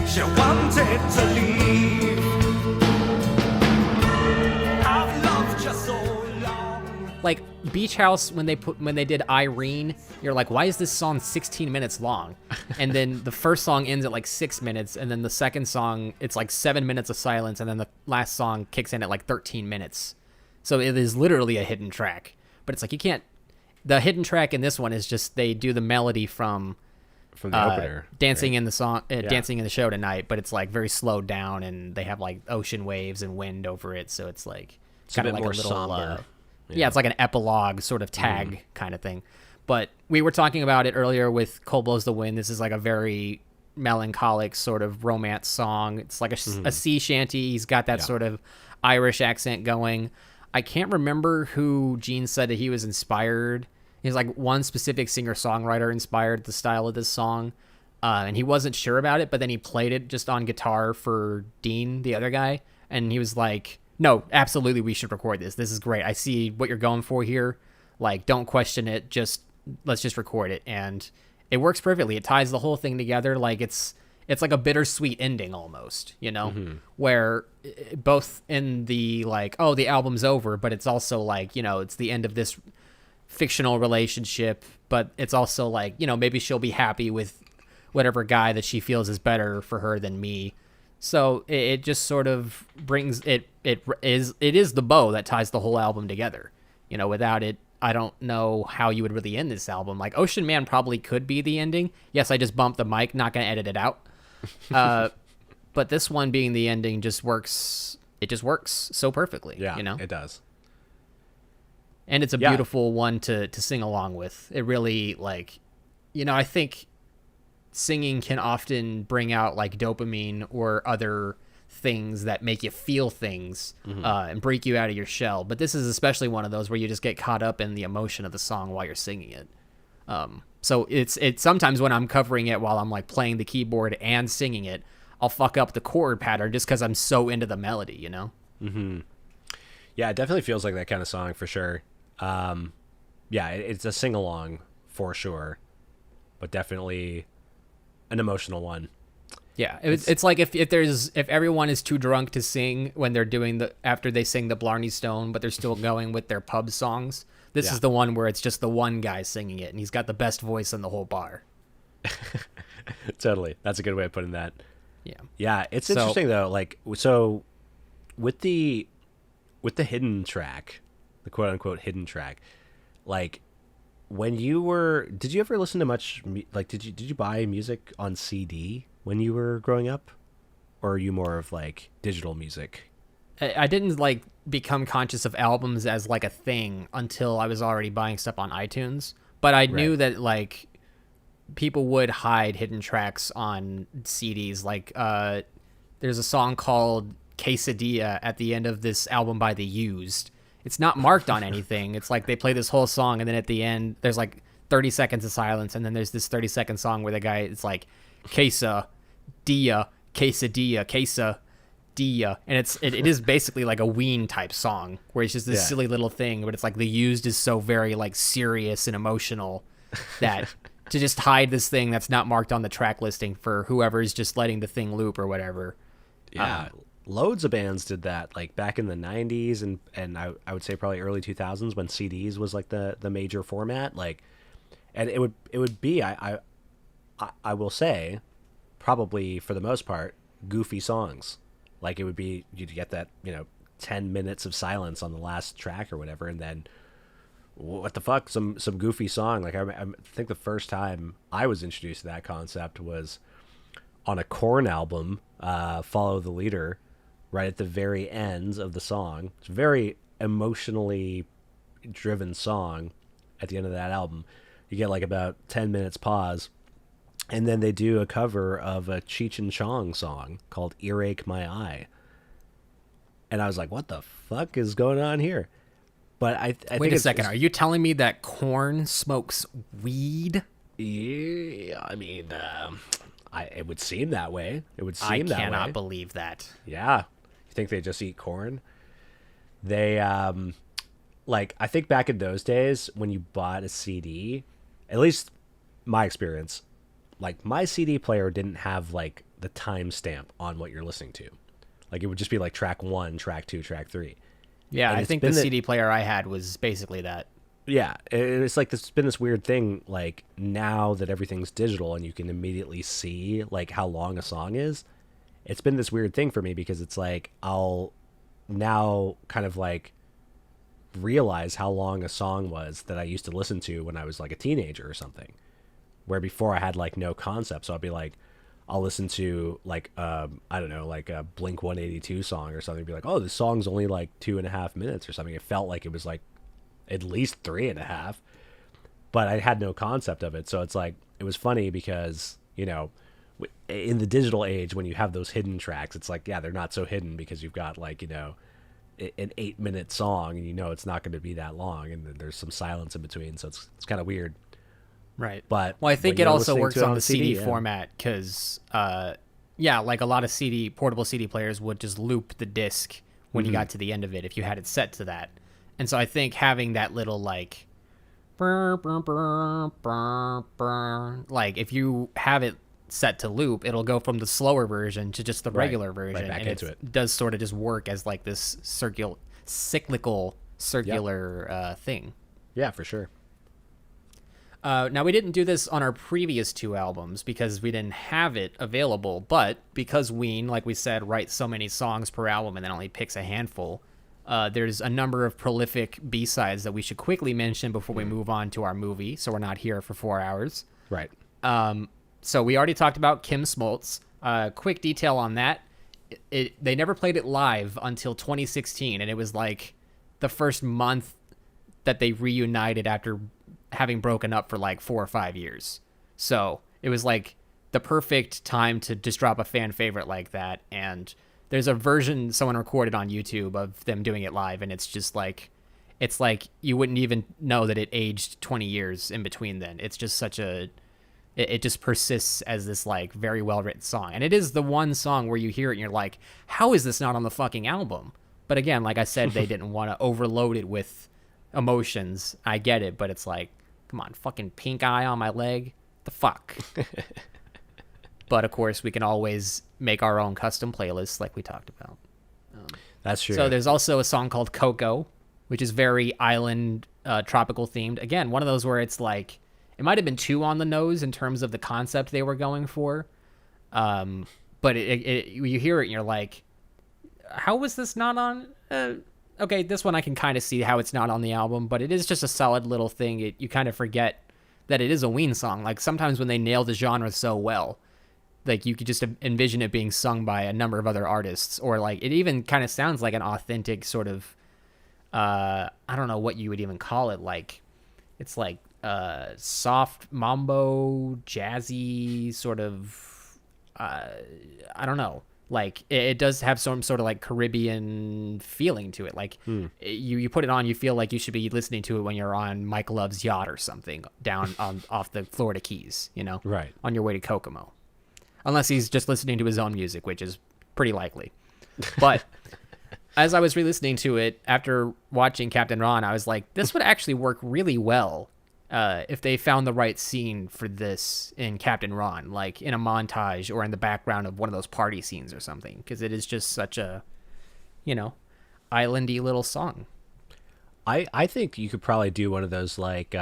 She wanted to leave. I've loved you so long. Like Beach House, when they did Irene, you're like, why is this song 16 minutes long? And then the first song ends at like 6 minutes, and then the second song it's like 7 minutes of silence, and then the last song kicks in at like 13 minutes. So it is literally a hidden track. But it's like you can't. The hidden track in this one is just they do the melody from the opener, dancing right? in the song, dancing in the show tonight, but it's like very slowed down, and they have like ocean waves and wind over it, so it's like kind a of bit like more a little somber. yeah, it's like an epilogue sort of tag kind of thing. But we were talking about it earlier with Cold Blows the Wind. This is like a very melancholic sort of romance song. It's like a sea shanty. He's got that sort of Irish accent going. I can't remember who Gene said that he was inspired. He's like one specific singer-songwriter inspired the style of this song. And he wasn't sure about it, but then he played it just on guitar for Dean, the other guy. And he was like, no, absolutely, we should record this. This is great. I see what you're going for here. Like, don't question it. Let's just record it. And it works perfectly. It ties the whole thing together. Like it's like a bittersweet ending almost, you know, where both in the like, oh, the album's over, but it's also like, you know, it's the end of this fictional relationship, but it's also like, you know, maybe she'll be happy with whatever guy that she feels is better for her than me. So it just sort of brings it is the bow that ties the whole album together. You know, without it, I don't know how you would really end this album. Like Ocean Man probably could be the ending. Yes, I just bumped the mic, not going to edit it out. But this one being the ending just works. It just works so perfectly. Yeah, you know, it does. And it's a beautiful one to sing along with. It really, like, you know, I think singing can often bring out like dopamine or other things that make you feel things and break you out of your shell. But this is especially one of those where you just get caught up in the emotion of the song while you're singing it. So it's sometimes when I'm covering it while I'm like playing the keyboard and singing it, I'll fuck up the chord pattern just because I'm so into the melody, you know? Mm-hmm. Yeah, it definitely feels like that kind of song for sure. Yeah, it's a sing-along for sure, but definitely an emotional one. Yeah, it's like if everyone is too drunk to sing when they're doing after they sing the Blarney Stone, but they're still going with their pub songs. This is the one where it's just the one guy singing it, and he's got the best voice in the whole bar. Totally, that's a good way of putting that. Yeah, it's So- interesting though. Like, so with the hidden track, the quote unquote hidden track, like when did you ever listen to much? Like, did you buy music on CD when you were growing up, or are you more of like digital music? I didn't like become conscious of albums as like a thing until I was already buying stuff on iTunes. But I knew that like people would hide hidden tracks on CDs. Like there's a song called Quesadilla at the end of this album by The Used. It's not marked on anything. It's like they play this whole song, and then at the end there's like 30 seconds of silence, and then there's this 30-second song where the guy it's like Quesadilla, Quesadilla, Quesadilla, and it is basically like a Ween type song where it's just this silly little thing, but it's like The Used is so very like serious and emotional that to just hide this thing that's not marked on the track listing for whoever's just letting the thing loop or whatever. Yeah, loads of bands did that, like back in the 90s and I would say probably early 2000s when CDs was like the major format. Like, and it would be I will say probably for the most part goofy songs. Like it would be, you'd get that, you know, 10 minutes of silence on the last track or whatever, and then what the fuck, some goofy song. Like I think the first time I was introduced to that concept was on a Korn album, Follow the Leader, right at the very end of the song. It's a very emotionally driven song at the end of that album. You get like about 10 minutes pause, and then they do a cover of a Cheech and Chong song called Earache My Eye. And I was like, what the fuck is going on here? But I Wait think a second. Are you telling me that Korn smokes weed? Yeah, I mean, it would seem that way. It would seem I that way. cannot believe that. Yeah. You think they just eat corn? They, like, I think back in those days when you bought a CD, at least my experience, like, my CD player didn't have, like, the timestamp on what you're listening to. Like, it would just be, like, track 1, track 2, track 3. Yeah, And I it's think been the CD player I had was basically that. Yeah, it's like it's been this weird thing, like, now that everything's digital and you can immediately see, like, how long a song is, it's been this weird thing for me because it's like I'll now kind of, like, realize how long a song was that I used to listen to when I was, like, a teenager or something, where before I had, like, no concept. So I'll be like, I'll listen to, like, I don't know, like a Blink-182 song or something, and be like, oh, this song's only, like, 2.5 minutes or something. It felt like it was, like, at least 3.5, but I had no concept of it. So it's like, it was funny because, you know, in the digital age, when you have those hidden tracks, it's like, yeah, they're not so hidden because you've got, like, you know, an 8-minute song and you know it's not going to be that long, and then there's some silence in between, so it's kind of weird. Right. But well, I think when it you're also listening works to it on the CD yeah. format because, yeah, like a lot of portable CD players would just loop the disc when you got to the end of it if you had it set to that. And so I think having that little, like, like, if you have it set to loop, it'll go from the slower version to just the regular version, back and into it. does sort of just work as like this cyclical circular thing. Yeah, for sure. Now, we didn't do this on our previous 2 albums because we didn't have it available, but because Ween, like we said, writes so many songs per album and then only picks a handful, there's a number of prolific B-sides that we should quickly mention before we move on to our movie, so we're not here for 4 hours. Right. So we already talked about Kim Smoltz. Quick detail on that. They never played it live until 2016, and it was like the first month that they reunited after having broken up for like 4 or 5 years. So it was like the perfect time to just drop a fan favorite like that. And there's a version someone recorded on YouTube of them doing it live, and it's just like, it's like you wouldn't even know that it aged 20 years in between then. It's just such a, it just persists as this like very well written song. And it is the one song where you hear it and you're like, how is this not on the fucking album? But again, like I said, they didn't want to overload it with emotions. I get it, but it's like, come on, fucking pink eye on my leg? The fuck? But of course, we can always make our own custom playlists like we talked about. That's true. So there's also a song called Coco, which is very island, tropical themed. Again, one of those where it's like, it might have been too on the nose in terms of the concept they were going for. But you hear it and you're like, how was this not on? Okay, this one I can kind of see how it's not on the album, but it is just a solid little thing. You kind of forget that it is a Ween song. Like sometimes when they nail the genre so well, like you could just envision it being sung by a number of other artists, or like it even kind of sounds like an authentic sort of, I don't know what you would even call it. Like it's like soft mambo, jazzy sort of, I don't know. Like it does have some sort of like Caribbean feeling to it. Like you put it on, you feel like you should be listening to it when you're on Mike Love's yacht or something down off the Florida Keys, you know, Right. on your way to Kokomo, unless he's just listening to his own music, which is pretty likely. But as I was re-listening to it after watching Captain Ron, I was like, this would actually work really well if they found the right scene for this in Captain Ron, like in a montage or in the background of one of those party scenes or something, because it is just such a, you know, islandy little song. I think you could probably do one of those like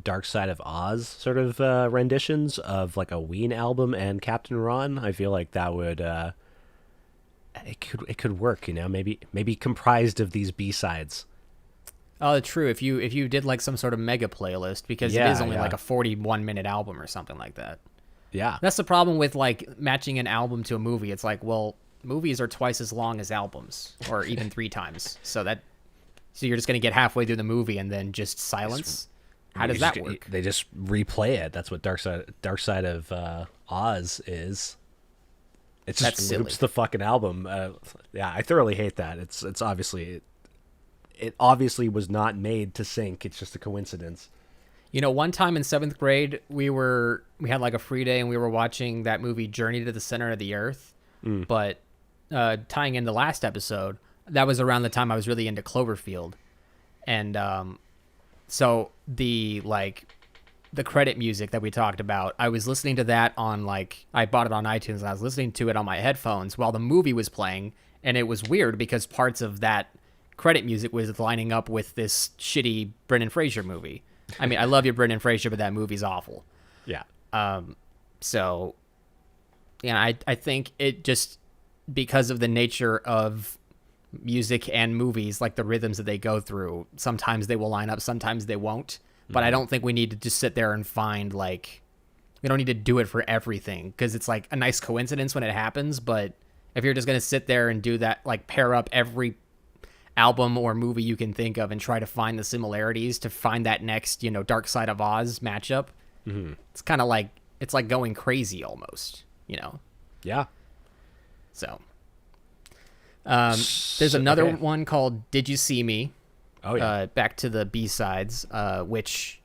Dark Side of Oz sort of renditions of like a Ween album and Captain Ron. I feel like that would it could work, maybe comprised of these B-sides. Oh, true. If you did like some sort of mega playlist, because it Yeah, is only yeah. like a 41-minute album or something like that. Yeah. That's the problem with like matching an album to a movie. It's like, well, movies are twice as long as albums, or even 3 times. So you're just gonna get halfway through the movie and then just silence. How does that work? They just replay it. That's what Dark Side of Oz is. It just That's loops silly. the fucking album. Yeah, I thoroughly hate that. It's obviously it obviously was not made to sync. It's just a coincidence. One time in 7th grade, we had like a free day and we were watching that movie Journey to the Center of the Earth. But tying in the last episode, that was around the time I was really into Cloverfield. And so the credit music that we talked about, I was listening to that on I bought it on iTunes and I was listening to it on my headphones while the movie was playing. And it was weird because parts of that credit music was lining up with this shitty Brendan Fraser movie. I mean, I love you, Brendan Fraser, but that movie's awful. Yeah. So, I think it just, because of the nature of music and movies, like the rhythms that they go through, sometimes they will line up, sometimes they won't. But I don't think we need to just sit there and find, we don't need to do it for everything, because it's like a nice coincidence when it happens. But if you're just going to sit there and do that, pair up every album or movie you can think of and try to find the similarities to find that next, Dark Side of Oz matchup, it's kind of it's like going crazy almost, Yeah. So, there's another one called Did You See Me? Oh, yeah. Back to the B-sides, which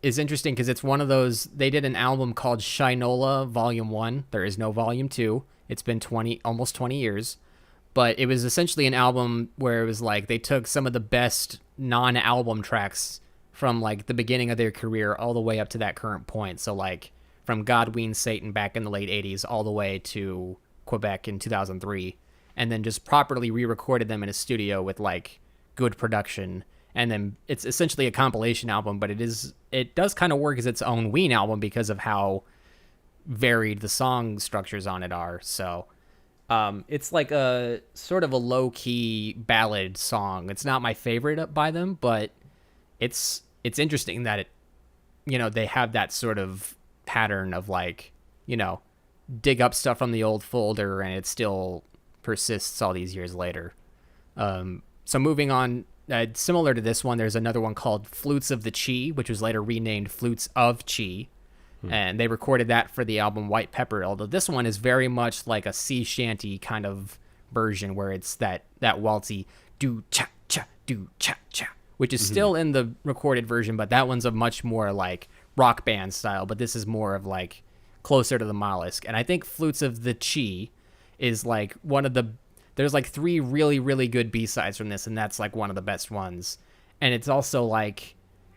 is interesting because it's one of those, they did an album called Shinola Volume 1. There is no Volume 2. It's been almost 20 years. But it was essentially an album where it was they took some of the best non-album tracks from the beginning of their career all the way up to that current point. So from God, Ween, Satan back in the late 80s all the way to Quebec in 2003. And then just properly re-recorded them in a studio with good production. And then it's essentially a compilation album, but it does kind of work as its own Ween album because of how varied the song structures on it are. So it's a sort of a low-key ballad song. It's not my favorite by them, but it's interesting that they have that sort of pattern of dig up stuff from the old folder and it still persists all these years later. So moving on, similar to this one, there's another one called Flutes of the Chi, which was later renamed Flutes of Chi. And they recorded that for the album White Pepper, although this one is very much like a sea shanty kind of version where it's that waltzy do-cha-cha, which is still in the recorded version, but that one's a much more rock band style, but this is more of closer to the Mollusk. And I think Flutes of the Chi is one of the, there's 3 really, really good B-sides from this, and that's one of the best ones. And it's also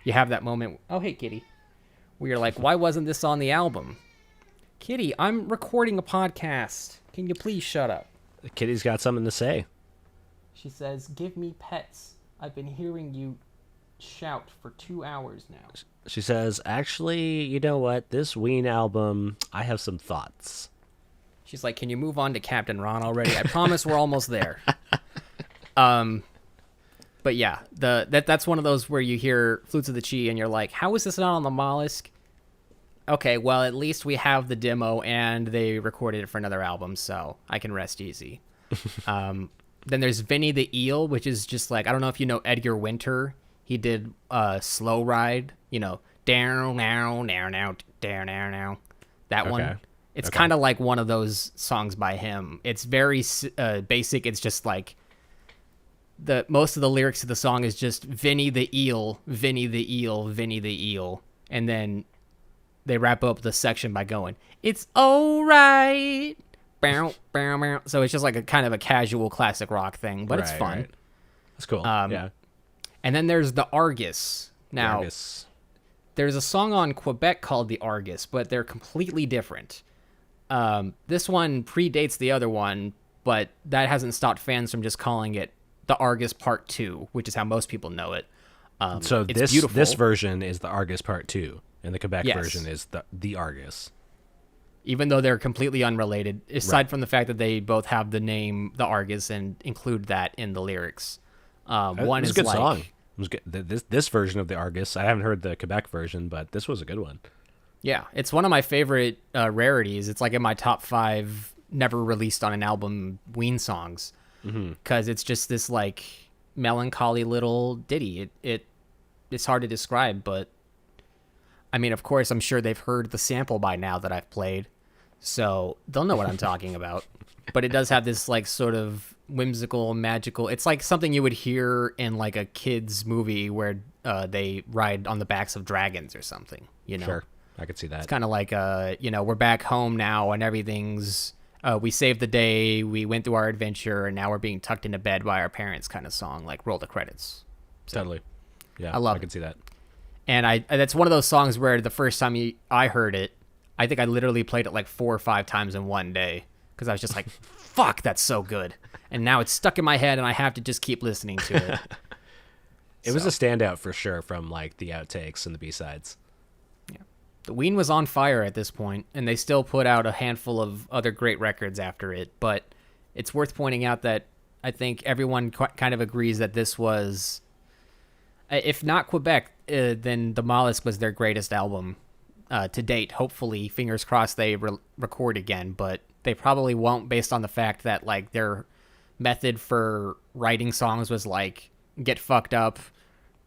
you have that moment, oh, hey, kitty, where you're why wasn't this on the album? Kitty, I'm recording a podcast. Can you please shut up? Kitty's got something to say. She says, give me pets. I've been hearing you shout for 2 hours now. She says, actually, you know what? This Ween album, I have some thoughts. She's like, can you move on to Captain Ron already? I promise we're almost there. But yeah, that's one of those where you hear Flutes of the Chi and you're like, how is this not on the Mollusk? Okay, well, at least we have the demo and they recorded it for another album, so I can rest easy. Then there's Vinny the Eel, which is just I don't know if you know Edgar Winter. He did Slow Ride, down now. That one. It's kind of like one of those songs by him. It's very basic. It's just most of the lyrics of the song is just Vinny the Eel, Vinny the Eel, Vinny the Eel. And then they wrap up the section by going, it's all right. Bow, bow, bow. So it's just a kind of a casual classic rock thing, but it's fun. Right. That's cool. Yeah. And then there's the Argus. Now, there's a song on Quebec called the Argus, but they're completely different. This one predates the other one, but that hasn't stopped fans from just calling it the Argus Part 2, which is how most people know it. So it's beautiful. this version is the Argus Part 2, and the Quebec Yes. version is the Argus. even though they're completely unrelated, aside from the fact that they both have the name the Argus and include that in the lyrics. One It's is a good like, song. It was good. This version of the Argus, I haven't heard the Quebec version, but this was a good one. yeah, it's one of my favorite rarities. It's like in my top 5 never released on an album Ween songs, because it's just this like melancholy little ditty. It's hard to describe, but I mean, of course, I'm sure they've heard the sample by now that I've played, so they'll know what I'm talking about. But it does have this like sort of whimsical, magical. It's like something you would hear in like a kids movie where they ride on the backs of dragons or something. You know, Sure, I could see that. it's kind of like we're back home now and everything's. We saved the day. We went through our adventure, and now we're being tucked into bed by our parents. Kind of song, like roll the credits. Totally. Yeah, I love I can it. see that. And that's one of those songs where the first time I heard it, I think I literally played it like 4 or 5 times in one day because I was just like, fuck, that's so good. And now it's stuck in my head and I have to just keep listening to it. It was a standout for sure from like the outtakes and the B-sides. The Ween was on fire at this point, and they still put out a handful of other great records after it. But it's worth pointing out that I think everyone kind of agrees that this was, if not Quebec, then the Mollusk was their greatest album to date. Hopefully, fingers crossed, they record again, but they probably won't, based on the fact that like their method for writing songs was like get fucked up,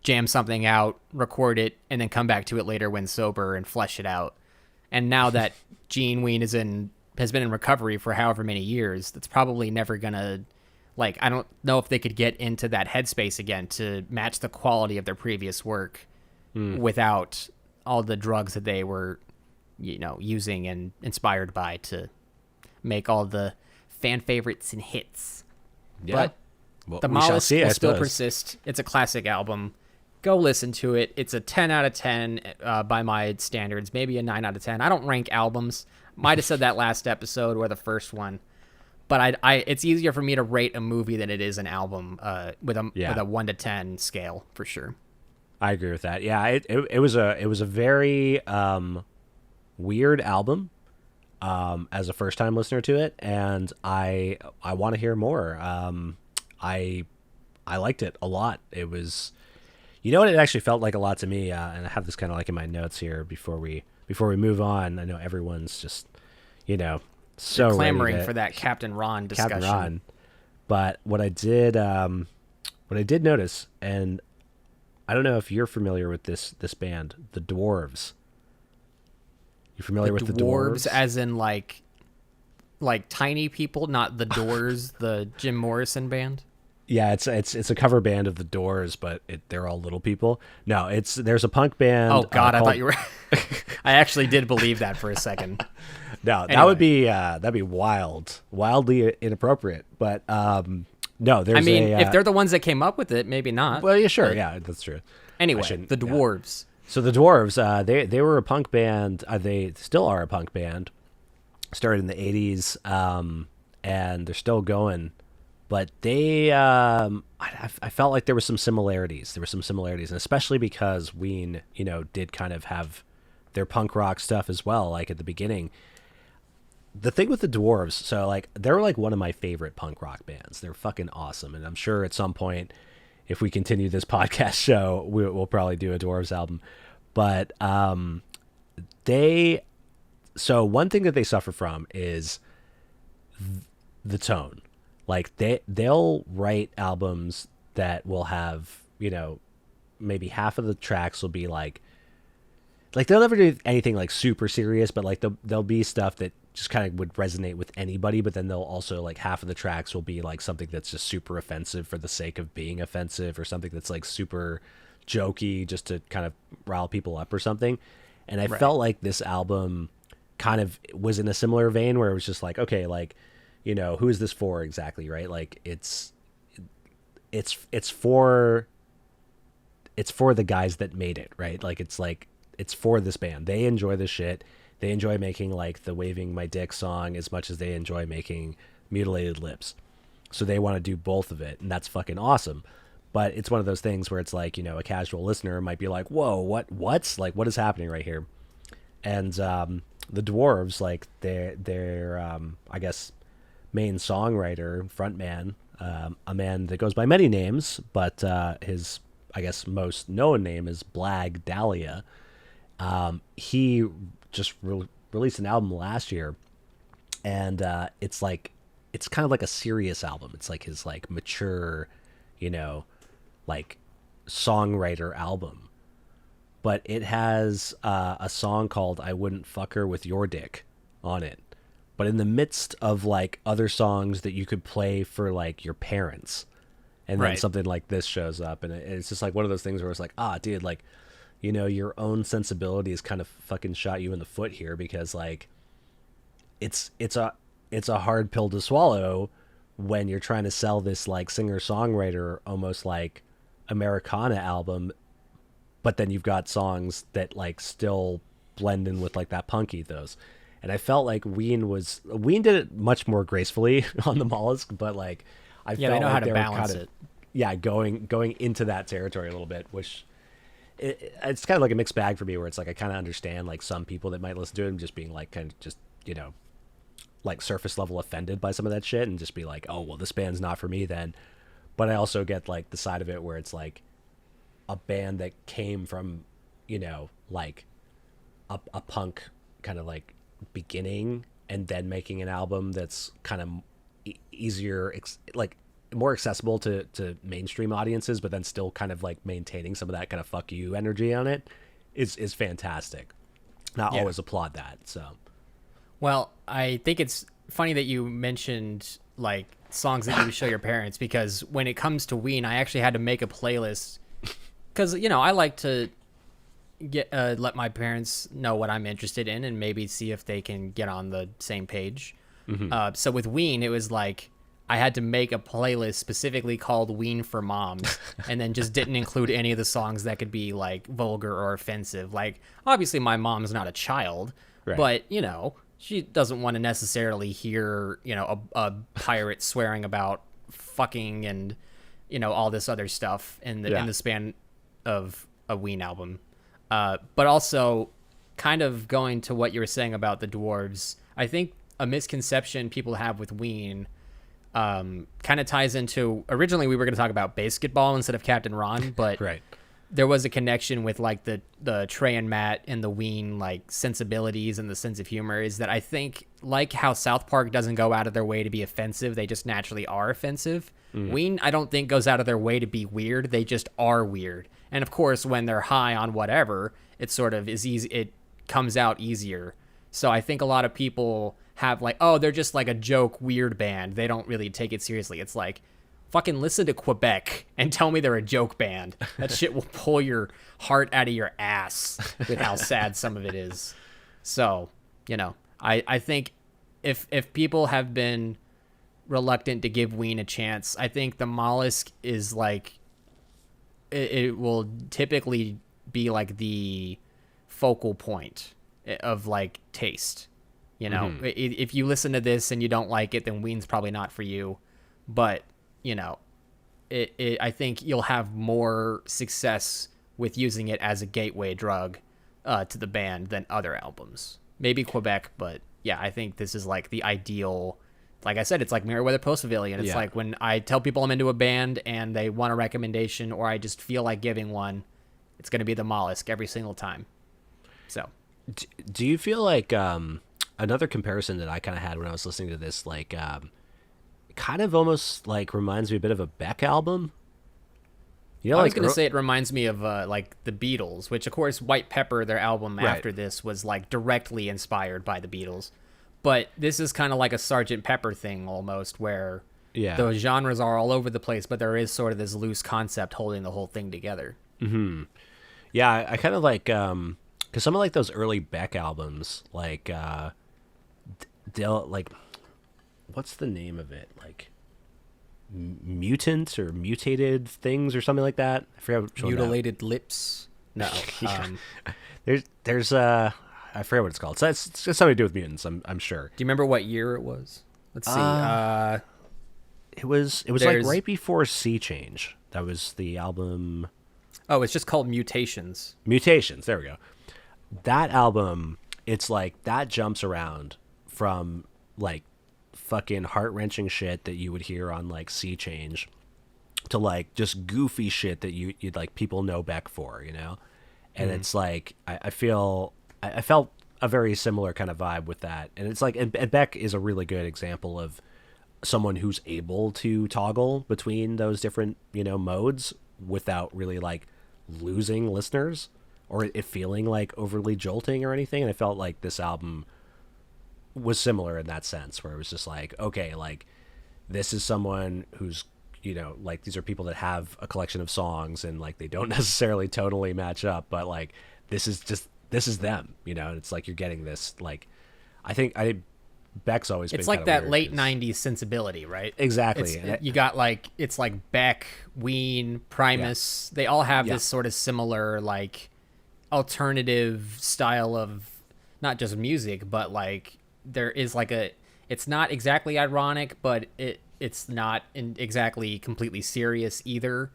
jam something out, record it, and then come back to it later when sober and flesh it out. And now that Gene Ween has been in recovery for however many years, that's probably never gonna, like, I don't know if they could get into that headspace again to match the quality of their previous work without all the drugs that they were, using and inspired by to make all the fan favorites and hits. Yeah. But Well, the we shall Mollusk see, I will still suppose. persist. It's a classic album. Go listen to it. It's a 10 out of 10 by my standards, maybe a 9 out of 10. I don't rank albums. Might have said that last episode or the first one. But it's easier for me to rate a movie than it is an album with a 1 to 10 scale for sure. I agree with that. Yeah, it was a very weird album as a first time listener to it, and I want to hear more. I liked it a lot. It was, what it actually felt like a lot to me, and I have this kind of like in my notes here before we move on. I know everyone's just so ready Clamoring for that Captain Ron discussion. Captain Ron. But what I did notice, and I don't know if you're familiar with this band, the Dwarves. You familiar with the Dwarves? As in like tiny people, not the Doors, the Jim Morrison band. Yeah, it's a cover band of the Doors, but they're all little people. No, there's a punk band. Oh God, I called- thought you were. I actually did believe that for a second. No, that Anyway. would be that'd be wildly inappropriate. But no, there's. I mean, a, if they're the ones that came up with it, maybe not. well, yeah, sure, but yeah, that's true. Anyway, shouldn't- the yeah. Dwarves. So the Dwarves, they were a punk band. They still are a punk band. Started in the '80s, and they're still going. But they, I felt like there were some similarities. And especially because Ween, did kind of have their punk rock stuff as well. Like at the beginning, the thing with the Dwarves, so like they're like one of my favorite punk rock bands. They're fucking awesome, and I'm sure at some point, if we continue this podcast show, we'll probably do a Dwarves album. But so one thing that they suffer from is the tone. Like they'll write albums that will have, maybe half of the tracks will be like they'll never do anything like super serious, but like there'll be stuff that just kind of would resonate with anybody, but then they'll also like half of the tracks will be like something that's just super offensive for the sake of being offensive, or something that's like super jokey just to kind of rile people up or something. And I felt like this album kind of was in a similar vein where it was just like, okay, like, who is this for exactly, right? Like it's for the guys that made it, right? Like it's for this band. They enjoy this shit. They enjoy making like the Waving My Dick song as much as they enjoy making Mutilated Lips. So they want to do both of it, and that's fucking awesome. But it's one of those things where it's like, a casual listener might be like, whoa, what's like, what is happening right here? and the Dwarves, like their I guess main songwriter, frontman, a man that goes by many names, but his I guess most known name is Blag Dahlia. He just released an album last year, and it's kind of like a serious album. It's like his like mature, like songwriter album. But it has a song called "I Wouldn't Fuck Her with Your Dick" on it. But in the midst of like other songs that you could play for like your parents, and then Right. something like this shows up, and it's just like one of those things where it's like, dude, like, your own sensibilities kind of fucking shot you in the foot here, because like it's a hard pill to swallow when you're trying to sell this like singer-songwriter almost like Americana album, but then you've got songs that like still blend in with like that punk ethos. And I felt like Ween did it much more gracefully on the Mollusk, but like I Yeah, felt they know like how to were balance kind of, it. yeah, going into that territory a little bit, which it's kind of like a mixed bag for me, where it's like I kind of understand like some people that might listen to it and just being like kind of just like surface level offended by some of that shit and just be like, oh well, this band's not for me then. But I also get like the side of it where it's like a band that came from like a punk kind of like beginning, and then making an album that's kind of easier, like more accessible to mainstream audiences, but then still kind of like maintaining some of that kind of fuck you energy on it is fantastic. And I always applaud that. So, Well, I think it's funny that you mentioned like songs that you would show your parents, because when it comes to Ween, I actually had to make a playlist because I like to get let my parents know what I'm interested in and maybe see if they can get on the same page. So with Ween, it was like I had to make a playlist specifically called Ween for Moms, and then just didn't include any of the songs that could be like vulgar or offensive. Like obviously my mom's not a child, Right. but she doesn't want to necessarily hear a pirate swearing about fucking and all this other stuff in the span of a Ween album. But also, kind of going to what you were saying about the Dwarves, I think a misconception people have with Ween kind of ties into, originally we were going to talk about Basketball instead of Captain Ron, but right. there was a connection with like the Trey and Matt and the Ween like sensibilities and the sense of humor, is that I think like how South Park doesn't go out of their way to be offensive, they just naturally are offensive. Ween, I don't think, goes out of their way to be weird. They just are weird. And of course, when they're high on whatever, it sort of is easy. It comes out easier. So I think a lot of people have like, oh, they're just like a joke weird band. They don't really take it seriously. It's like, fucking listen to Quebec and tell me they're a joke band. That shit will pull your heart out of your ass with how sad some of it is. So, I think if people have been reluctant to give Ween a chance, I think the Mollusk is like, it will typically be like the focal point of like taste. If you listen to this and you don't like it, then Ween's probably not for you. But I think you'll have more success with using it as a gateway drug to the band than other albums. Maybe Quebec, but yeah, I think this is like the ideal. Like I said, it's like Merriweather Post Pavilion. It's like when I tell people I'm into a band and they want a recommendation, or I just feel like giving one, it's going to be the Mollusk every single time. So, Do you feel like another comparison that I kind of had when I was listening to this, like kind of almost like reminds me a bit of a Beck album? I was going to say it reminds me of like the Beatles, which of course White Pepper, their album after this, was like directly inspired by the Beatles. But this is kind of like a Sgt. Pepper thing almost, where the genres are all over the place, but there is sort of this loose concept holding the whole thing together. Mm-hmm. Yeah, I kind of like, because some of like those early Beck albums, like, they'll like, what's the name of it? Like, Mutant or Mutated Things or something like that. I forgot which one. Mutilated Lips. No. There's I forget what it's called. So it's something to do with mutants, I'm sure. Do you remember what year it was? Let's see. It was like right before Sea Change. That was the album. Oh, it's just called Mutations. Mutations. There we go. That album it's like that jumps around from like fucking heart-wrenching shit that you would hear on like Sea Change to like just goofy shit that you'd like people know Beck for, you know? And it's like I felt a very similar kind of vibe with that. And it's like and Beck is a really good example of someone who's able to toggle between those different, you know, modes without really like losing listeners or it feeling like overly jolting or anything. And I felt like this album was similar in that sense, where it was just like, okay, like this is someone who's, you know, like these are people that have a collection of songs and like they don't necessarily totally match up, but like this is them, you know. And it's like you're getting this like Beck's always been It's like kinda that weird late 'cause- '90s sensibility, right? Exactly. You got like it's like Beck, Ween, Primus. They all have Yeah. this sort of similar like alternative style of not just music, but like there is like it's not exactly ironic, but it's not exactly completely serious either.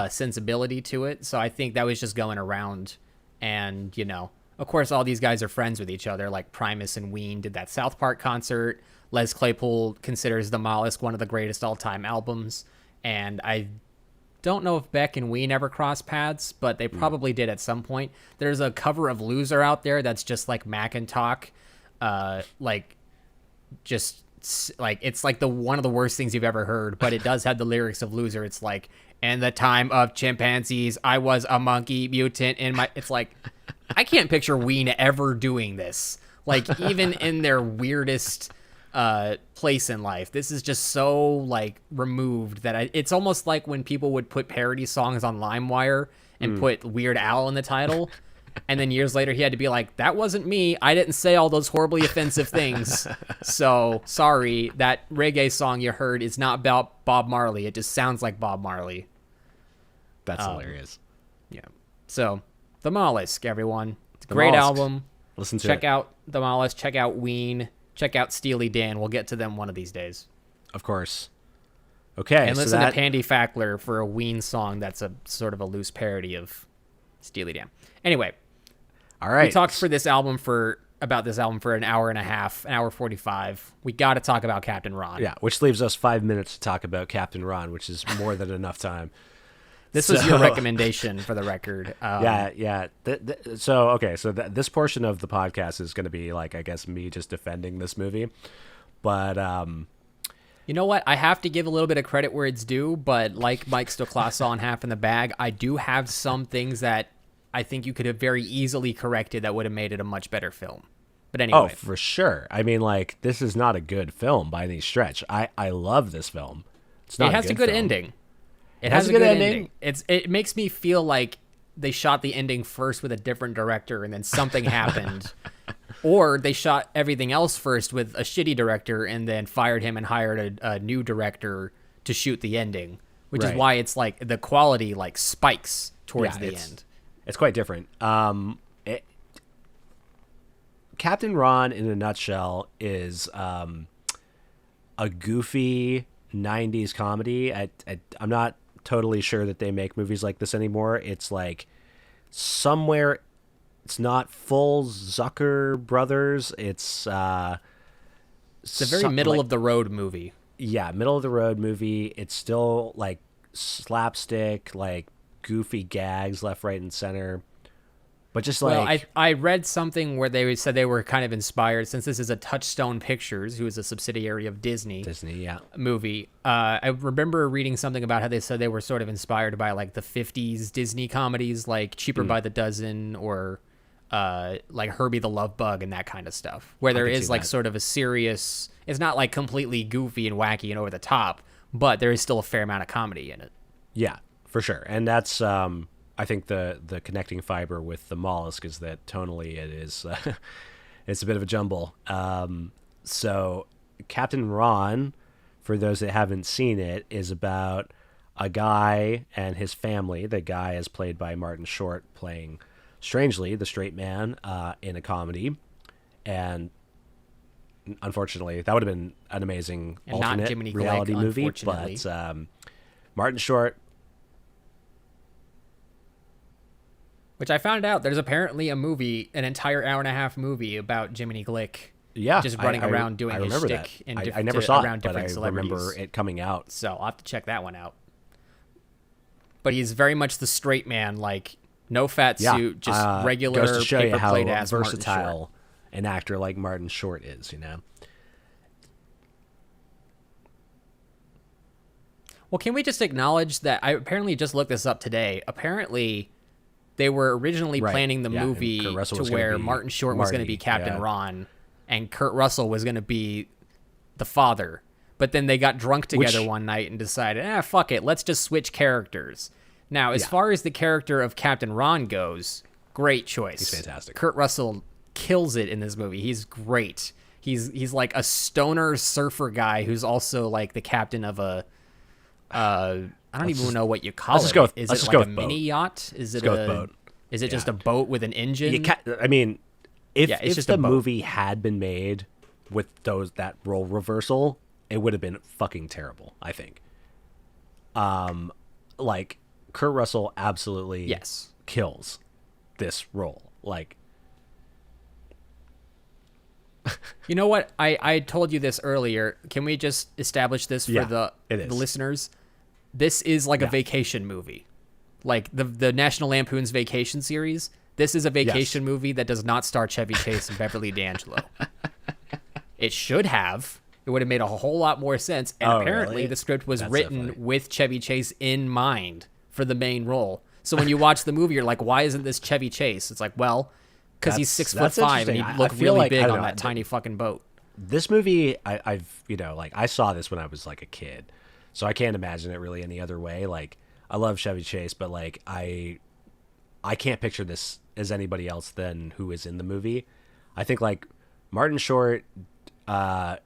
Sensibility to it. So I think that was just going around, and you know, of course, all these guys are friends with each other. Like Primus and Ween did that South Park concert. Les Claypool considers the Mollusk one of the greatest all-time albums, and I don't know if Beck and Ween ever crossed paths, but they probably did at some point. There's a cover of Loser out there that's just like Macintalk, like just like it's like the one of the worst things you've ever heard, but it does have the lyrics of Loser. It's like, "In the time of chimpanzees, I was a monkey mutant in my..." It's like, I can't picture Ween ever doing this. Like, even in their weirdest place in life, this is just so like removed that it's almost like when people would put parody songs on LimeWire and put Weird Al in the title, and then years later he had to be like, "That wasn't me. I didn't say all those horribly offensive things. So sorry, that reggae song you heard is not about Bob Marley. It just sounds like Bob Marley." That's hilarious. Yeah. So, The Mollusk, everyone. It's a The great Mollusk. album. Listen to Check it. out The Mollusk. Check out Ween. Check out Steely Dan. We'll get to them one of these days. Of course. Okay. And so listen that, to Pandy Fackler for a Ween song that's a sort of a loose parody of Steely Dan. Anyway, all right. we talked about this album for an hour and a half, an hour 45. We got to talk about Captain Ron. Yeah, which leaves us 5 minutes to talk about Captain Ron, which is more than enough time. This was your recommendation for the record. Yeah. So this portion of the podcast is going to be like, I guess, me just defending this movie. But you know what? I have to give a little bit of credit where it's due, but like Mike Stoklas saw in Half in the Bag, I do have some things that I think you could have very easily corrected that would have made it a much better film. But anyway. Oh, for sure. I mean, like, this is not a good film by any stretch. I love this film. It's not. It has a good film. ending. It has a good ending. It makes me feel like they shot the ending first with a different director and then something happened. Or they shot everything else first with a shitty director and then fired him and hired a new director to shoot the ending, which is Right. why it's like the quality like spikes towards the end. It's quite different. Captain Ron, in a nutshell, is a goofy 90s comedy. I'm not totally sure that they make movies like this anymore. It's like somewhere... It's not full Zucker Brothers. It's a very middle of the road movie. Yeah, middle of the road movie. It's still like slapstick, like goofy gags left, right, and center. But just like... Well, I read something where they said they were kind of inspired, since this is a Touchstone Pictures, who is a subsidiary of Disney, yeah. movie. I remember reading something about how they said they were sort of inspired by like the 50s Disney comedies, like Cheaper by the Dozen or like Herbie the Love Bug and that kind of stuff, where there is like sort of a serious... It's not like completely goofy and wacky and over the top, but there is still a fair amount of comedy in it. Yeah, for sure. And that's... I think the connecting fiber with the Mollusk is that tonally it is it's a bit of a jumble. So Captain Ron, for those that haven't seen it, is about a guy and his family. The guy is played by Martin Short, playing, strangely, the straight man in a comedy. And unfortunately, that would have been an amazing And not alternate Jiminy reality Glick, movie. unfortunately. But Martin Short... Which I found out there's apparently a movie, an entire hour-and-a-half movie about Jiminy Glick. Yeah, Just running around doing I his remember shtick that. in I never saw around it, but different I celebrities. remember it coming out. So I'll have to check that one out. But he's very much the straight man, like no fat suit, just regular goes to show you paper how plate ass versatile an actor like Martin Short is. Well, can we just acknowledge that I apparently just looked this up today. Apparently, they were originally Right. planning the Yeah, and movie Kurt Russell to was gonna where be Martin Short was going to Marty, be Captain yeah. Ron, and Kurt Russell was going to be the father. But then they got drunk together Which- one night and decided, fuck it, let's just switch characters. Now, as far as the character of Captain Ron goes, great choice. He's fantastic. Kurt Russell kills it in this movie. He's great. He's like a stoner surfer guy who's also like the captain of a I don't even know what you call let's it. just go with- Is let's it just go like a with boat. mini yacht? Is it go with boat. Is it just a boat with an engine? I mean, if Yeah, it's if just a the boat. movie had been made with that role reversal, it would have been fucking terrible. I think. Like Kurt Russell absolutely Yes. kills this role. Like, You know what? I told you this earlier. Can we just establish this for Yeah, it is. the listeners? This is like a vacation movie. Like the National Lampoon's Vacation series. This is a vacation movie that does not star Chevy Chase and Beverly D'Angelo. It should have. It would have made a whole lot more sense. And Oh, apparently really? the script was That's so written funny. with Chevy Chase in mind for the main role. So when you watch the movie, you're like, why isn't this Chevy Chase? It's like, well, because he's That's 6'5" and he interesting. I looked feel really like- I big don't on know, that tiny fucking boat. this movie, I've like I saw this when I was like a kid, so I can't imagine it really any other way. Like I love Chevy Chase, but like I can't picture this as anybody else than who is in the movie. I think like Martin Short, for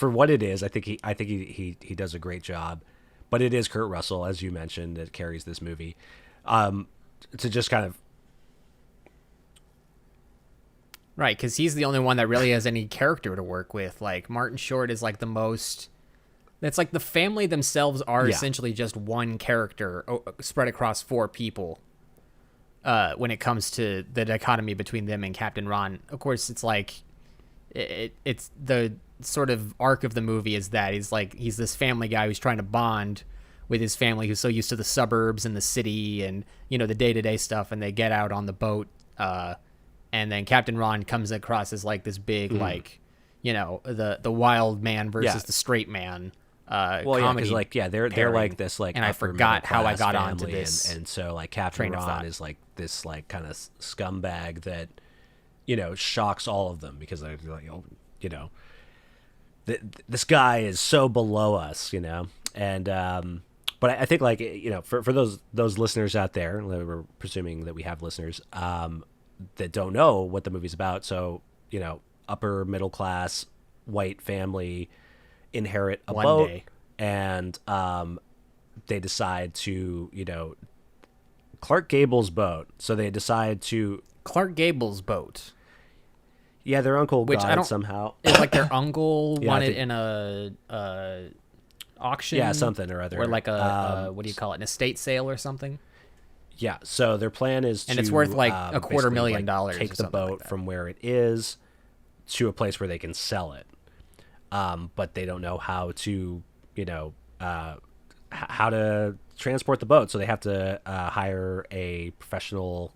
what it is, I think he does a great job. But it is Kurt Russell, as you mentioned, that carries this movie. To just kind of Right, because he's the only one that really has any character to work with. Like, Martin Short is like the most... It's like the family themselves are essentially just one character spread across four people when it comes to the dichotomy between them and Captain Ron. Of course, it's like... It's the sort of arc of the movie is that he's this family guy who's trying to bond with his family who's so used to the suburbs and the city and, the day-to-day stuff, and they get out on the boat, and then Captain Ron comes across as like this big, the wild man versus the straight man. Because they're pairing. like this like and I upper forgot how I middle-class got onto family, this. and so like Captain train of Ron thought. is like this like kind of scumbag that shocks all of them because they're like this guy is so below us, and but I think like for those listeners out there, we're presuming that we have listeners that don't know what the movie's about, so upper middle class white family inherit a One boat day. and they decide to Clark Gable's boat, so they decide to Clark Gable's boat. yeah, their uncle Which got I it don't- somehow. It's like their uncle Yeah, I wanted think- in a auction. Yeah, something or other. Or like a what do you call it? An estate sale or something. Yeah, so their plan is And to it's worth, like, $250,000 basically, or take the something like boat that. from where it is to a place where they can sell it. But they don't know how to, how to transport the boat, so they have to hire a professional,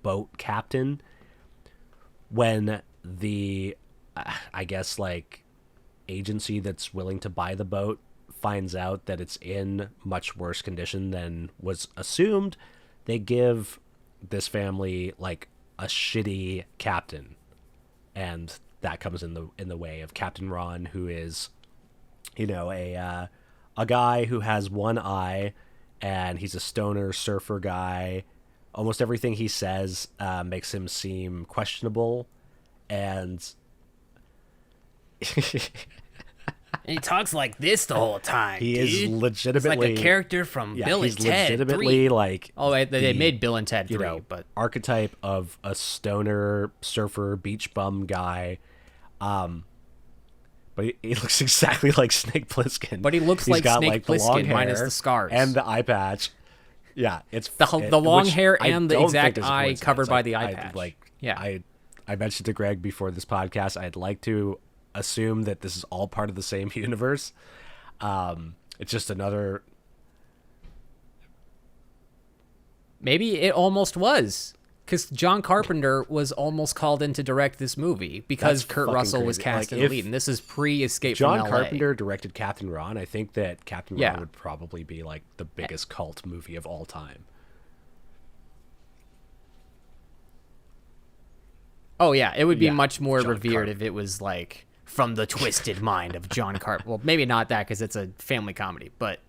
boat captain. When the, I guess, like, agency that's willing to buy the boat finds out that it's in much worse condition than was assumed, they give this family like a shitty captain, and that comes in the way of Captain Ron, who is a guy who has one eye, and he's a stoner surfer guy. Almost everything he says makes him seem questionable, and And he talks like this the whole time. he dude. is legitimately He's like a character from Bill he's and Ted legitimately 3. like Oh, they the, made Bill and Ted 3, but archetype of a stoner surfer beach bum guy. But he looks exactly like Snake Plissken. But he looks He's like got, Snake the long Plissken minus hair the scars. and the eye patch. Yeah, it's The long which hair I and the don't exact think is a eye coincidence. covered by the eye I, patch. Yeah. I mentioned to Greg before this podcast, I'd like to assume that this is all part of the same universe. It's just another. Maybe it almost was. Because John Carpenter was almost called in to direct this movie because That's Kurt fucking Russell was crazy. cast Like, in the if lead. And this is pre-Escape John from LA. Carpenter directed Captain Ron. I think that Captain Yeah. Ron would probably be like the biggest cult movie of all time. Oh, yeah. It would be Yeah, much more John revered Carp- if it was like from the twisted mind of John Carpenter. Well, maybe not that because it's a family comedy. But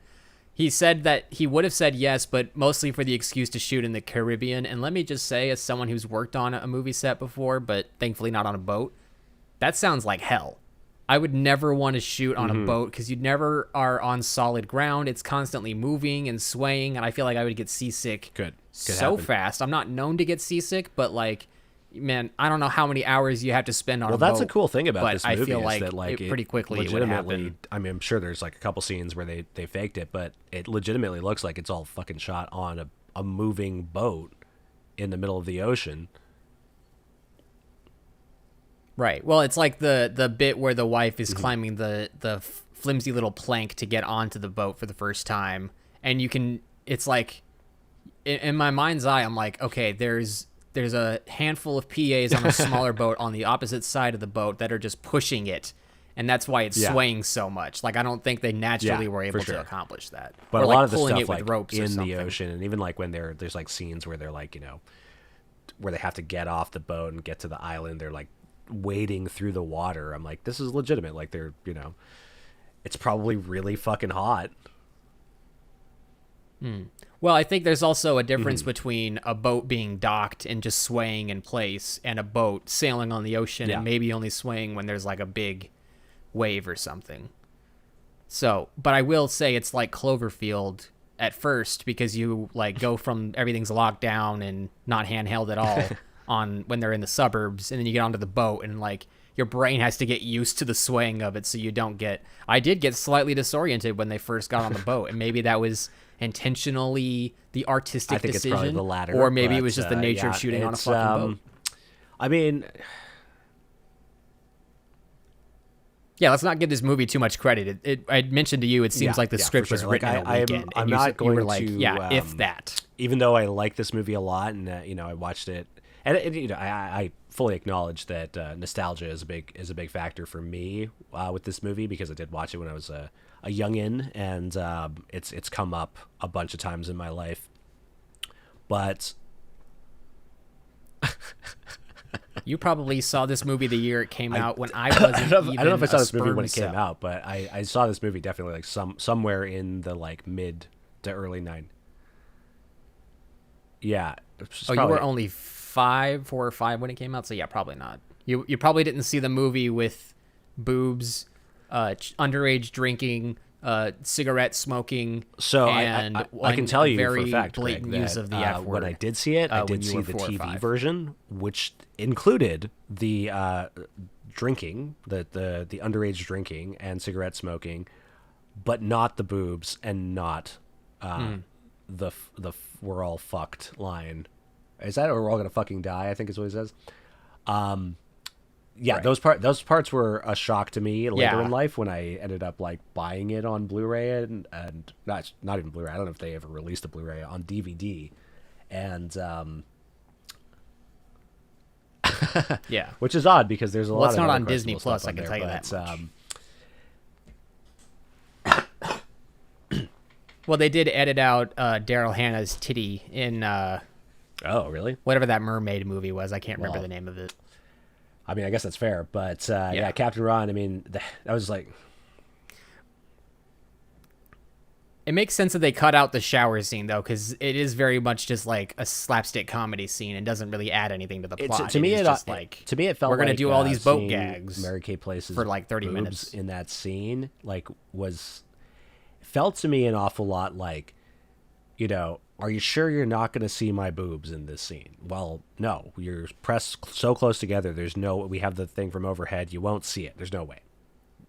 he said that he would have said yes, but mostly for the excuse to shoot in the Caribbean. And let me just say, as someone who's worked on a movie set before, but thankfully not on a boat, that sounds like hell. I would never want to shoot on a boat because you never are on solid ground. It's constantly moving and swaying, and I feel like I would get seasick Could so happen. fast. I'm not known to get seasick, but like, man, I don't know how many hours you have to spend on Well, a boat. that's a cool thing about but this I movie feel is like that like it pretty quickly it would legitimately. happen. I mean, I'm sure there's like a couple scenes where they faked it, but it legitimately looks like it's all fucking shot on a moving boat in the middle of the ocean. Right. Well, it's like the bit where the wife is climbing the flimsy little plank to get onto the boat for the first time, and you can. It's like, in my mind's eye, I'm like, okay, there's a handful of PAs on a smaller boat on the opposite side of the boat that are just pushing it, and that's why it's Yeah. swaying so much. Like, I don't think they naturally Yeah, were for able sure. to accomplish that. But or a like lot of the pulling stuff it with like ropes or in the something. ocean, and even like when there's like scenes where they're like, where they have to get off the boat and get to the island, they're like wading through the water. I'm like, this is legitimate. Like they're, it's probably really fucking hot. Well, I think there's also a difference between a boat being docked and just swaying in place and a boat sailing on the ocean Yeah. and maybe only swaying when there's like a big wave or something. So, but I will say it's like Cloverfield at first because you like go from everything's locked down and not handheld at all on when they're in the suburbs, and then you get onto the boat and like your brain has to get used to the swaying of it so you don't get. I did get slightly disoriented when they first got on the boat, and maybe that was intentionally the artistic I think decision, it's probably the latter, or maybe it but, was just the nature yeah, of shooting on a it's, fucking boat. I mean, Yeah, let's not give this movie too much credit. I mentioned to you, it seems Yeah, like the yeah, script for was sure. written Like, in a weekend. I'm and you not said- you going were like, to, yeah, if that. even though I like this movie a lot, and I watched it, and I fully acknowledge that nostalgia is a big factor for me with this movie because I did watch it when I was a youngin, and it's come up a bunch of times in my life, but. You probably saw this movie the year it came out when I wasn't I don't know if I saw a this movie when it sperm came cell. out, but I saw this movie definitely like somewhere in the like mid to early 90s. Yeah. Oh, you were only 4 or 5 when it came out, so yeah, probably not. You probably didn't see the movie with boobs, underage drinking, cigarette smoking. So and I can tell you for very a fact, blatant Greg, use that, of the F word. when I did see it, I when did you see were the 4 or TV 5. version, which included the drinking, the underage drinking and cigarette smoking, but not the boobs and not the we're all fucked line. Is that or we're all gonna fucking die? I think is what he says. Yeah, Right. those parts were a shock to me later Yeah. in life when I ended up like buying it on Blu-ray and not even Blu-ray. I don't know if they ever released a Blu-ray on DVD, and Yeah. which is odd because there's a Well, lot it's of not other on Disney questionable Plus, stuff I can on tell you there, that but, much. Well, they did edit out Daryl Hannah's titty in oh, really? whatever that mermaid movie was. I can't remember Well, the name of it. I mean, I guess that's fair, but yeah, Captain Ron. I mean, that was like. It makes sense that they cut out the shower scene, though, because it is very much just like a slapstick comedy scene and doesn't really add anything to the plot. To me, is it just like to me it felt we're gonna like, do all these boat seeing gags Mary Kay Place's for like 30 boobs minutes. in that scene. Like, felt to me an awful lot like, are you sure you're not going to see my boobs in this scene? Well, no, you're pressed so close together. We have the thing from overhead. You won't see it. There's no way.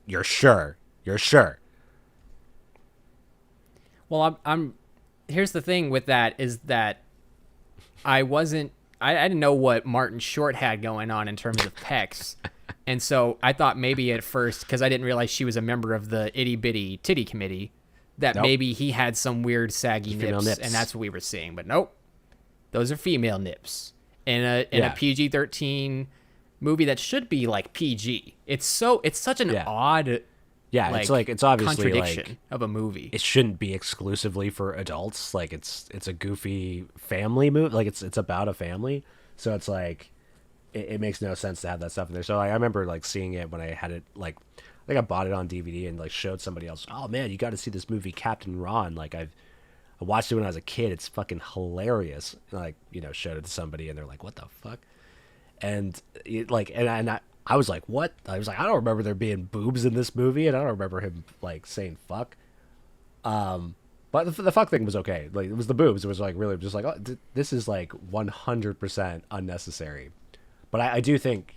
You're sure. You're sure. Well, here's the thing with that is that I didn't know what Martin Short had going on in terms of pecs. And so I thought maybe at first, because I didn't realize she was a member of the itty bitty titty committee, that maybe he had some weird saggy nips, and that's what we were seeing. But nope, those are female nips in a PG-13 movie that should be like PG. It's such an odd. Yeah, it's obviously contradiction of a movie. It shouldn't be exclusively for adults. Like it's a goofy family movie. Like it's about a family. So it's like it makes no sense to have that stuff in there. So I remember like seeing it when I had it like I think I bought it on DVD and like showed somebody else. Oh man, you got to see this movie Captain Ron. Like I watched it when I was a kid. It's fucking hilarious. And, like showed it to somebody and they're like, what the fuck? And I was like, what? I was like, I don't remember there being boobs in this movie, and I don't remember him like saying fuck. But the fuck thing was okay. Like it was the boobs. It was like really just like, oh, this is like 100% unnecessary. But I do think.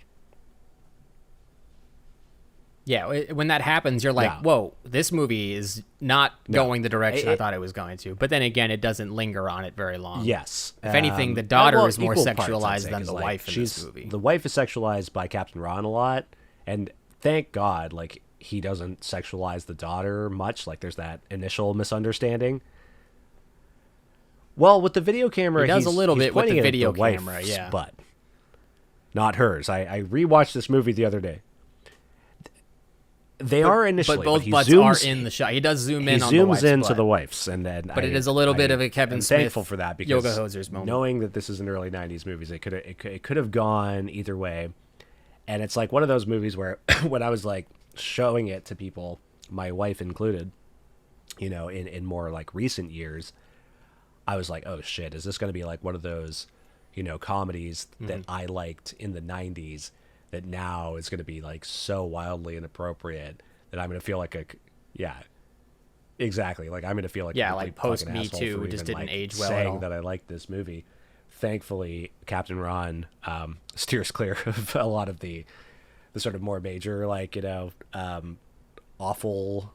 Yeah, when that happens, you're like, whoa, this movie is not going the direction I thought it was going to. But then again, it doesn't linger on it very long. Yes. If anything, the daughter is more sexualized than the wife in this movie. The wife is sexualized by Captain Ron a lot. And thank God, like, he doesn't sexualize the daughter much. Like, there's that initial misunderstanding. Well, with the video camera, he does a little bit with the video camera, but not hers. I rewatched this movie the other day. They are initially, but both butts are in the shot. He does zoom in on the wife's butt. He zooms into butt. The wife's, and then. But it is a little bit of a Kevin Smith thankful for that because Yoga Hosers moment. Knowing that this is an early '90s movies, it could have gone either way, and it's like one of those movies where when I was like showing it to people, my wife included, in more like recent years, I was like, oh shit, is this going to be like one of those, comedies that I liked in the '90s? That now is going to be like so wildly inappropriate that I'm going to feel like exactly. Like I'm going to feel like like post Me Too, it just didn't age well saying at all. that I like this movie. Thankfully, Captain Ron steers clear of a lot of the sort of more major awful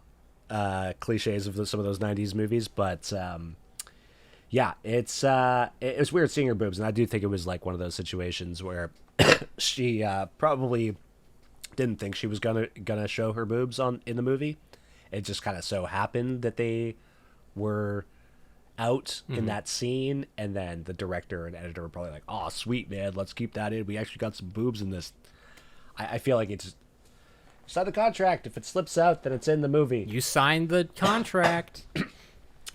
cliches of some of those '90s movies, but it was weird seeing her boobs, and I do think it was like one of those situations where. She probably didn't think she was gonna show her boobs in the movie. It just kind of so happened that they were out in that scene, and then the director and editor were probably like, "Oh, sweet man, let's keep that in. We actually got some boobs in this." I feel like it's sign the contract. If it slips out, then it's in the movie. You signed the contract.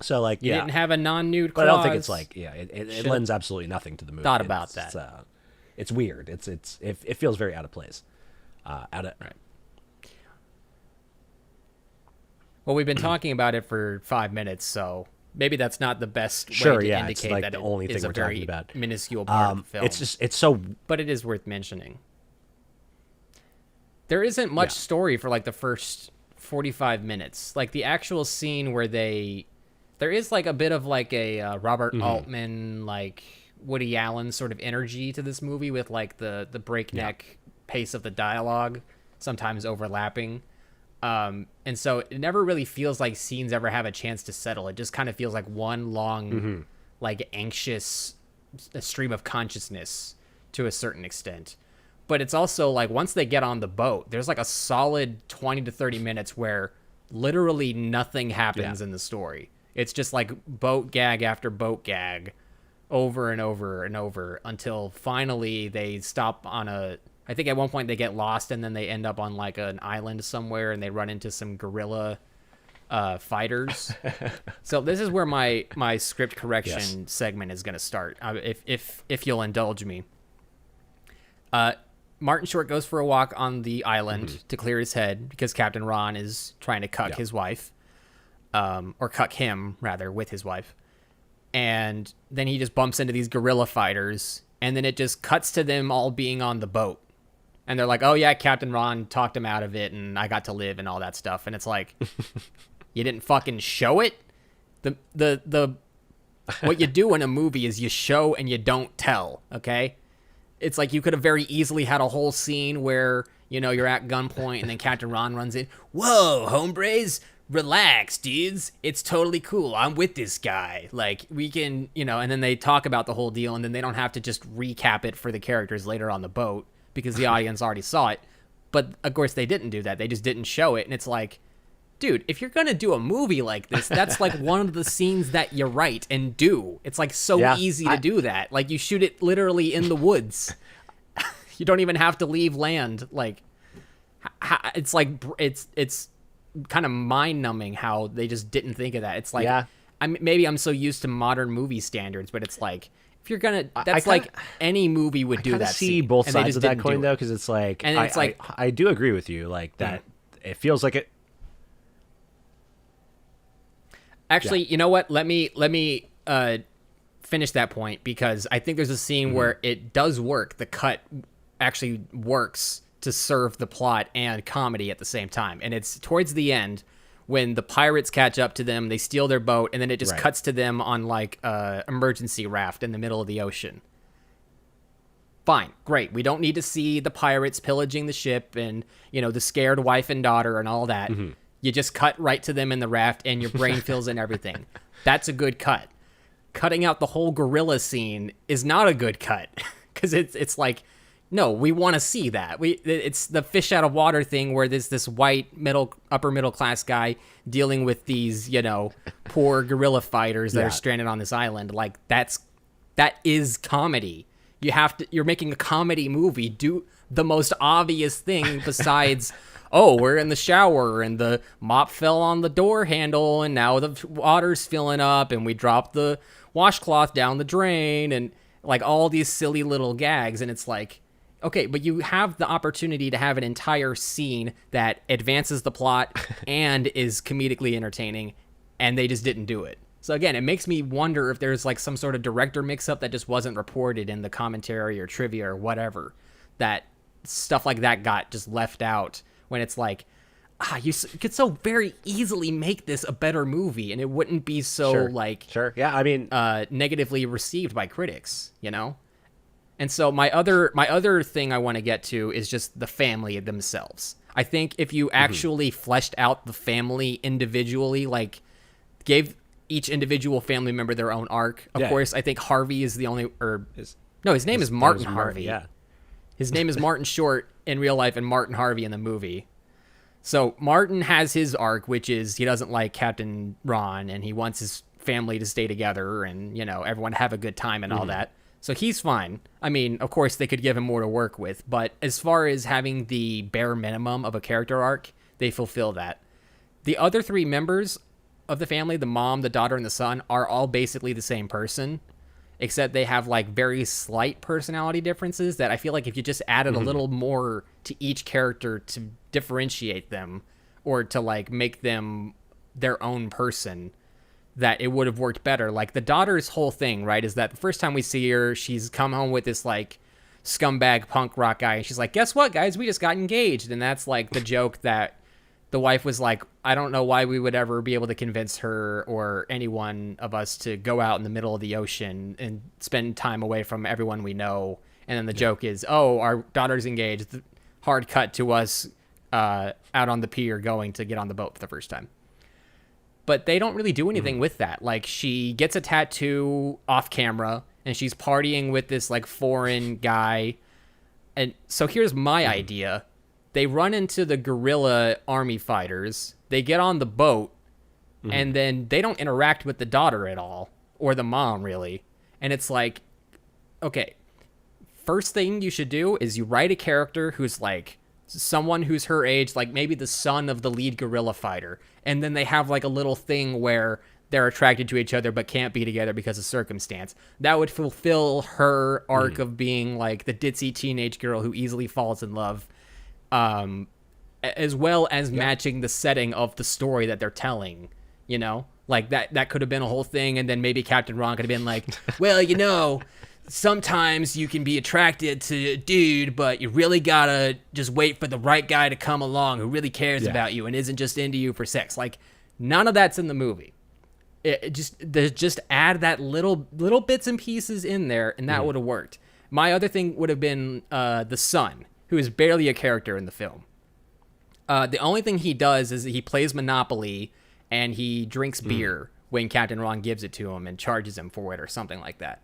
So like, you didn't have a non-nude clause. But I don't think it's like, it lends absolutely nothing to the movie. Thought about that. It's weird. It feels very out of place. Right. Well, we've been talking about it for 5 minutes, so maybe that's not the best way to indicate it's like that the only thing is a we're very talking about. minuscule part of the film. It's so. But it is worth mentioning. There isn't much story for like the first 45 minutes. Like the actual scene where there is like a bit of like a Robert Altman like. Woody Allen sort of energy to this movie with like the breakneck pace of the dialogue, sometimes overlapping. And so it never really feels like scenes ever have a chance to settle. It just kind of feels like one long, like anxious stream of consciousness to a certain extent. But it's also like once they get on the boat, there's like a solid 20 to 30 minutes where literally nothing happens in the story. It's just like boat gag after boat gag. Over and over and over until finally they stop on I think at one point they get lost and then they end up on like an island somewhere and they run into some guerrilla fighters. So this is where my script correction segment is going to start. If you'll indulge me. Martin Short goes for a walk on the island to clear his head because Captain Ron is trying to cuck his wife, or cuck him rather with his wife. And then he just bumps into these guerrilla fighters, and then it just cuts to them all being on the boat. And they're like, oh, yeah, Captain Ron talked him out of it, and I got to live and all that stuff. And it's like, you didn't fucking show it? The what you do in a movie is you show and you don't tell, okay? It's like you could have very easily had a whole scene where, you're at gunpoint, and then Captain Ron runs in. Whoa, hombres, relax, dudes. It's totally cool. I'm with this guy. Like, we can, and then they talk about the whole deal, and then they don't have to just recap it for the characters later on the boat because the audience already saw it. But, of course, they didn't do that. They just didn't show it. And it's like, dude, if you're going to do a movie like this, that's like one of the scenes that you write and do. It's like so easy to do that. Like, you shoot it literally in the woods. You don't even have to leave land. Like, it's like, it's kind of mind-numbing how they just didn't think of that. It's like, maybe I'm so used to modern movie standards, but it's like, if you're gonna, that's like any movie would do that. I see scene, both sides of that coin though, because it's like, and it's like I do agree with you, like that. It feels like it. Actually, you know what? Let me finish that point, because I think there's a scene where it does work. The cut actually works to serve the plot and comedy at the same time, and it's towards the end when the pirates catch up to them, they steal their boat, and then it just cuts to them on like a emergency raft in the middle of the ocean. Fine, great. We don't need to see the pirates pillaging the ship and, the scared wife and daughter and all that. You just cut right to them in the raft and your brain fills in everything. That's a good cut. Cutting out the whole gorilla scene is not a good cut, because it's like, no, we want to see that. It's the fish out of water thing where there's this white upper middle class guy dealing with these, poor guerrilla fighters that are stranded on this island. Like, that is comedy. You're making a comedy movie. Do the most obvious thing besides, oh, we're in the shower and the mop fell on the door handle and now the water's filling up and we dropped the washcloth down the drain, and like all these silly little gags. And it's like, okay, but you have the opportunity to have an entire scene that advances the plot and is comedically entertaining, and they just didn't do it. So again, it makes me wonder if there's like some sort of director mix-up that just wasn't reported in the commentary or trivia or whatever, that stuff like that got just left out, when it's like, you could so very easily make this a better movie and it wouldn't be so yeah, I mean, negatively received by critics, And so my other thing I want to get to is just the family themselves. I think if you actually fleshed out the family individually, like gave each individual family member their own arc. Of course, I think Harvey is the only, his name is Martin Harvey. Yeah. His name is Martin Short in real life and Martin Harvey in the movie. So Martin has his arc, which is he doesn't like Captain Ron and he wants his family to stay together and, everyone have a good time and all that. So he's fine. I mean, of course, they could give him more to work with, but as far as having the bare minimum of a character arc, they fulfill that. The other three members of the family, the mom, the daughter, and the son, are all basically the same person, except they have like very slight personality differences that I feel like if you just added a little more to each character to differentiate them or to like make them their own person, that it would have worked better. Like the daughter's whole thing, right, is that the first time we see her, she's come home with this like scumbag punk rock guy, and she's like, guess what, guys, we just got engaged. And that's like the joke that the wife was like, I don't know why we would ever be able to convince her or any one of us to go out in the middle of the ocean and spend time away from everyone we know. And then the joke is, oh, our daughter's engaged. Hard cut to us out on the pier going to get on the boat for the first time. But they don't really do anything with that. Like, she gets a tattoo off camera and she's partying with this like foreign guy. And so here's my idea. They run into the guerrilla army fighters. They get on the boat and then they don't interact with the daughter at all, or the mom really. And it's like, okay, first thing you should do is you write a character who's like someone who's her age, like maybe the son of the lead guerrilla fighter. And then they have like a little thing where they're attracted to each other but can't be together because of circumstance. That would fulfill her arc of being like the ditzy teenage girl who easily falls in love, as well as matching the setting of the story that they're telling, like that could have been a whole thing. And then maybe Captain Ron could have been like, well, sometimes you can be attracted to a dude, but you really gotta just wait for the right guy to come along who really cares about you and isn't just into you for sex. Like, none of that's in the movie. Just add that little bits and pieces in there, and that would have worked. My other thing would have been the son, who is barely a character in the film. The only thing he does is he plays Monopoly and he drinks beer when Captain Ron gives it to him and charges him for it or something like that.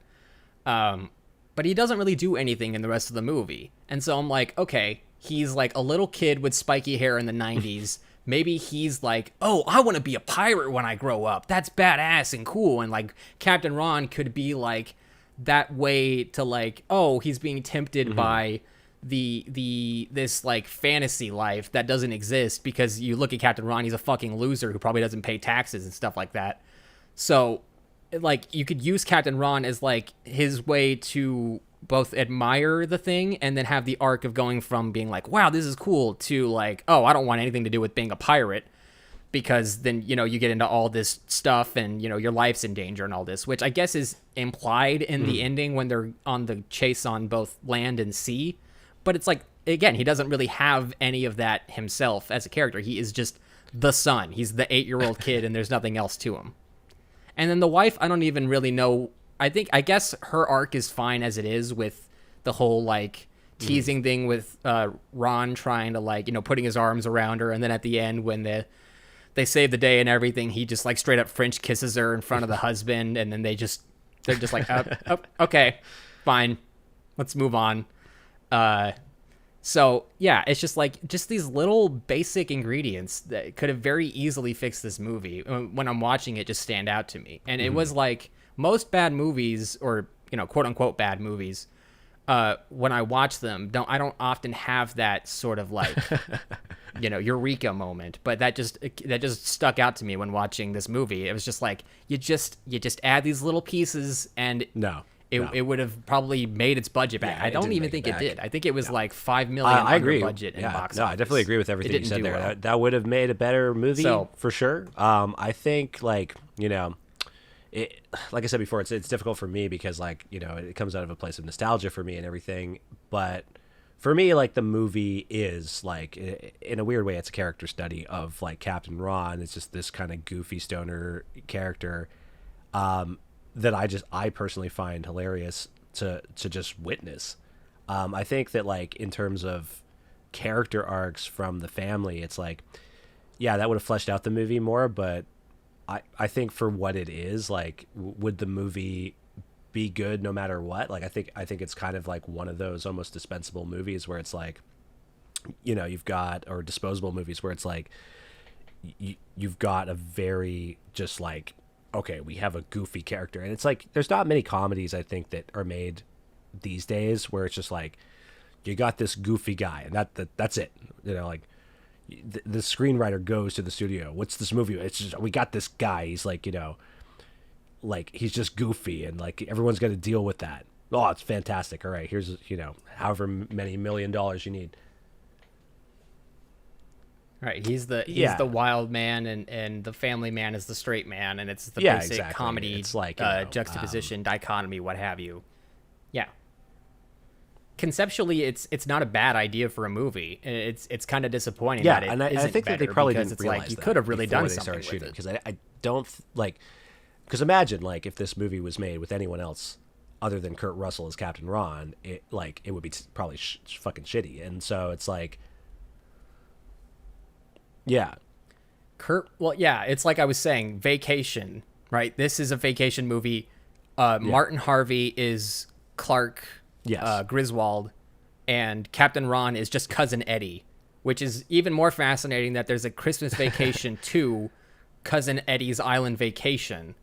But he doesn't really do anything in the rest of the movie. And so I'm like, okay, he's like a little kid with spiky hair in the 90s. Maybe he's like, oh, I want to be a pirate when I grow up. That's badass and cool. And like Captain Ron could be like that way to like, oh, he's being tempted by this like fantasy life that doesn't exist, because you look at Captain Ron, he's a fucking loser who probably doesn't pay taxes and stuff like that. So like you could use Captain Ron as like his way to both admire the thing and then have the arc of going from being like, wow, this is cool, to like, oh, I don't want anything to do with being a pirate, because then, you know, you get into all this stuff and, you know, your life's in danger and all this, which I guess is implied in the ending when they're on the chase on both land and sea. But it's like, again, he doesn't really have any of that himself as a character. He is just the son. He's the 8-year-old kid and there's nothing else to him. And then the wife, I don't even really know. I guess her arc is fine as it is, with the whole like teasing thing with Ron trying to like, you know, putting his arms around her. And then at the end when they save the day and everything, he just like straight up French kisses her in front of the husband. And then they're just like, okay, fine, let's move on. So yeah, it's just like these little basic ingredients that could have very easily fixed this movie. When I'm watching it, just stand out to me. And it was like most bad movies, or, you know, quote unquote bad movies, when I watch them, I don't often have that sort of like, you know, eureka moment, but that just stuck out to me when watching this movie. It was just like, you just add these little pieces and it would have probably made its budget back. Yeah, I don't even think it did. I think it was like $5 million I agree. Budget in box office. No, I definitely agree with everything you said there. Well. That would have made a better movie, for sure. I think, like, you know, like I said before, it's difficult for me because, like, you know, it comes out of a place of nostalgia for me and everything. But for me, like, the movie is like, in a weird way, it's a character study of like Captain Ron. It's just this kind of goofy stoner character that I personally find hilarious to just witness. I think that, like, in terms of character arcs from the family, it's like, yeah, that would have fleshed out the movie more, but I think for what it is, like, would the movie be good no matter what? Like, I think it's kind of like one of those almost dispensable movies where it's like, you know, or disposable movies where it's like, you've got a very just like, okay, we have a goofy character. And it's like, there's not many comedies, I think, that are made these days where it's just like, you got this goofy guy and that's it. You know, like, the screenwriter goes to the studio. What's this movie? It's just, we got this guy. He's like, you know, like, he's just goofy and like everyone's got to deal with that. Oh, it's fantastic. All right, here's, you know, however many $1 million you need. Right, he's the wild man, and the family man is the straight man, and it's the basic exactly. comedy, it's like, you know, juxtaposition, dichotomy, what have you. Yeah. Conceptually, it's not a bad idea for a movie. It's kind of disappointing. Yeah, that it and I think that they probably didn't realize like you that could have really before done they something started with shooting, it. because I don't like, because imagine, like, if this movie was made with anyone else other than Kurt Russell as Captain Ron, it would be probably fucking shitty. And so it's like, yeah. Well, yeah, it's like I was saying, Vacation, right? This is a vacation movie. Martin Harvey is Clark Griswold, and Captain Ron is just Cousin Eddie, which is even more fascinating that there's a Christmas Vacation 2, Cousin Eddie's Island Vacation,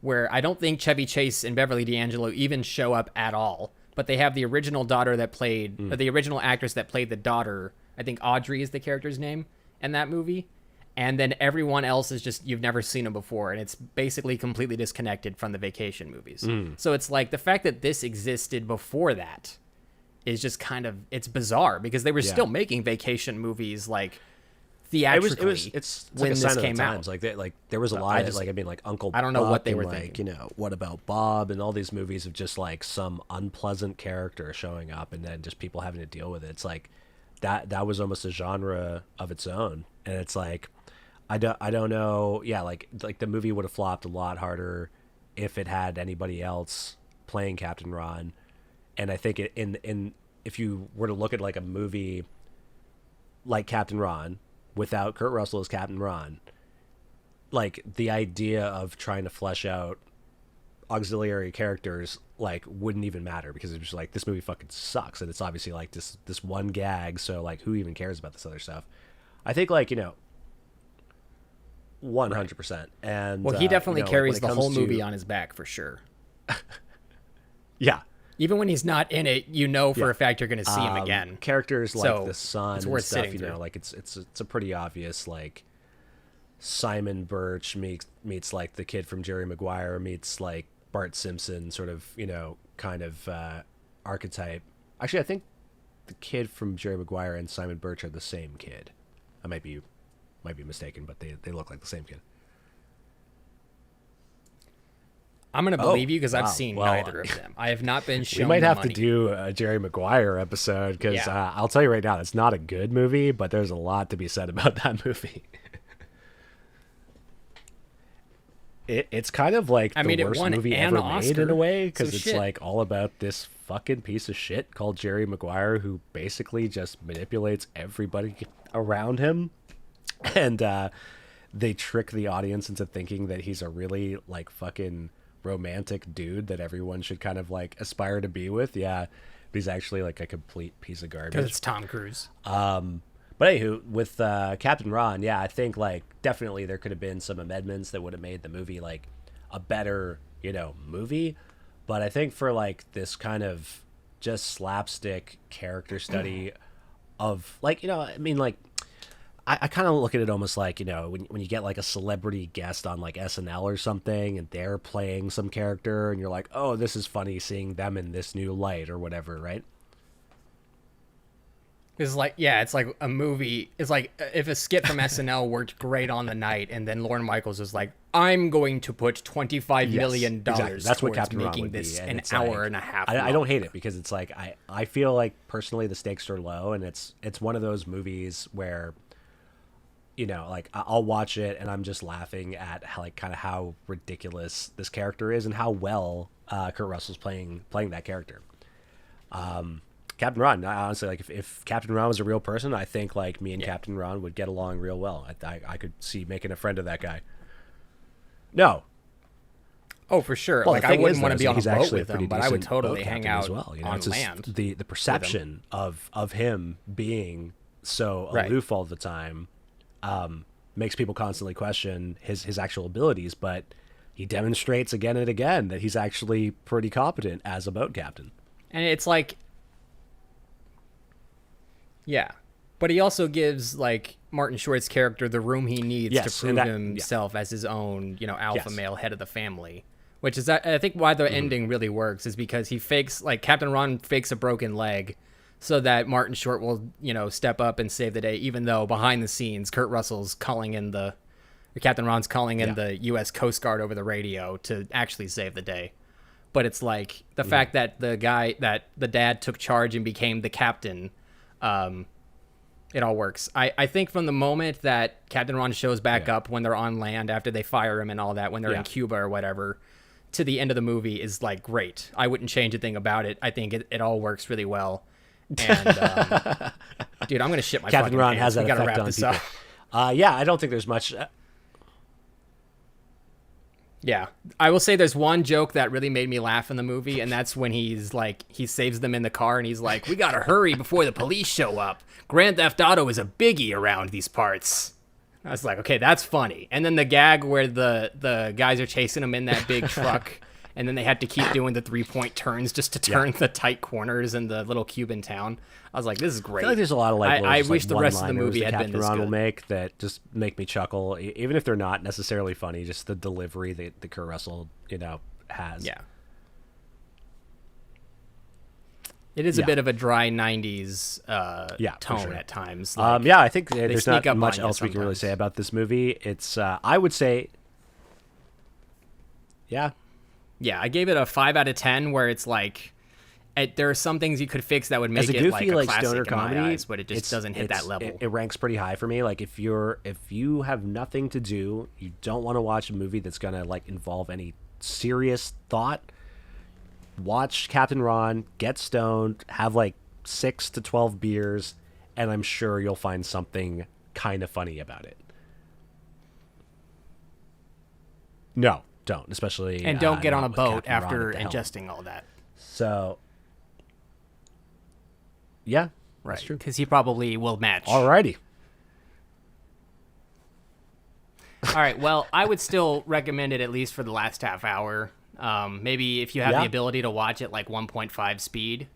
where I don't think Chevy Chase and Beverly D'Angelo even show up at all, but they have the original daughter that played, the original actress that played the daughter, I think Audrey is the character's name in that movie, and then everyone else is just, you've never seen them before, and it's basically completely disconnected from the vacation movies. So it's like, the fact that this existed before that is just kind of, it's bizarre, because they were still making vacation movies, like, theatrically it's when like a this sign came of the out. times. Like there was a lot of, like, I mean, like Uncle I don't know Buck what they were and, like, thinking. you know, What About Bob, and all these movies of just like some unpleasant character showing up and then just people having to deal with it. It's like that was almost a genre of its own. And it's like, I don't know. Yeah. Like the movie would have flopped a lot harder if it had anybody else playing Captain Ron. And I think if you were to look at like a movie like Captain Ron, without Kurt Russell as Captain Ron, like the idea of trying to flesh out auxiliary characters like wouldn't even matter, because it's just like, this movie fucking sucks, and it's obviously like this one gag, so like who even cares about this other stuff? I think, like, 100%. And Well, he definitely when carries it the comes whole to- movie on his back for sure. Yeah. Even when he's not in it, for a fact you're going to see him again. Characters like So, the son it's and worth stuff, sitting through. like it's a pretty obvious, like, Simon Birch meets like the kid from Jerry Maguire meets like Bart Simpson sort of, kind of archetype. Actually, I think the kid from Jerry Maguire and Simon Birch are the same kid. I might be mistaken, but they look like the same kid. I'm going to believe you because I've wow. seen Well, neither of them. I have not been shown We might the have money. to do a Jerry Maguire episode, because Yeah. I'll tell you right now, it's not a good movie, but there's a lot to be said about that movie. It's kind of like the it worst won movie an ever made in Oscar, a way, so because it's shit. like all about this fucking piece of shit called Jerry Maguire, who basically just manipulates everybody around him, and they trick the audience into thinking that he's a really like fucking romantic dude that everyone should kind of like aspire to be with. Yeah, but he's actually like a complete piece of garbage. Because it's Tom Cruise. But anywho, with Captain Ron, yeah, I think like definitely there could have been some amendments that would have made the movie like a better, movie. But I think for like this kind of just slapstick character study of like, I kind of look at it almost like, when you get like a celebrity guest on like SNL or something, and they're playing some character, and you're like, oh, this is funny seeing them in this new light or whatever, right? It's like, it's like a movie. It's like if a skit from SNL worked great on the night, and then Lorne Michaels was like, I'm going to put $25 million exactly. That's what towards Captain Ron making would be, this and an it's hour like- and a half. I long. don't hate it, because it's like I feel like personally the stakes are low, and it's one of those movies where, like I'll watch it and I'm just laughing at how, like, kind of how ridiculous this character is and how well Kurt Russell's playing that character. Captain Ron, honestly, like if Captain Ron was a real person, I think like me and Captain Ron would get along real well. I could see making a friend of that guy. No. Oh, for sure. Well, like the I thing wouldn't is, want though, to be is on a he's boat actually with pretty him, but I would decent totally boat hang captain out as well. on It's just land. the perception of him being so Right. aloof all the time makes people constantly question his actual abilities, but he demonstrates again and again that he's actually pretty competent as a boat captain. And it's like, yeah, but he also gives like Martin Short's character the room he needs Yes, to prove and that- himself as his own, alpha Yes. male head of the family. Which is, I think, why the ending really works is because he fakes, like Captain Ron fakes a broken leg, so that Martin Short will, step up and save the day. Even though behind the scenes, Kurt Russell's calling in or Captain Ron's calling in the U.S. Coast Guard over the radio to actually save the day. But it's like the fact that the dad took charge and became the captain. It all works. I think from the moment that Captain Ron shows back up when they're on land after they fire him and all that, when they're in Cuba or whatever, to the end of the movie is like great. I wouldn't change a thing about it. I think it all works really well. And dude, I'm gonna shit my Captain fucking Ron pants. has that We gotta effect wrap on this people. up. Yeah, I don't think there's much. Yeah, I will say there's one joke that really made me laugh in the movie, and that's when he saves them in the car, and he's like, "We gotta hurry before the police show up. Grand Theft Auto is a biggie around these parts." I was like, okay, that's funny. And then the gag where the guys are chasing him in that big truck, and then they had to keep doing the 3-point turns just to turn the tight corners in the little Cuban town. I was like, this is I great. feel like there's a lot of like I little, wish like, the rest of the one-liners movie that had been Captain this Ron will good. make that just make me chuckle, even if they're not necessarily funny. Just the delivery that Kurt Russell, has. Yeah. It is a bit of a dry 90s for tone sure. at times. Yeah, I think there's sneak not up much on you else we can really sometimes. say about this movie. It's, I would say, yeah, I gave it a 5 out of 10, where it's like, there are some things you could fix that would make as a it goofy like a like classic stoner in comedy, my eyes, but it just doesn't hit that level. It ranks pretty high for me. Like if you have nothing to do, you don't want to watch a movie that's gonna like involve any serious thought, watch Captain Ron, get stoned, have like 6 to 12 beers, and I'm sure you'll find something kind of funny about it. No, don't. Especially And don't get not on a with boat Captain Ron after at the helm. ingesting all that. So, yeah, Right. that's true. Because he probably will match. Alrighty. All right. Well, I would still recommend it at least for the last half hour. Maybe if you have Yeah. the ability to watch it like 1.5 speed,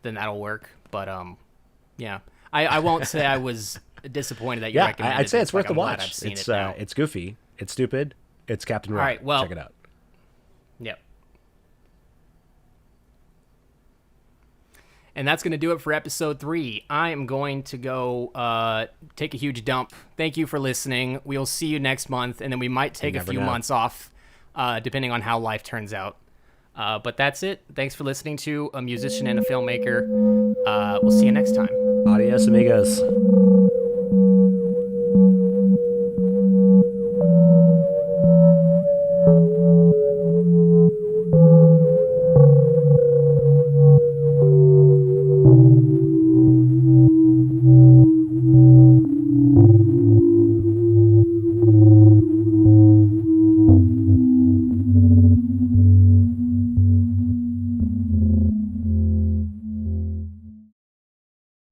then that'll work. But yeah, I won't say I was disappointed that you Yeah, recommended it. I'd say it's worth like, the I'm glad watch. I've seen It's it now. it's goofy, it's stupid, it's Captain Ron. right, well- check it out. Yep. And that's going to do it for episode 3. I am going to go take a huge dump. Thank you for listening. We'll see you next month, and then we might take a never few know. months off, depending on how life turns out. But that's it. Thanks for listening to A Musician and a Filmmaker. We'll see you next time. Adios, amigos.